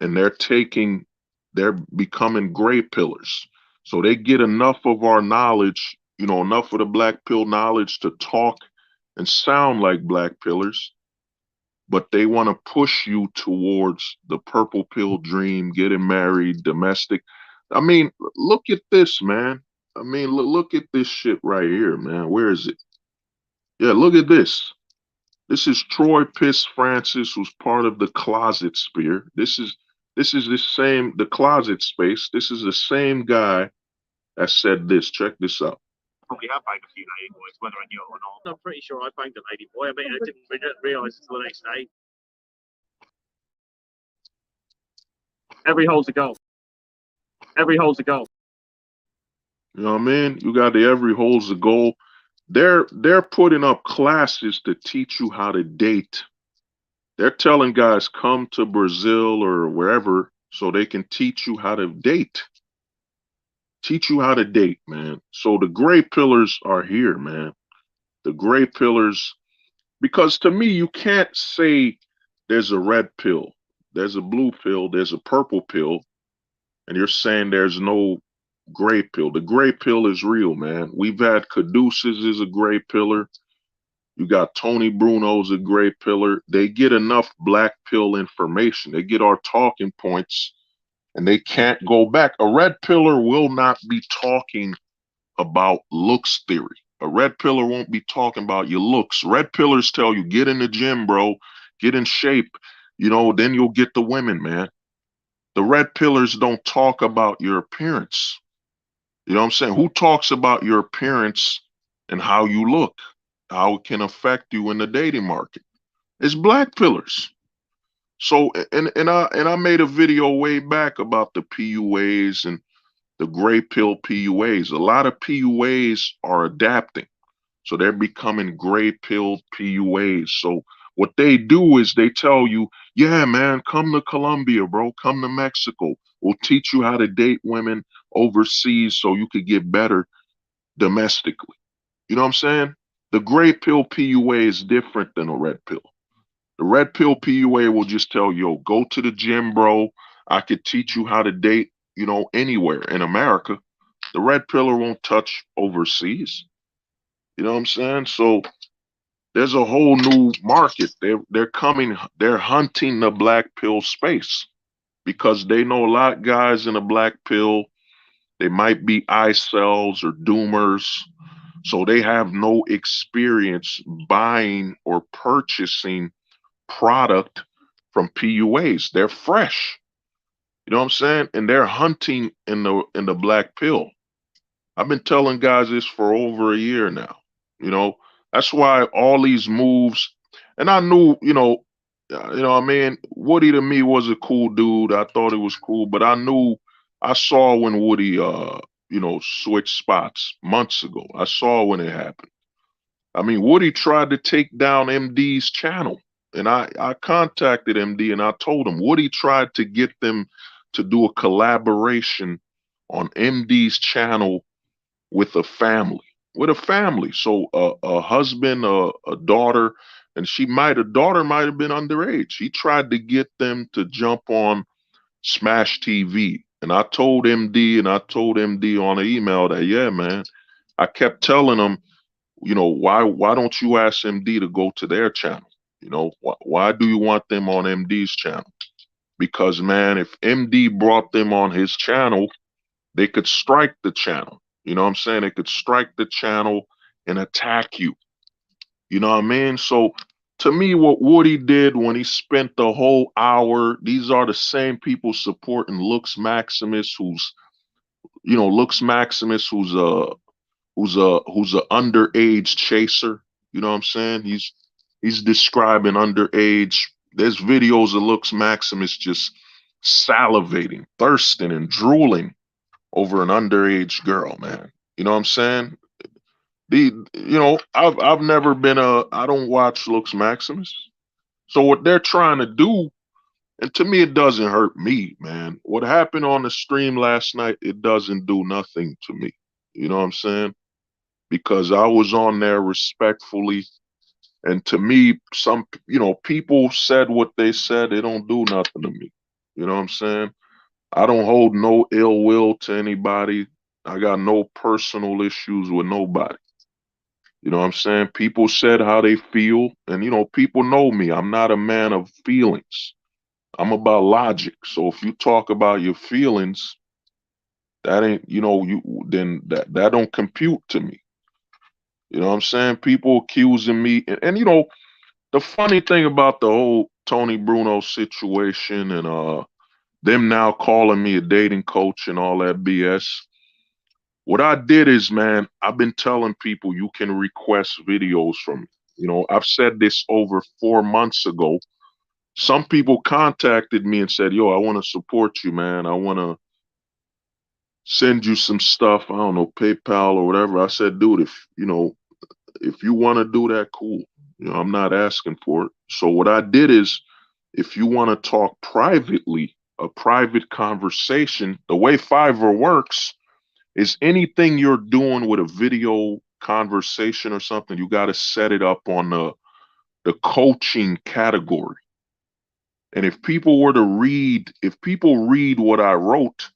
and they're becoming gray pillars. So they get enough of our knowledge, enough of the black pill knowledge to talk and sound like black pillars, but they want to push you towards the purple pill dream, getting married, domestic. I mean, look at this, man. I mean, look at this shit right here, man. Where is it? Yeah, look at this. This is Troy Piss Francis, who's part of the Closet Spear. This is the same the Closet Space. This is the same guy that said this. Check this out. Probably have banged a few lady boys, whether I knew it or not. I'm pretty sure I banged a lady boy. I mean, I didn't realise until the next day. Every hole's a goal. Every hole's a goal. You know what I mean? You got the every hole's a goal. They're putting up classes to teach you how to date. They're telling guys come to Brazil or wherever so they can teach you how to date. Teach you how to date, man. So the gray pillars are here, man. The gray pillars, because to me, you can't say there's a red pill, there's a blue pill, there's a purple pill, and you're saying there's no gray pill. The gray pill is real, man. We've had Caduceus is a gray pillar. You got Tony Bruno's a gray pillar. They get enough black pill information. They get our talking points and they can't go back. A red pillar will not be talking about looks theory. A red pillar won't be talking about your looks. Red pillars tell you, get in the gym, bro. Get in shape. Then you'll get the women, man. The red pillars don't talk about your appearance. You know what I'm saying? Who talks about your appearance and how you look, how it can affect you in the dating market? It's black pillars. So, and I made a video way back about the PUAs and the gray pill PUAs. A lot of PUAs are adapting. So they're becoming gray pill PUAs. So what they do is they tell you, yeah, man, come to Colombia, bro. Come to Mexico. We'll teach you how to date women overseas so you could get better domestically. You know what I'm saying? The gray pill PUA is different than a red pill. The red pill PUA will just tell you, yo, go to the gym, bro. I could teach you how to date, anywhere in America. The red pillar won't touch overseas. You know what I'm saying? So there's a whole new market. They're hunting the black pill space because they know a lot of guys in the black pill, they might be cells or doomers. So they have no experience buying or purchasing product from PUAs. They're fresh. You know what I'm saying? And they're hunting in the black pill. I've been telling guys this for over a year now. That's why all these moves, and I knew, I mean, Woody to me was a cool dude. I thought it was cool, but I saw when Woody switched spots months ago. I saw when it happened. I mean, Woody tried to take down MD's channel. And I contacted MD and I told him Woody tried to get them to do a collaboration on MD's channel with a family. So a husband, a daughter, and daughter might have been underage. He tried to get them to jump on Smash TV. And I told MD on an email that, yeah, man, I kept telling him, why don't you ask MD to go to their channel? Why do you want them on MD's channel? Because, man, if MD brought them on his channel, they could strike the channel. You know what I'm saying? They could strike the channel and attack you. You know what I mean? So to me, what Woody did when he spent the whole hour, these are the same people supporting Lux Maximus, who's a underage chaser. You know what I'm saying? He's describing underage. There's videos of Lux Maximus just salivating, thirsting, and drooling over an underage girl, man. You know what I'm saying? I've never been I don't watch Lux Maximus. So what they're trying to do, and to me, it doesn't hurt me, man. What happened on the stream last night, it doesn't do nothing to me. You know what I'm saying? Because I was on there respectfully And to me, some, people said what they said. They don't do nothing to me. You know what I'm saying? I don't hold no ill will to anybody. I got no personal issues with nobody. You know what I'm saying? People said how they feel, and people know me. I'm not a man of feelings. I'm about logic. So if you talk about your feelings, that ain't, you then that don't compute to me. You know what I'm saying? People accusing me, and the funny thing about the whole Tony Bruno situation and them now calling me a dating coach and all that BS. What I did is, man, I've been telling people you can request videos from me. I've said this over 4 months ago. Some people contacted me and said, yo, I want to support you, man. I want to send you some stuff. I don't know, PayPal or whatever. I said, dude, if you want to do that, cool. I'm not asking for it. So what I did is, if you want to talk privately, a private conversation, the way Fiverr works is anything you're doing with a video conversation or something, you got to set it up on the coaching category. And if people read what I wrote,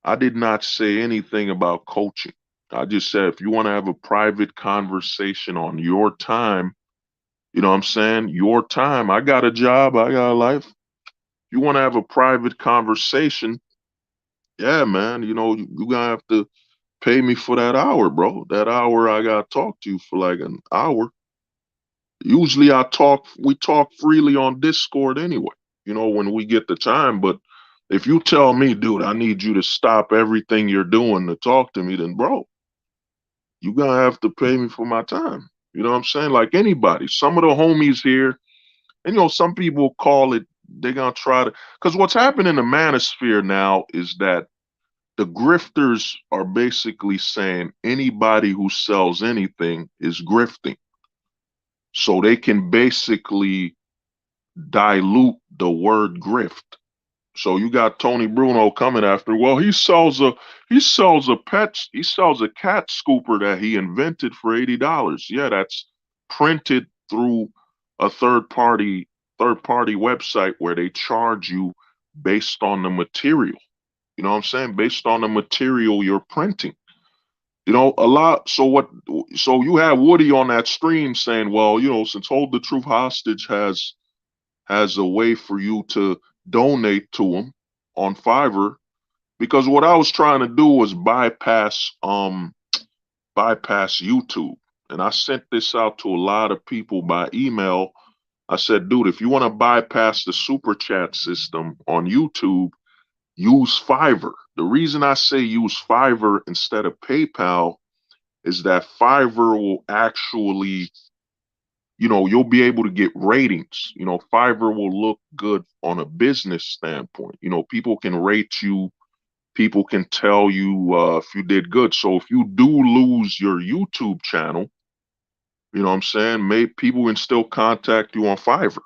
I did not say anything about coaching. I just said, if you want to have a private conversation on your time, you know what I'm saying? Your time. I got a job. I got a life. If you want to have a private conversation, yeah, man, you're going to have to pay me for that hour, bro. That hour I got to talk to you for like an hour. Usually we talk freely on Discord anyway, when we get the time. But if you tell me, dude, I need you to stop everything you're doing to talk to me, then bro, you're going to have to pay me for my time. You know what I'm saying? Like anybody, some of the homies here, and some people call it, they're going to try to, because what's happening in the manosphere now is that the grifters are basically saying anybody who sells anything is grifting. So they can basically dilute the word grift. So you got Tony Bruno coming after, well, he sells a cat scooper that he invented for $80. Yeah, that's printed through a third party website where they charge you based on the material. You know what I'm saying? Based on the material you're printing. A lot. So you have Woody on that stream saying, well, since Hold the Truth Hostage has a way for you to donate to him on Fiverr, because what I was trying to do was bypass YouTube. And I sent this out to a lot of people by email. I said, dude, if you want to bypass the super chat system on YouTube, use Fiverr. The reason I say use Fiverr instead of PayPal is that Fiverr will actually, you'll be able to get ratings. Fiverr will look good on a business standpoint. People can rate you. People can tell you if you did good. So if you do lose your YouTube channel, you know what I'm saying, maybe people can still contact you on Fiverr.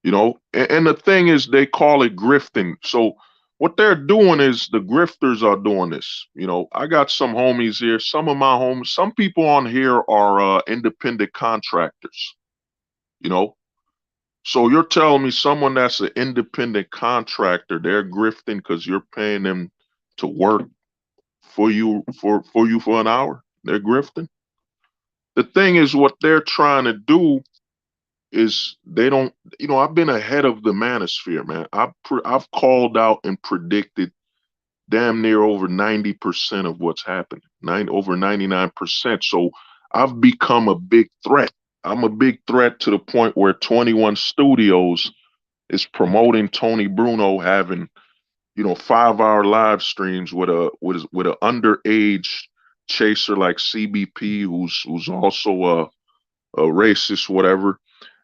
And the thing is, they call it grifting. So what they're doing is the grifters are doing this. I got some homies here. Some of my homies, some people on here are independent contractors. So you're telling me someone that's an independent contractor, they're grifting because you're paying them to work for you for an hour? They're grifting. The thing is, what they're trying to do is they don't, I've been ahead of the manosphere, man. I've called out and predicted damn near over 90% of what's happening, over 99%. So I've become a big threat. I'm a big threat to the point where 21 Studios is promoting Tony Bruno having, 5-hour live streams with a underage chaser like CBP, who's also a racist, whatever.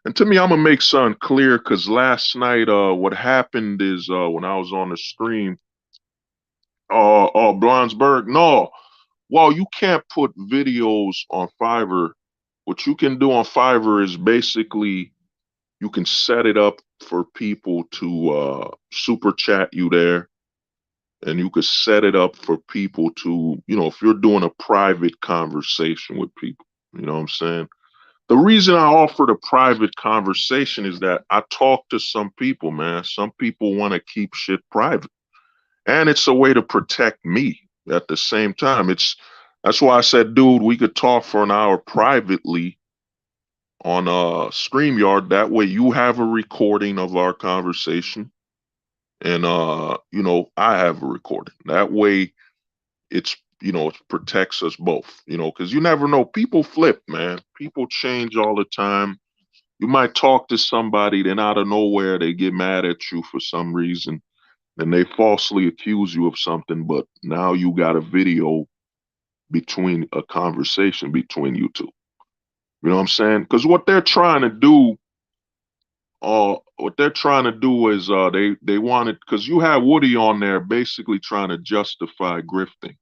And to me, I'm gonna make something clear, because last night, what happened is, when I was on the stream, Blonsberg, no, well, you can't put videos on Fiverr. What you can do on Fiverr is basically you can set it up for people to super chat you there, and you could set it up for people to, if you're doing a private conversation with people, you know what I'm saying? the reason I offered a private conversation is that I talk to some people, man. Some people want to keep shit private. And it's a way to protect me at the same time. That's why I said, dude, we could talk for an hour privately on StreamYard. That way you have a recording of our conversation. And you know, I have a recording. That way it's, you know, it protects us both, you know, because you never know. People flip, man. People change all the time. You might talk to somebody, then out of nowhere they get mad at you for some reason, and they falsely accuse you of something, but now you got a video between a conversation between you two. You know what I'm saying? Because what they're trying to do is they wanted, because you have Woody on there basically trying to justify grifting,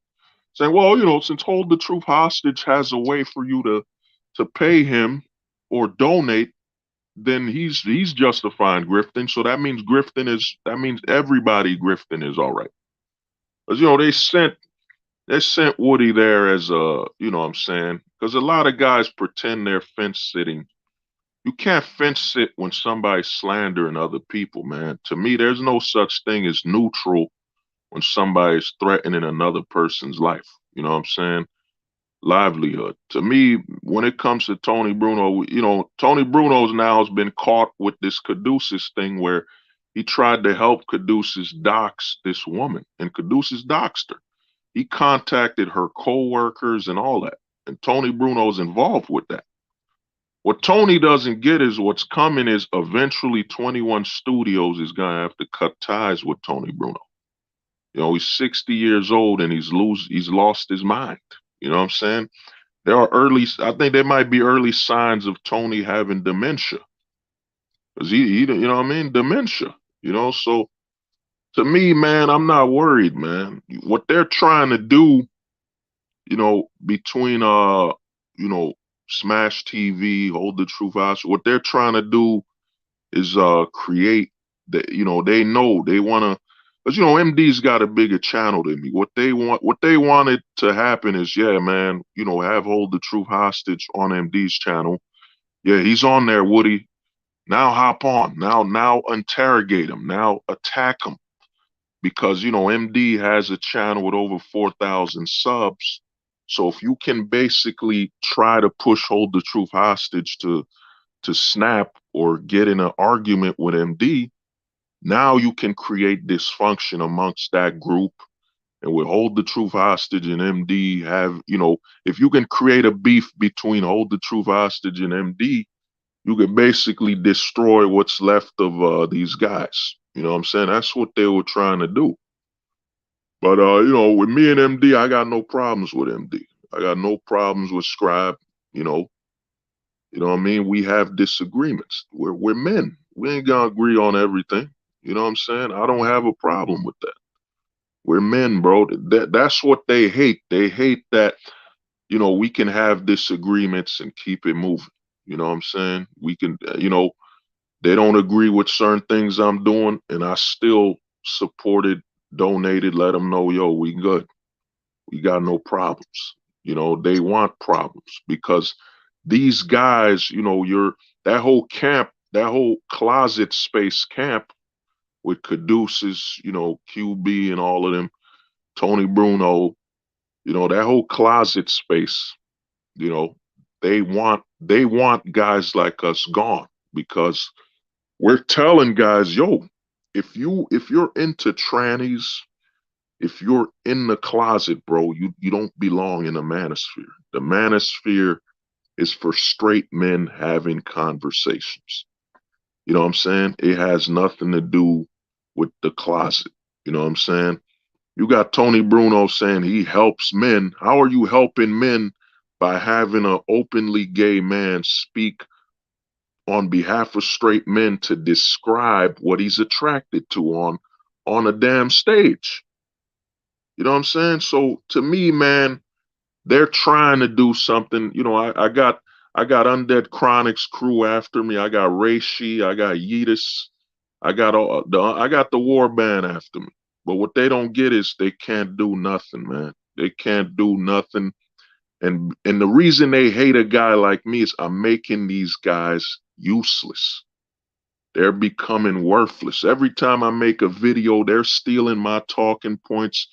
saying, well, you know, since Hold the Truth Hostage has a way for you to pay him or donate, then he's justifying grifting. So that means everybody grifting is all right. Because, you know, they sent Woody there as a, you know what I'm saying? Because a lot of guys pretend they're fence sitting. You can't fence sit when somebody's slandering other people, man. To me, there's no such thing as neutral when somebody's threatening another person's life. You know what I'm saying? Livelihood. To me, when it comes to Tony Bruno, you know, Tony Bruno's now has been caught with this Caduceus thing where he tried to help Caduceus dox this woman, and Caduceus doxed her. He contacted her co-workers and all that, and Tony Bruno's involved with that. What Tony doesn't get is what's coming is eventually 21 Studios is gonna have to cut ties with Tony Bruno. You know, he's 60 years old and he's lost his mind. You know what I'm saying? I think there might be early signs of Tony having dementia. Cause he you know what I mean? Dementia, you know? So to me, man, I'm not worried, man. What they're trying to do, you know, between, you know, Smash TV, Hold the Truth House, what they're trying to do is, create that, you know, they want to, because, you know, MD's got a bigger channel than me. What they wanted to happen is, yeah, man, you know, have Hold the Truth Hostage on MD's channel. Yeah, he's on there, Woody. Now hop on. Now interrogate him. Now attack him. Because, you know, MD has a channel with over 4,000 subs. So if you can basically try to push Hold the Truth Hostage to snap or get in an argument with MD, now you can create dysfunction amongst that group. And with Hold the Truth Hostage and MD have, you know, if you can create a beef between Hold the Truth Hostage and MD, you can basically destroy what's left of these guys. You know what I'm saying? That's what they were trying to do. But, you know, with me and MD, I got no problems with MD. I got no problems with Scribe, you know. You know what I mean? We have disagreements. We're men. We ain't gonna agree on everything. You know what I'm saying? I don't have a problem with that. We're men, bro. That's what they hate. They hate that, you know, we can have disagreements and keep it moving. You know what I'm saying? We can, you know, they don't agree with certain things I'm doing, and I still supported, donated, let them know, yo, we good. We got no problems. You know, they want problems because these guys, you know, that whole camp, that whole closet space camp with Caduceus, you know, QB and all of them, Tony Bruno, you know, that whole closet space, you know, they want guys like us gone because we're telling guys, yo, if you're into trannies, if you're in the closet, bro, you don't belong in the manosphere. The manosphere is for straight men having conversations. You know what I'm saying? It has nothing to do with the closet. You know what I'm saying? You got Tony Bruno saying he helps men. How are you helping men by having an openly gay man speak on behalf of straight men to describe what he's attracted to on a damn stage? You know what I'm saying? So to me, man, they're trying to do something. You know, I got Undead Chronics crew after me. I got Reishi. I got Yeetus. I got the War Band after me. But what they don't get is they can't do nothing, man. They can't do nothing. And the reason they hate a guy like me is I'm making these guys useless. They're becoming worthless. Every time I make a video, they're stealing my talking points.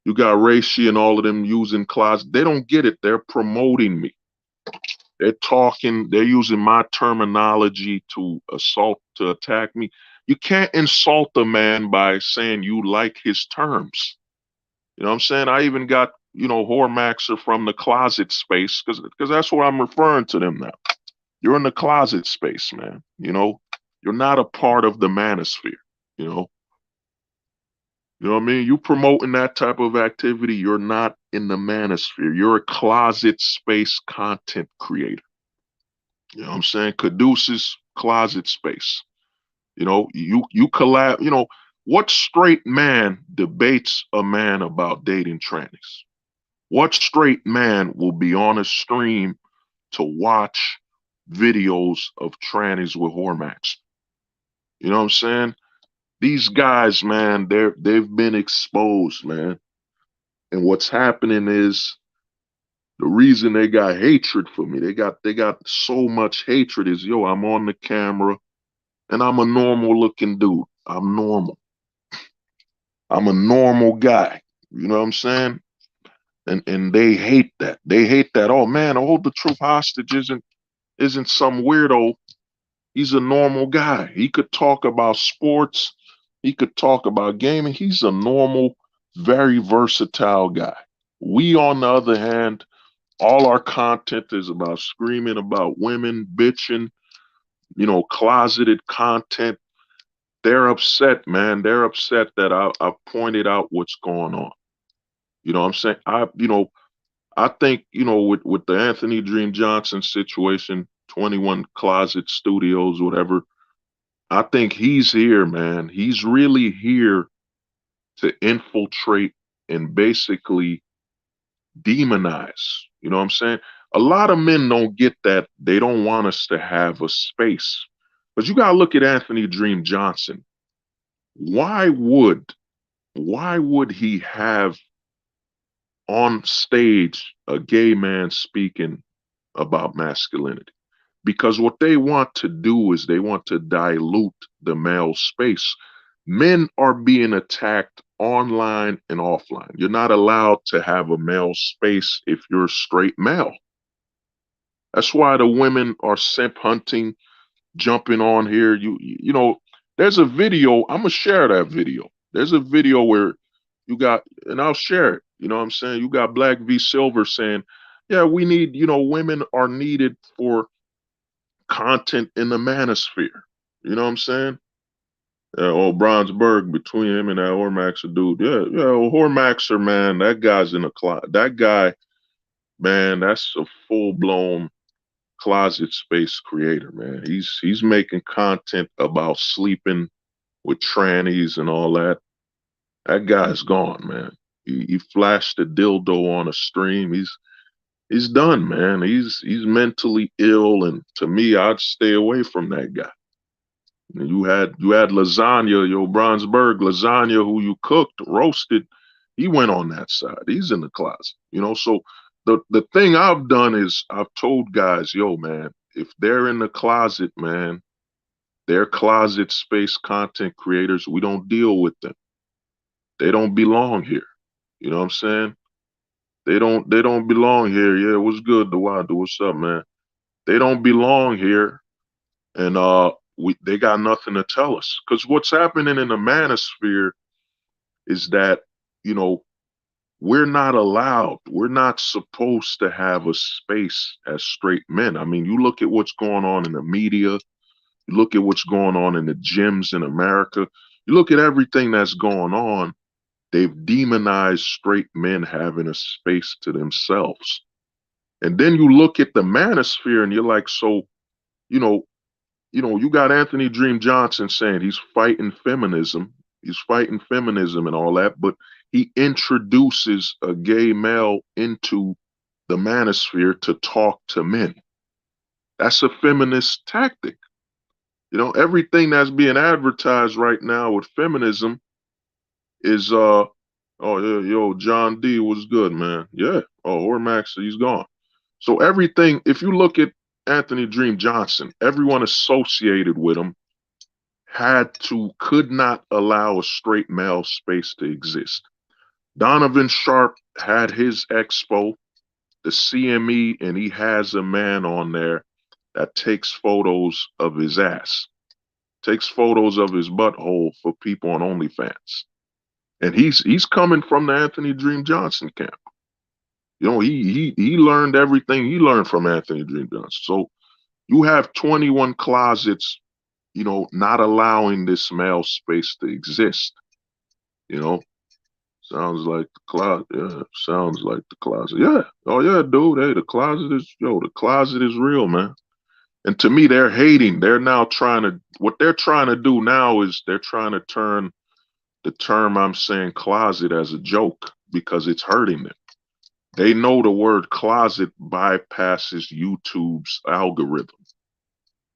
You got Reishi and all of them using closet. They don't get it. They're promoting me. They're talking, they're using my terminology to assault, to attack me. You can't insult a man by saying you like his terms. You know what I'm saying? I even got, Hormaxer from the closet space because that's what I'm referring to them now. You're in the closet space, man. You're not a part of the manosphere, you know. You know what I mean? You promoting that type of activity, you're not in the manosphere. You're a closet space content creator. You know what I'm saying? Caduceus closet space. You collab, what straight man debates a man about dating trannies? What straight man will be on a stream to watch videos of trannies with Hormax? You know what I'm saying? These guys, man, they've been exposed, man. And what's happening is the reason they got hatred for me, they got so much hatred is, I'm on the camera and I'm a normal looking dude. I'm normal. I'm a normal guy. You know what I'm saying? And they hate that. They hate that. Oh man, Hold the Truth hostage isn't some weirdo. He's a normal guy. He could talk about sports. He could talk about gaming. He's a normal, very versatile guy. We, on the other hand, all our content is about screaming about women, bitching, closeted content. They're upset, man. They're upset that I pointed out what's going on. You know what I'm saying? I think, with the Anthony Dream Johnson situation, 21 Closet Studios, whatever, I think he's here, man. He's really here to infiltrate and basically demonize. You know what I'm saying? A lot of men don't get that. They don't want us to have a space. But you gotta look at Anthony Dream Johnson. Why would he have on stage a gay man speaking about masculinity? Because what they want to do is they want to dilute the male space. Men are being attacked online and offline. You're not allowed to have a male space if you're a straight male. That's why the women are simp hunting, jumping on here. There's a video. I'm gonna share that video. There's a video where you got, and I'll share it. You know what I'm saying? You got Black V Silver saying, yeah, we need, women are needed for content in the manosphere. You know what I'm saying? Brownsburg, between him and that Hormaxer dude. Yeah, Hormaxer, man, that guy's in a closet. That guy, man, that's a full-blown closet space creator, man. He's making content about sleeping with trannies and all that. That guy's gone, man. He flashed a dildo on a stream. He's done, man. He's mentally ill, and to me, I'd stay away from that guy. You had lasagna, Brownsburg lasagna, who you cooked, roasted. He went on that side. He's in the closet, So the thing I've done is I've told guys, man, if they're in the closet, man, they're closet space content creators. We don't deal with them. They don't belong here. You know what I'm saying? They don't belong here. Yeah, what's good, Dewada? What's up, man? They don't belong here. And they got nothing to tell us. Because what's happening in the manosphere is that, we're not allowed. We're not supposed to have a space as straight men. I mean, you look at what's going on in the media. You look at what's going on in the gyms in America. You look at everything that's going on. They've demonized straight men having a space to themselves. And then you look at the manosphere and you're like, so, you got Anthony Dream Johnson saying he's fighting feminism. He's fighting feminism and all that, but he introduces a gay male into the manosphere to talk to men. That's a feminist tactic. Everything that's being advertised right now with feminism is oh yeah, John D was good, man. Yeah. Oh, Ormax, he's gone. So everything, if you look at Anthony Dream Johnson, everyone associated with him could not allow a straight male space to exist. Donovan Sharp had his expo, the CME, and he has a man on there that takes photos of his ass, takes photos of his butthole for people on OnlyFans. And he's coming from the Anthony Dream Johnson camp. You know, he learned everything he learned from Anthony Dream Johnson. So you have 21 closets, you know, not allowing this male space to exist. You know, sounds like the closet. Yeah, sounds like the closet. Yeah. Oh yeah, dude. Hey, the closet is real, man. And to me, they're hating. They're now what they're trying to do now is they're trying to turn the term I'm saying closet as a joke because it's hurting them. They know the word closet bypasses YouTube's algorithm.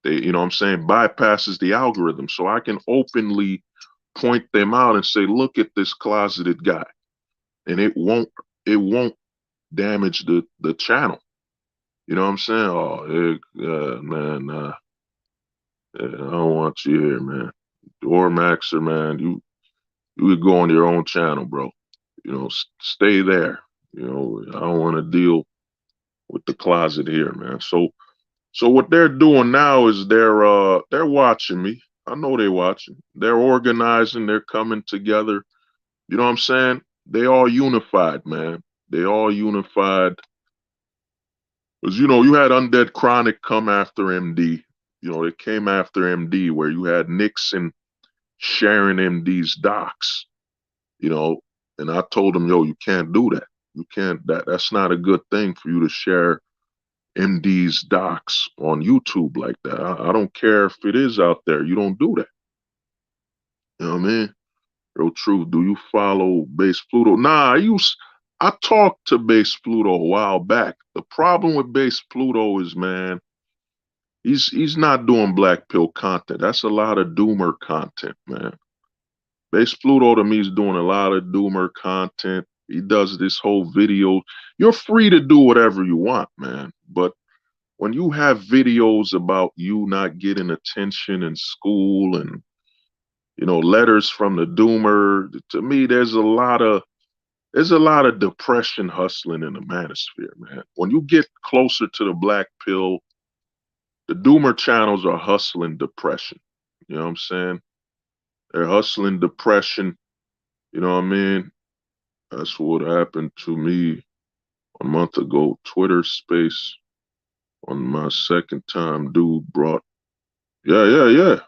You know what I'm saying, bypasses the algorithm. So I can openly point them out and say, look at this closeted guy. And it won't damage the channel. You know what I'm saying? Oh, man, I don't want you here, man. Or Maxer, man, you would go on your own channel, bro. You know, stay there. You know, I don't want to deal with the closet here, man. So what they're doing now is they're watching me. I know they're watching. They're organizing. They're coming together. You know what I'm saying? They all unified, man. They all unified. Because, you know, you had Undead Chronic come after MD. You know, they came after MD where you had Nixon sharing MD's docs, you know, and I told him, yo, you can't do that. You can't, that's not a good thing for you to share MD's docs on YouTube like that. I don't care if it is out there. You don't do that. You know what I mean? Real truth. Do you follow Base Pluto? Nah, I talked to Base Pluto a while back. The problem with Base Pluto is, man, he's not doing black pill content. That's a lot of doomer content, man. Base Pluto to me is doing a lot of doomer content. He does this whole video. You're free to do whatever you want, man. But when you have videos about you not getting attention in school and, you know, letters from the doomer, to me, there's a lot of depression hustling in the manosphere, man. When you get closer to the black pill, the doomer channels are hustling depression. You know what I'm saying? They're hustling depression. You know what I mean? That's what happened to me a month ago. Twitter space on my second time, dude brought. Yeah, yeah, yeah.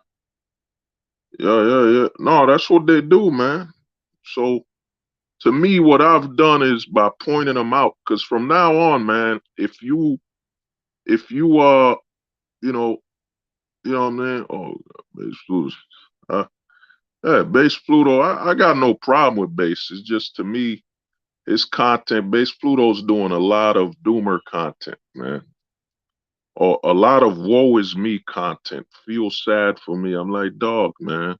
Yeah, yeah, yeah. No, that's what they do, man. So to me, what I've done is by pointing them out, because from now on, man, if you you know, you know what I mean? Oh, Base Pluto. Yeah, Base Pluto, I got no problem with Base. It's just to me, his content, Base Pluto's doing a lot of doomer content, man. Or a lot of woe is me content. Feel sad for me. I'm like, dog, man,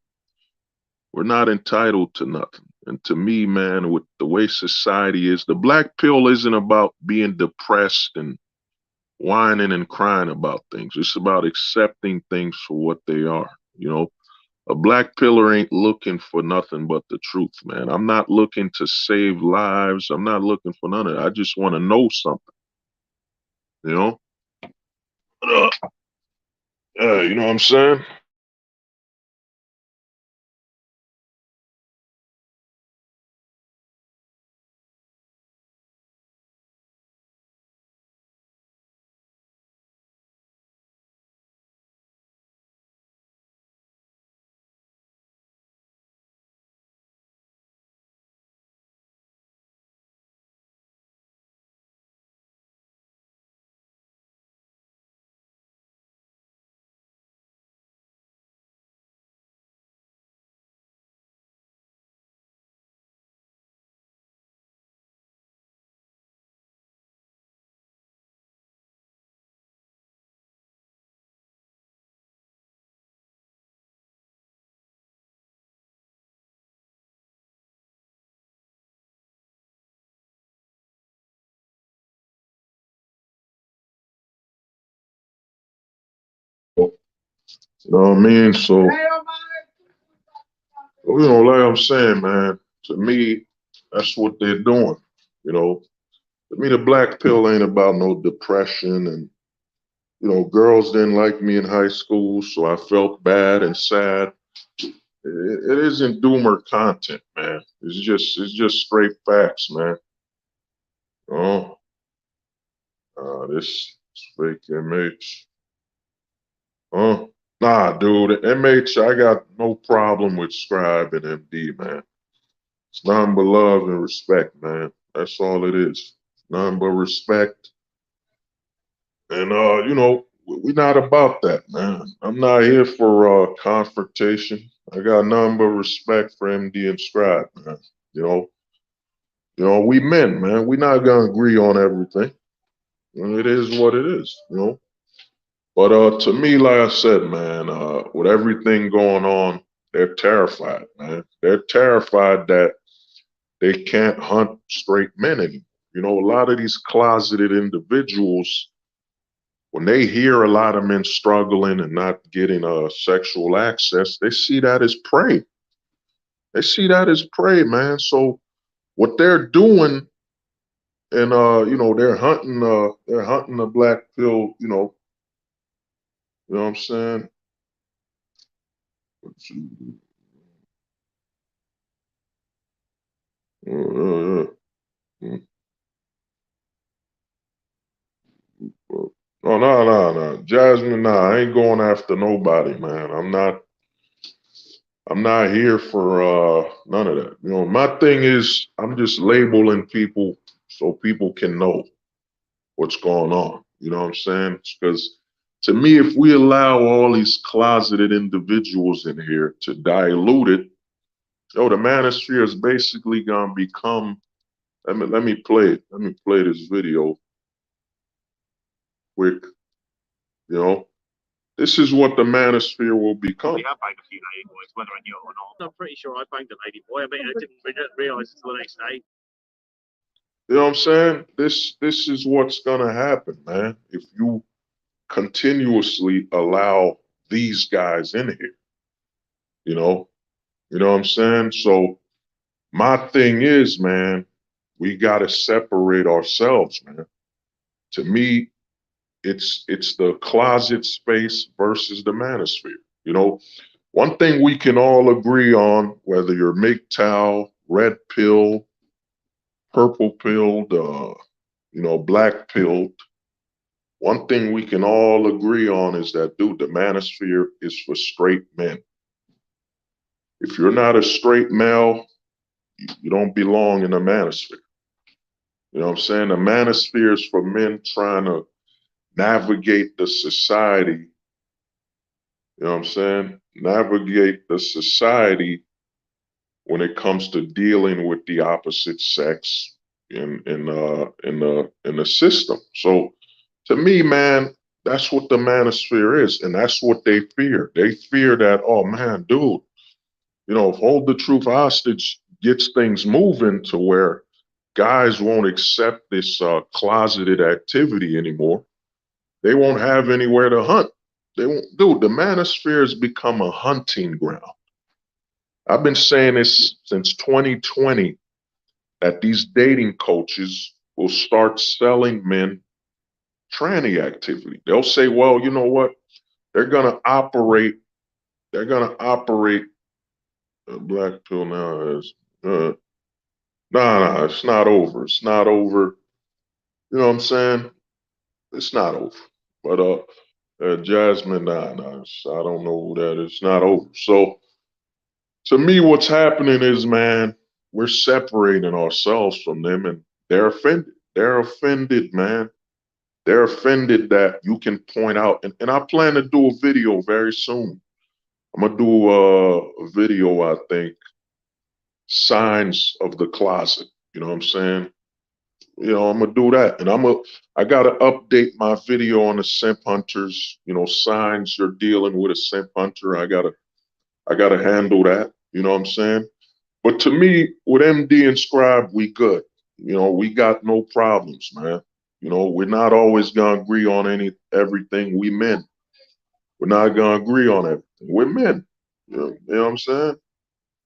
we're not entitled to nothing. And to me, man, with the way society is, the black pill isn't about being depressed and whining and crying about things. It's about accepting things for what they are. You know, a black pillar ain't looking for nothing but the truth, man. I'm not looking to save lives. I'm not looking for none of that. I just want to know something, you know? You know what I'm saying? You know what I mean? So, like I'm saying, man, to me, that's what they're doing. You know, to me, the black pill ain't about no depression and, girls didn't like me in high school, so I felt bad and sad. It isn't doomer content, man. It's just straight facts, man. Oh, this fake MH. Oh, nah, dude. MH, I got no problem with Scribe and MD, man. It's nothing but love and respect, man. That's all it is. Nothing but respect. And we're not about that, man. I'm not here for confrontation. I got nothing but respect for MD and Scribe, man. You know, we men, man. We're not gonna agree on everything. It is what it is. But to me, like I said, man, with everything going on, they're terrified, man. They're terrified that they can't hunt straight men anymore. A lot of these closeted individuals, when they hear a lot of men struggling and not getting sexual access, they see that as prey. They see that as prey, man. So what they're doing, and they're hunting the black pill, you know what I'm saying? Oh, no. Jasmine, nah, I ain't going after nobody, man. I'm not here for none of that. My thing is I'm just labeling people so people can know what's going on. You know what I'm saying? Because to me, if we allow all these closeted individuals in here to dilute it, the manosphere is basically gonna become. Let me play it. Let me play this video quick. This is what the manosphere will become. We have banged a few lady boys, whether I knew it or not. I'm pretty sure I banged a lady boy. I mean, I didn't realise until the next day. You know what I'm saying? This is what's gonna happen, man. If you continuously allow these guys in here, you know, you know what I'm saying? So my thing is, man, we gotta separate ourselves, man. To me, it's the closet space versus the manosphere. One thing we can all agree on, whether you're MGTOW, red pill, purple pilled, black pilled, one thing we can all agree on is that, dude, the manosphere is for straight men. If you're not a straight male, you don't belong in the manosphere. You know what I'm saying? The manosphere is for men trying to navigate the society. You know what I'm saying? Navigate the society when it comes to dealing with the opposite sex in the system. So to me, man, that's what the manosphere is, and that's what they fear. They fear that, oh man, dude, if Hold the Truth hostage gets things moving to where guys won't accept this closeted activity anymore, they won't have anywhere to hunt. They won't, dude. The manosphere has become a hunting ground. I've been saying this since 2020 that these dating coaches will start selling men tranny activity. They'll say, well, you know what? They're gonna operate. They're gonna operate. Black pill now is. Nah, it's not over. It's not over. You know what I'm saying? It's not over. But Jasmine, nah, I don't know who that is. It's not over. So to me, what's happening is, man, we're separating ourselves from them, and they're offended. They're offended, man. They're offended that you can point out, and I plan to do a video very soon. I'm gonna do a video, I think, signs of the closet. You know what I'm saying? I'm gonna do that, and I gotta update my video on the simp hunters. Signs you're dealing with a simp hunter. I gotta handle that. You know what I'm saying? But to me, with MD and Scribe, we good. We got no problems, man. We're not always gonna agree on everything. We men. We're not gonna agree on everything. We're men. You know what I'm saying?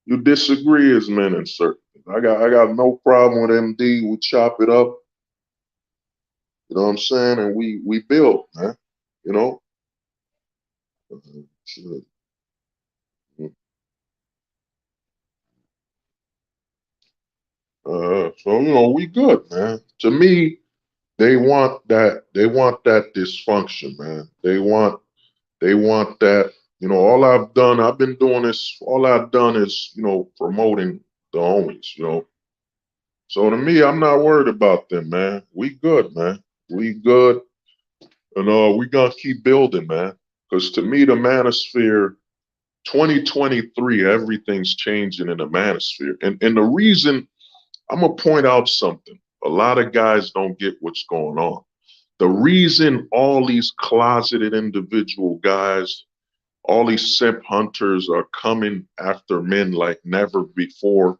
You disagree as men in certain things. I got no problem with MD. We chop it up. You know what I'm saying? And we build, man. You know? Shit. So we good, man. To me, they want that dysfunction, man. They want that. I've been doing this, all I've done is, promoting the homies, So to me, I'm not worried about them, man. We good, man. We good. And we gonna keep building, man. Because to me, the manosphere, 2023, everything's changing in the manosphere. And the reason, I'm gonna point out something. A lot of guys don't get what's going on. The reason all these closeted individual guys, all these simp hunters are coming after men like never before.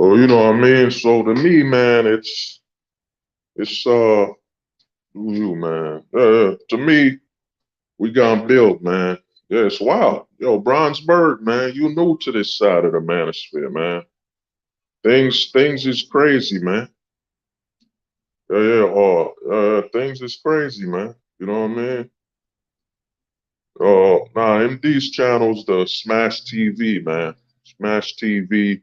Oh, you know what I mean? So to me, man, it's you, man. To me, we gonna build, man. Yeah, it's wild. Yo, Bronzeberg, man, you new to this side of the manosphere, man. Things is crazy, man. Yeah. Things is crazy, man. You know what I mean? MD's channel's the Smash TV, man. Smash TV.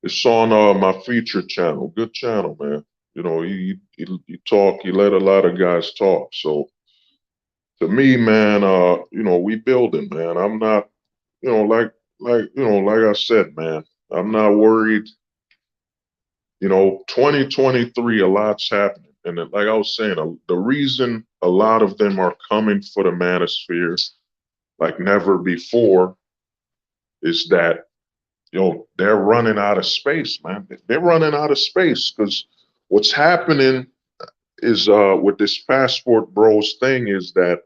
It's on my feature channel. Good channel, man. He talk. He let a lot of guys talk. So to me, man, we building, man. I'm not, like I said, man. I'm not worried. 2023, a lot's happening. And like I was saying, the reason a lot of them are coming for the manosphere like never before is that, they're running out of space, man. They're running out of space because what's happening is with this passport bros thing is that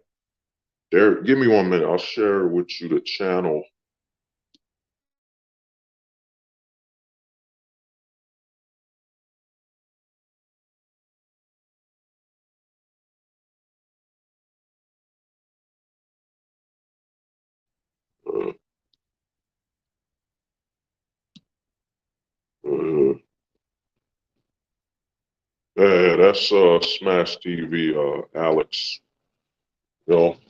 give me 1 minute. I'll share with you the channel. Uh, uh, yeah, that's Smash TV, Alex.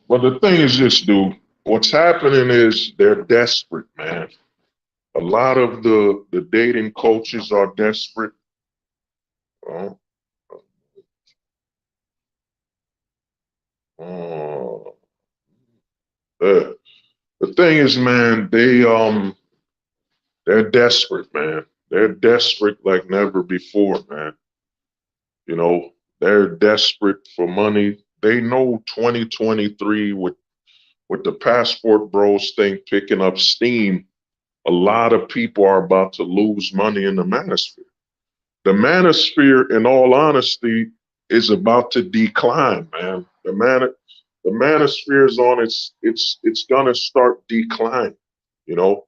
But the thing is this, dude. What's happening is they're desperate, man. A lot of the dating coaches are desperate. Uh, uh, the thing is, man, they're desperate, man. They're desperate like never before, man. They're desperate for money. They know 2023 with with the passport bros thing picking up steam, a lot of people are about to lose money in the manosphere. The manosphere, in all honesty, is about to decline, man. The manosphere is on it's gonna start declining, you know,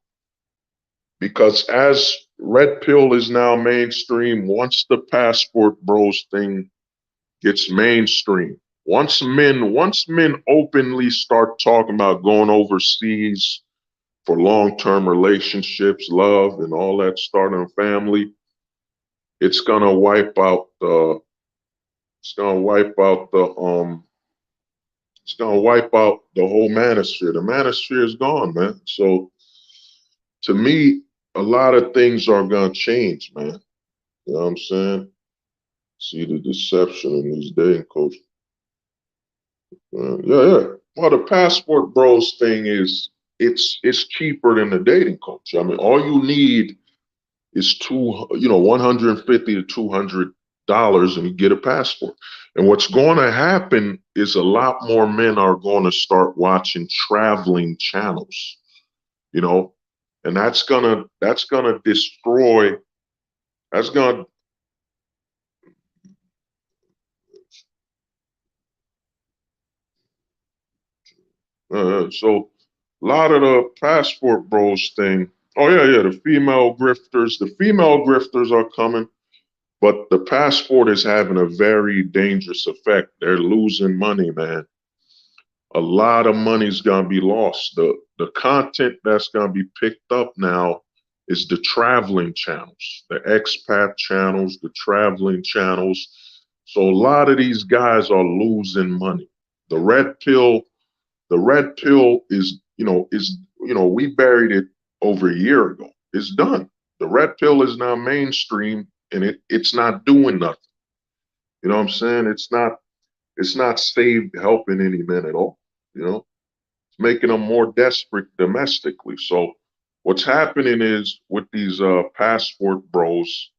because as red pill is now mainstream, once the passport bros thing gets mainstream, once men openly start talking about going overseas for long-term relationships, love, and all that, starting a family, it's gonna wipe out the it's gonna wipe out the it's gonna wipe out the whole manosphere. The manosphere is gone, man. So to me, a lot of things are gonna change, man. You know what I'm saying? See the deception in these dating coaches. Yeah. Well, the passport bros thing is it's cheaper than the dating coach. I mean, all you need is $150 to $200 and you get a passport. And what's going to happen is a lot more men are going to start watching traveling channels, you know, and that's gonna destroy. That's gonna so a lot of the passport bros thing. Oh yeah, the female grifters. The female grifters are coming. But the passport is having a very dangerous effect. They're losing money, man. A lot of money's gonna be lost. The content that's gonna be picked up now is the traveling channels, the expat channels, the traveling channels. So a lot of these guys are losing money. The red pill, we buried it over a year ago. It's done. The red pill is now mainstream and it's not doing nothing. You know what I'm saying? It's not saved helping any men at all. You know, it's making them more desperate domestically. So what's happening is with these passport bros,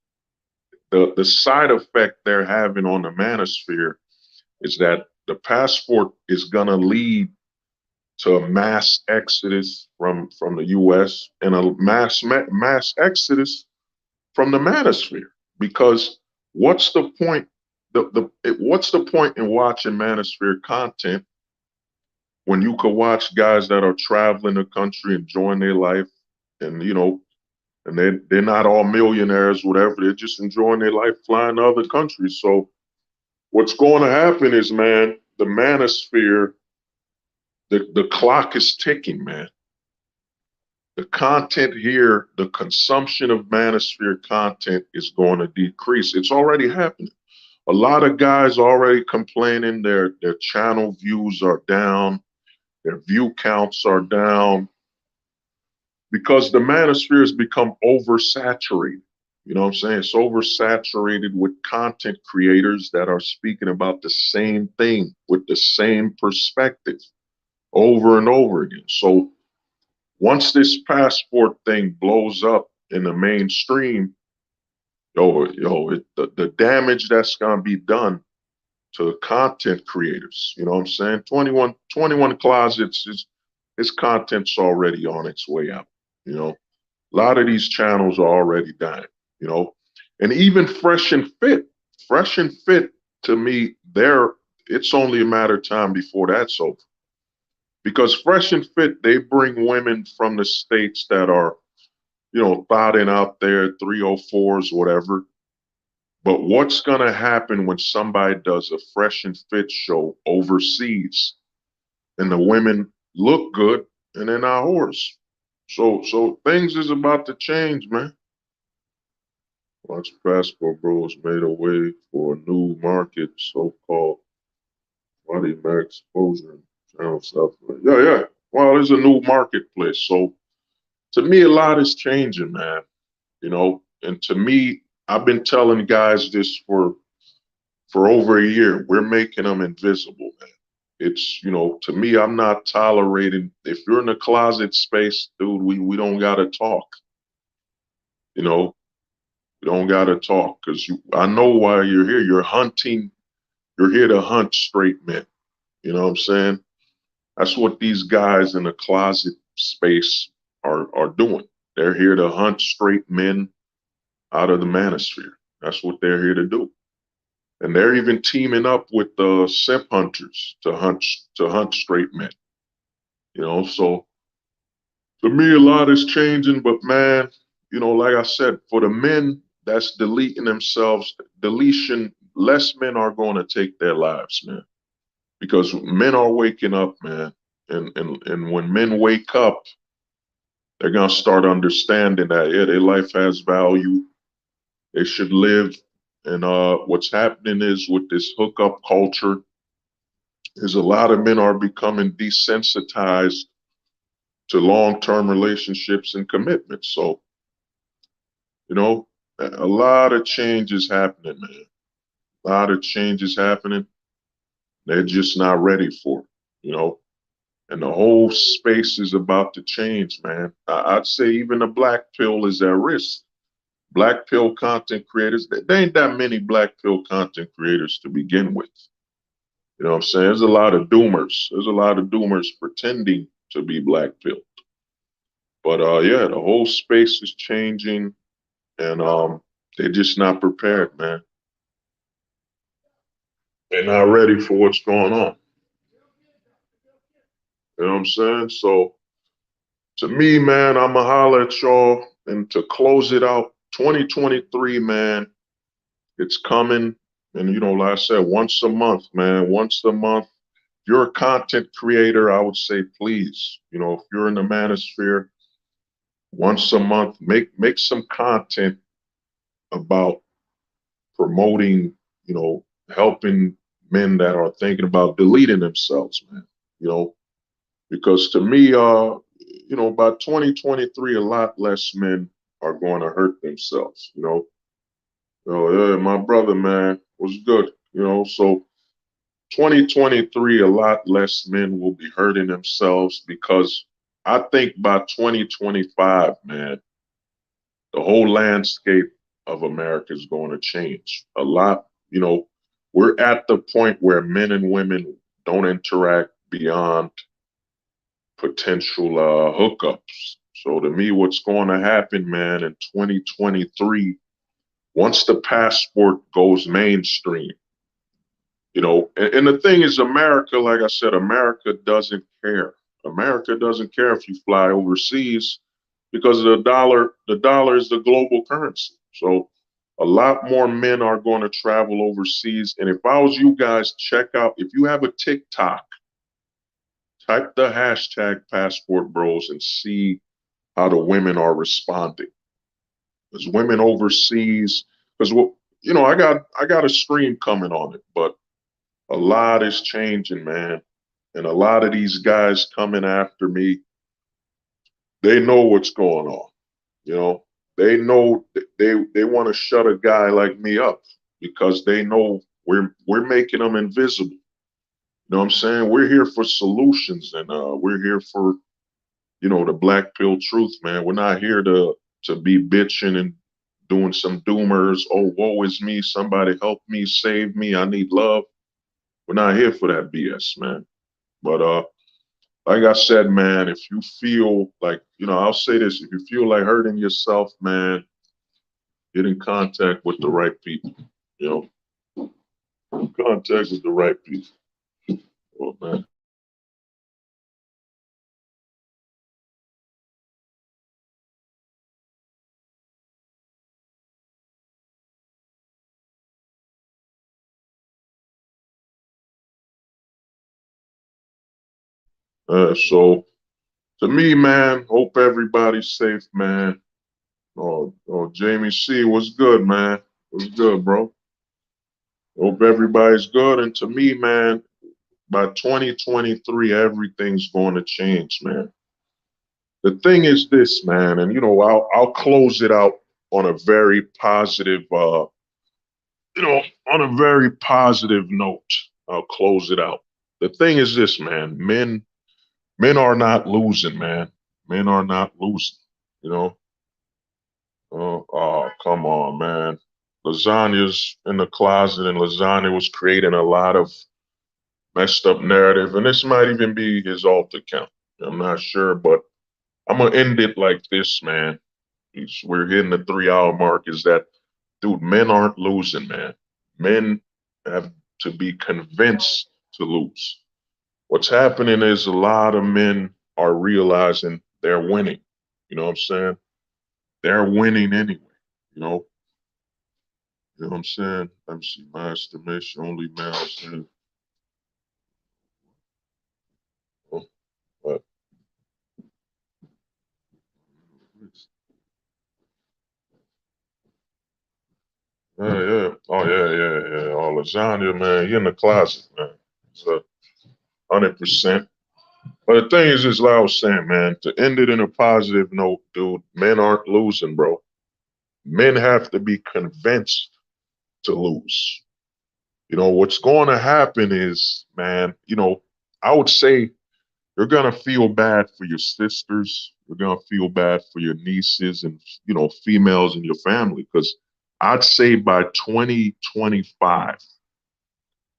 the side effect they're having on the manosphere is that the passport is gonna lead to a mass exodus from the U.S. and a mass exodus from the manosphere. Because what's the point? What's the point in watching manosphere content when you could watch guys that are traveling the country, enjoying their life, and and they're not all millionaires, whatever. They're just enjoying their life, flying to other countries. So what's going to happen is, man, the manosphere, the clock is ticking, man. The content here, the consumption of manosphere content is going to decrease. It's already happening. A lot of guys already complaining their channel views are down, their view counts are down, because the manosphere has become oversaturated. You know what I'm saying? It's oversaturated with content creators that are speaking about the same thing with the same perspective over and over again. So once this passport thing blows up in the mainstream, the damage that's gonna be done to content creators. You know what I'm saying? 21 Closets his content's already on its way out. You know, a lot of these channels are already dying. You know, and even Fresh and Fit to me, it's only a matter of time before that's over. Because Fresh and Fit, they bring women from the states that are, thotting out there, 304s, whatever. But what's going to happen when somebody does a Fresh and Fit show overseas and the women look good and they're not whores? So things is about to change, man. Watch Passport Bros made a way for a new market, so-called body max exposure and channel stuff. Yeah. Well, there's a new marketplace. So to me, a lot is changing, man. And to me, I've been telling guys this for over a year. We're making them invisible, man. It's, to me, I'm not tolerating. If you're in the closet space, dude, we don't gotta talk. We don't gotta talk because I know why you're here. You're hunting. You're here to hunt straight men. You know what I'm saying? That's what these guys in the closet space are doing. They're here to hunt straight men out of the manosphere. That's what they're here to do. And they're even teaming up with the simp hunters to hunt straight men. You know, so for me, a lot is changing. But man, you know, like I said, for the men that's deleting themselves, deletion, less men are going to take their lives, man, because men are waking up, man. And when men wake up, they're gonna start understanding that yeah, their life has value. They should live. And what's happening is with this hookup culture, is a lot of men are becoming desensitized to long-term relationships and commitments. So, you know, a lot of change is happening, man. A lot of change is happening. They're just not ready for it, you know. And the whole space is about to change, man. I'd say even the black pill is at risk. Black pill content creators, there ain't that many black pill content creators to begin with. You know what I'm saying? There's a lot of doomers. There's a lot of doomers pretending to be black pill. But yeah, the whole space is changing, and they're just not prepared, man. They're not ready for what's going on. You know what I'm saying? So to me, man, I'ma holler at y'all. And to close it out, 2023, man, it's coming. And you know, like I said, once a month, man, once a month. If you're a content creator, I would say please, you know, if you're in the manosphere, once a month, make some content about promoting, you know, helping men that are thinking about deleting themselves, man. You know, because to me, you know, by 2023, a lot less men are going to hurt themselves. You know, yeah, my brother, man, was good. You know, so 2023, a lot less men will be hurting themselves because I think by 2025, man, the whole landscape of America is going to change a lot. You know, we're at the point where men and women don't interact beyond potential hookups. So to me, what's going to happen, man, in 2023, once the passport goes mainstream, you know, and the thing is, America, like I said, America doesn't care. America doesn't care if you fly overseas because the dollar is the global currency. So a lot more men are going to travel overseas. And if I was you guys, check out, if you have a TikTok, type the hashtag passport bros and see how the women are responding. Because women overseas, because you know, I got a stream coming on it, but a lot is changing, man. And a lot of these guys coming after me, they know what's going on. You know, they know they want to shut a guy like me up because they know we're making them invisible. You know what I'm saying? We're here for solutions, and we're here for, you know, the black pill truth, man. We're not here to be bitching and doing some doomers. Oh, woe is me. Somebody help me, save me. I need love. We're not here for that BS, man. But like I said, man, if you feel like, you know, I'll say this, if you feel like hurting yourself, man, get in contact with the right people, you know, contact with the right people. Oh, man. So to me, man, hope everybody's safe, man. Oh, Jamie C, what's good, man? What's good, bro? Hope everybody's good. And to me, man, by 2023, everything's going to change, man. The thing is this, man, and you know, I'll close it out on a very positive, you know, on a very positive note. I'll close it out. The thing is this, man, men are not losing, man. Men are not losing, you know. Oh, come on, man. Lasagna's in the closet, and lasagna was creating a lot of messed up narrative, and this might even be his alt account. I'm not sure, but I'm gonna end it like this, man. We're hitting the 3 hour mark. Is that, dude? Men aren't losing, man. Men have to be convinced to lose. What's happening is a lot of men are realizing they're winning. You know what I'm saying? They're winning anyway. You know. You know what I'm saying? Let me see. My estimation, only males have. Oh, but yeah. Oh yeah. Oh, lasagna, man. You in the closet, man. It's 100%. But the thing is like I was saying, man, to end it in a positive note, dude, men aren't losing, bro. Men have to be convinced to lose. You know, what's going to happen is, man, you know, I would say you're going to feel bad for your sisters. You're going to feel bad for your nieces and, you know, females in your family. Because I'd say by 2025,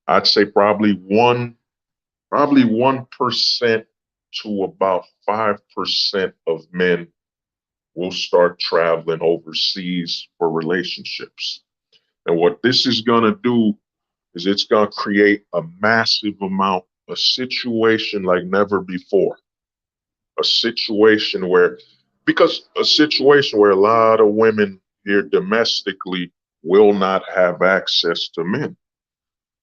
I'd say probably 1% to about 5% of men will start traveling overseas for relationships. And what this is going to do is it's going to create a massive amount, a situation like never before. A situation where, because a situation where a lot of women here domestically will not have access to men.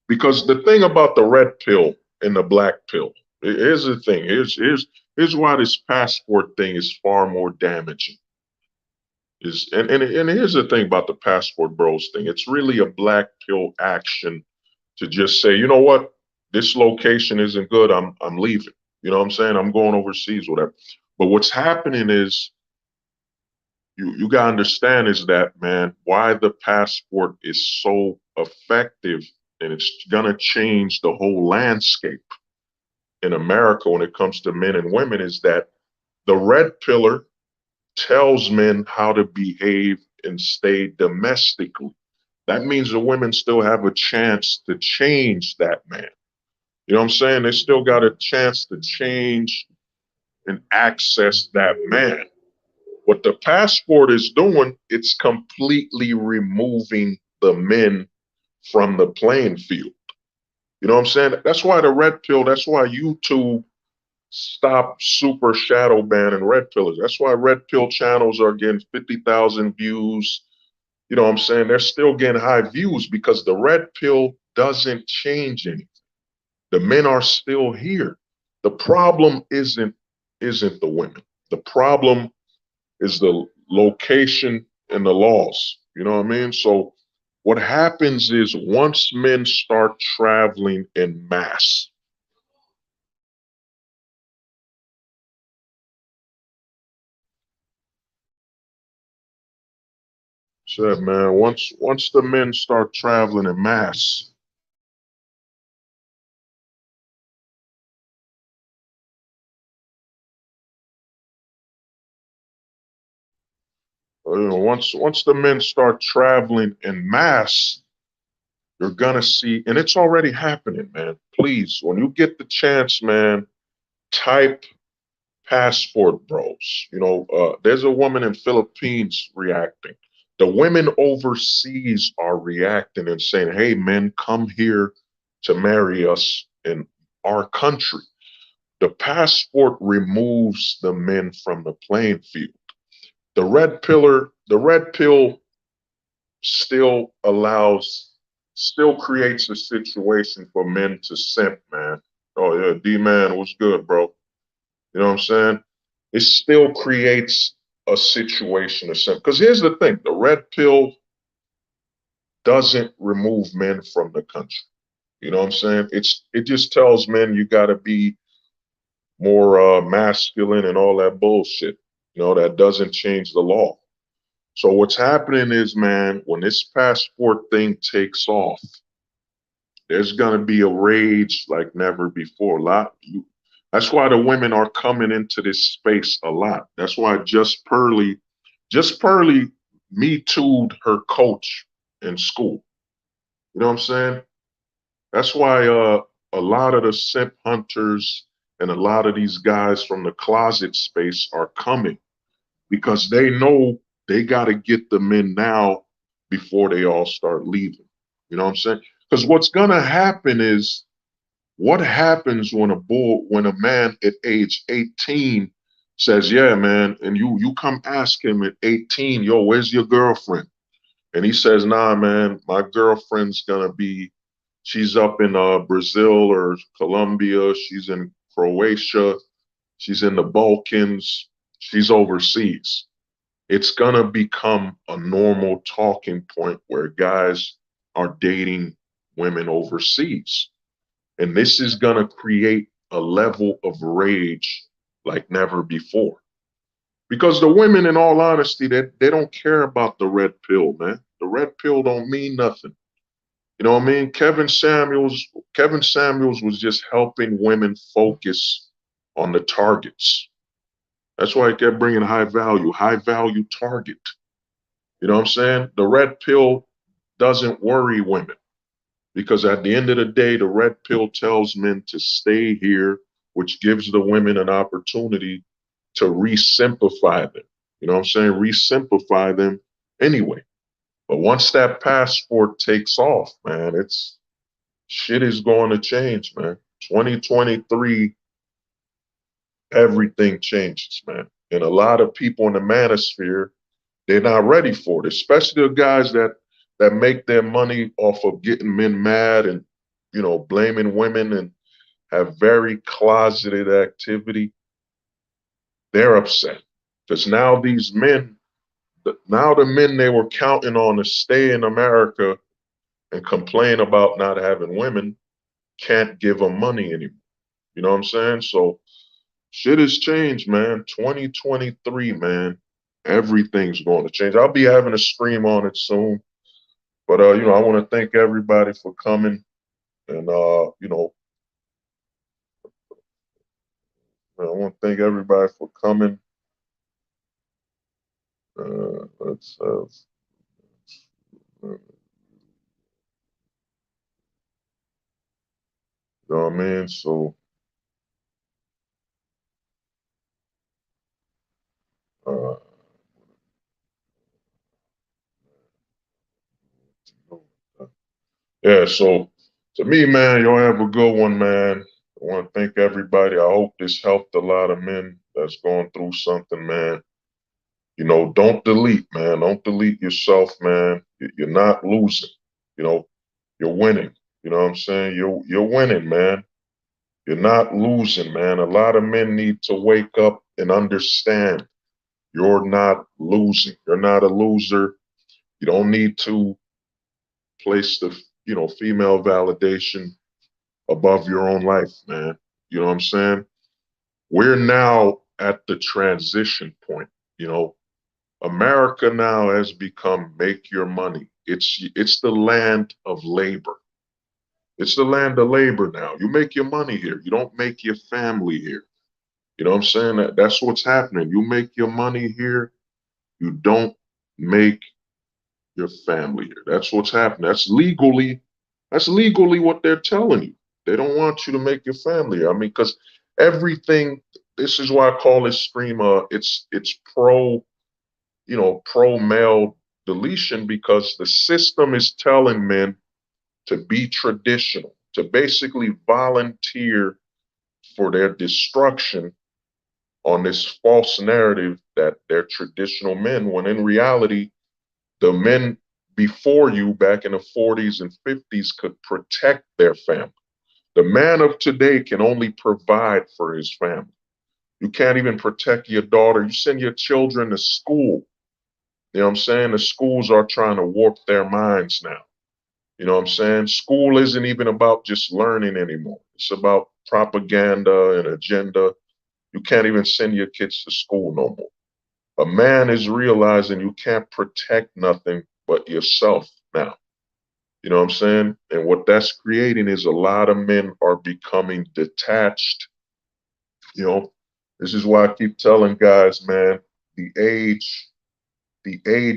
Because the thing about the red pill and the black pill, here's the thing. Here's why this passport thing is far more damaging. And here's the thing about the passport bros thing. It's really a black pill action to just say, you know what, this location isn't good. I'm leaving. You know what I'm saying? I'm going overseas, whatever. But what's happening is you gotta understand is that, man, why the passport is so effective and it's gonna change the whole landscape in America when it comes to men and women is that the red pillar tells men how to behave and stay domestically. That means the women still have a chance to change that man. You know what I'm saying? They still got a chance to change and access that man. What the passport is doing, it's completely removing the men from the playing field. You know what I'm saying? That's why the red pill, that's why YouTube stop super shadow banning red pillers. That's why red pill channels are getting 50,000 views. You know what I'm saying? They're still getting high views because the red pill doesn't change anything. The men are still here. The problem isn't the women. The problem is the location and the laws. You know what I mean? So what happens is once men start traveling in mass, said man, once the men start traveling in mass, once the men start traveling in mass, you're gonna see, and it's already happening, man. Please, when you get the chance, man, type passport bros. You know, there's a woman in Philippines reacting. The women overseas are reacting and saying, "Hey, men, come here to marry us in our country." The passport removes the men from the playing field. The red pill still creates a situation for men to simp, man. Oh yeah, D man, what's good, bro? You know what I'm saying? It still creates a situation of simp. Because here's the thing: the red pill doesn't remove men from the country. You know what I'm saying? It just tells men you got to be more masculine and all that bullshit. You know, that doesn't change the law. So what's happening is, man, when this passport thing takes off, there's gonna be a rage like never before. That's why the women are coming into this space a lot. That's why Just Pearly me too'd her coach in school. You know what I'm saying? That's why a lot of the simp hunters and a lot of these guys from the closet space are coming because they know they got to get the men now before they all start leaving. You know what I'm saying? Because what's going to happen is what happens when a man at age 18 says, yeah, man, and you come ask him at 18, yo, where's your girlfriend? And he says, nah, man, my girlfriend's going to be, she's up in Brazil or Colombia. She's in Croatia. She's in the Balkans. She's overseas. It's going to become a normal talking point where guys are dating women overseas. And this is going to create a level of rage like never before. Because the women, in all honesty, they don't care about the red pill, man. The red pill don't mean nothing. You know what I mean? Kevin Samuels was just helping women focus on the targets. That's why I kept bringing high value target. You know what I'm saying? The red pill doesn't worry women because at the end of the day, the red pill tells men to stay here, which gives the women an opportunity to re-simplify them. You know what I'm saying? Re-simplify them anyway. But once that passport takes off, man, shit is going to change, man. 2023, everything changes, man. And a lot of people in the manosphere, they're not ready for it, especially the guys that make their money off of getting men mad and, you know, blaming women and have very closeted activity. They're upset because now these men, now the men they were counting on to stay in America and complain about not having women can't give them money anymore. You know what I'm saying? So shit has changed, man. 2023, man. Everything's going to change. I'll be having a stream on it soon. But you know, I want to thank everybody for coming. And you know, I want to thank everybody for coming. Let's you know what I mean? So uh, yeah, so to me, man, y'all have a good one, man. I want to thank everybody. I hope this helped a lot of men that's going through something, man. You know, don't delete, man. Don't delete yourself, man. You're not losing. You know, you're winning. You know what I'm saying? You're winning, man. You're not losing, man. A lot of men need to wake up and understand you're not losing. You're not a loser. You don't need to place the, you know, female validation above your own life, man. You know what I'm saying? We're now at the transition point. You know, America now has become make your money. It's the land of labor. It's the land of labor now. You make your money here. You don't make your family here. You know what I'm saying? That's what's happening. You make your money here. You don't make your family here. That's what's happening. That's legally what they're telling you. They don't want you to make your family here. I mean, because everything, this is why I call this stream it's pro, you know, pro male deletion, because the system is telling men to be traditional, to basically volunteer for their destruction on this false narrative that they're traditional men, when in reality, the men before you back in the 40s and 50s could protect their family. The man of today can only provide for his family. You can't even protect your daughter. You send your children to school. You know what I'm saying? The schools are trying to warp their minds now. You know what I'm saying? School isn't even about just learning anymore. It's about propaganda and agenda. You can't even send your kids to school no more. A man is realizing you can't protect nothing but yourself now. You know what I'm saying? And what that's creating is a lot of men are becoming detached. You know, this is why I keep telling guys, man, the age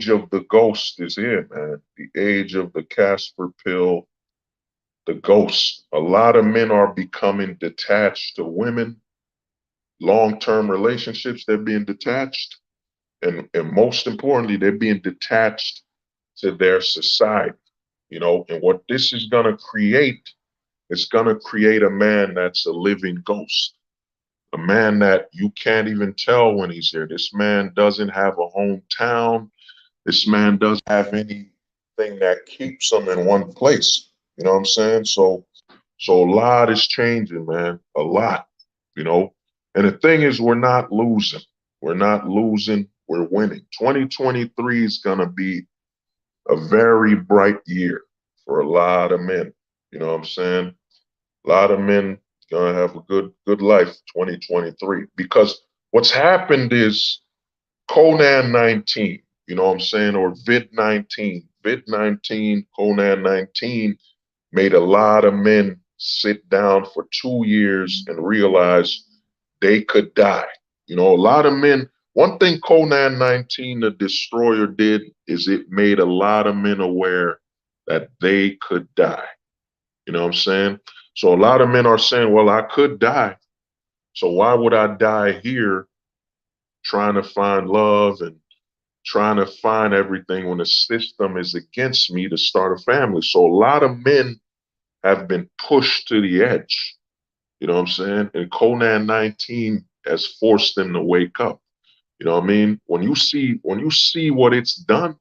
of the ghost is here, man. The age of the Casper pill, the ghost. A lot of men are becoming detached to women. Long-term relationships, they're being detached. And most importantly, they're being detached to their society, and what this is going to create, it's going to create a man that's a living ghost, a man that you can't even tell when he's here. This man doesn't have a hometown. This man doesn't have anything that keeps him in one place. You know what I'm saying? So a lot is changing, man, a lot, and the thing is, we're not losing. We're not losing. We're winning. 2023 is going to be a very bright year for a lot of men. You know what I'm saying? A lot of men gonna have a good life 2023, because what's happened is Conan 19, you know what I'm saying, or Vid 19, Conan 19 made a lot of men sit down for 2 years and realize they could die. A lot of men. One thing Conan 19, the Destroyer, did is it made a lot of men aware that they could die. You know what I'm saying? So a lot of men are saying, well, I could die. So why would I die here trying to find love and trying to find everything when the system is against me to start a family? So a lot of men have been pushed to the edge. You know what I'm saying? And Conan 19 has forced them to wake up. You know what I mean? When you see what it's done,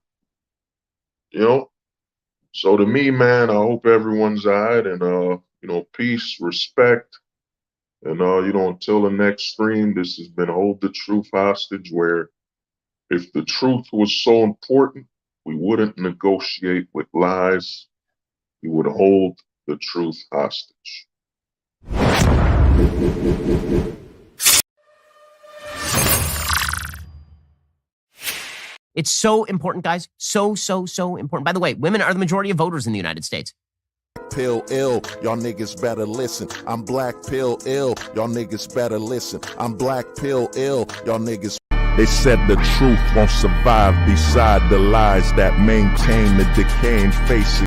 So to me, man, I hope everyone's all right, and peace, respect, and until the next stream, this has been Hold the Truth Hostage, where if the truth was so important, we wouldn't negotiate with lies. We would hold the truth hostage. It's so important, guys. So important. By the way, women are the majority of voters in the United States. Pill ill, y'all niggas better listen. I'm black pill ill, y'all niggas better listen. I'm black pill ill, y'all niggas. They said the truth won't survive beside the lies that maintain the decaying face.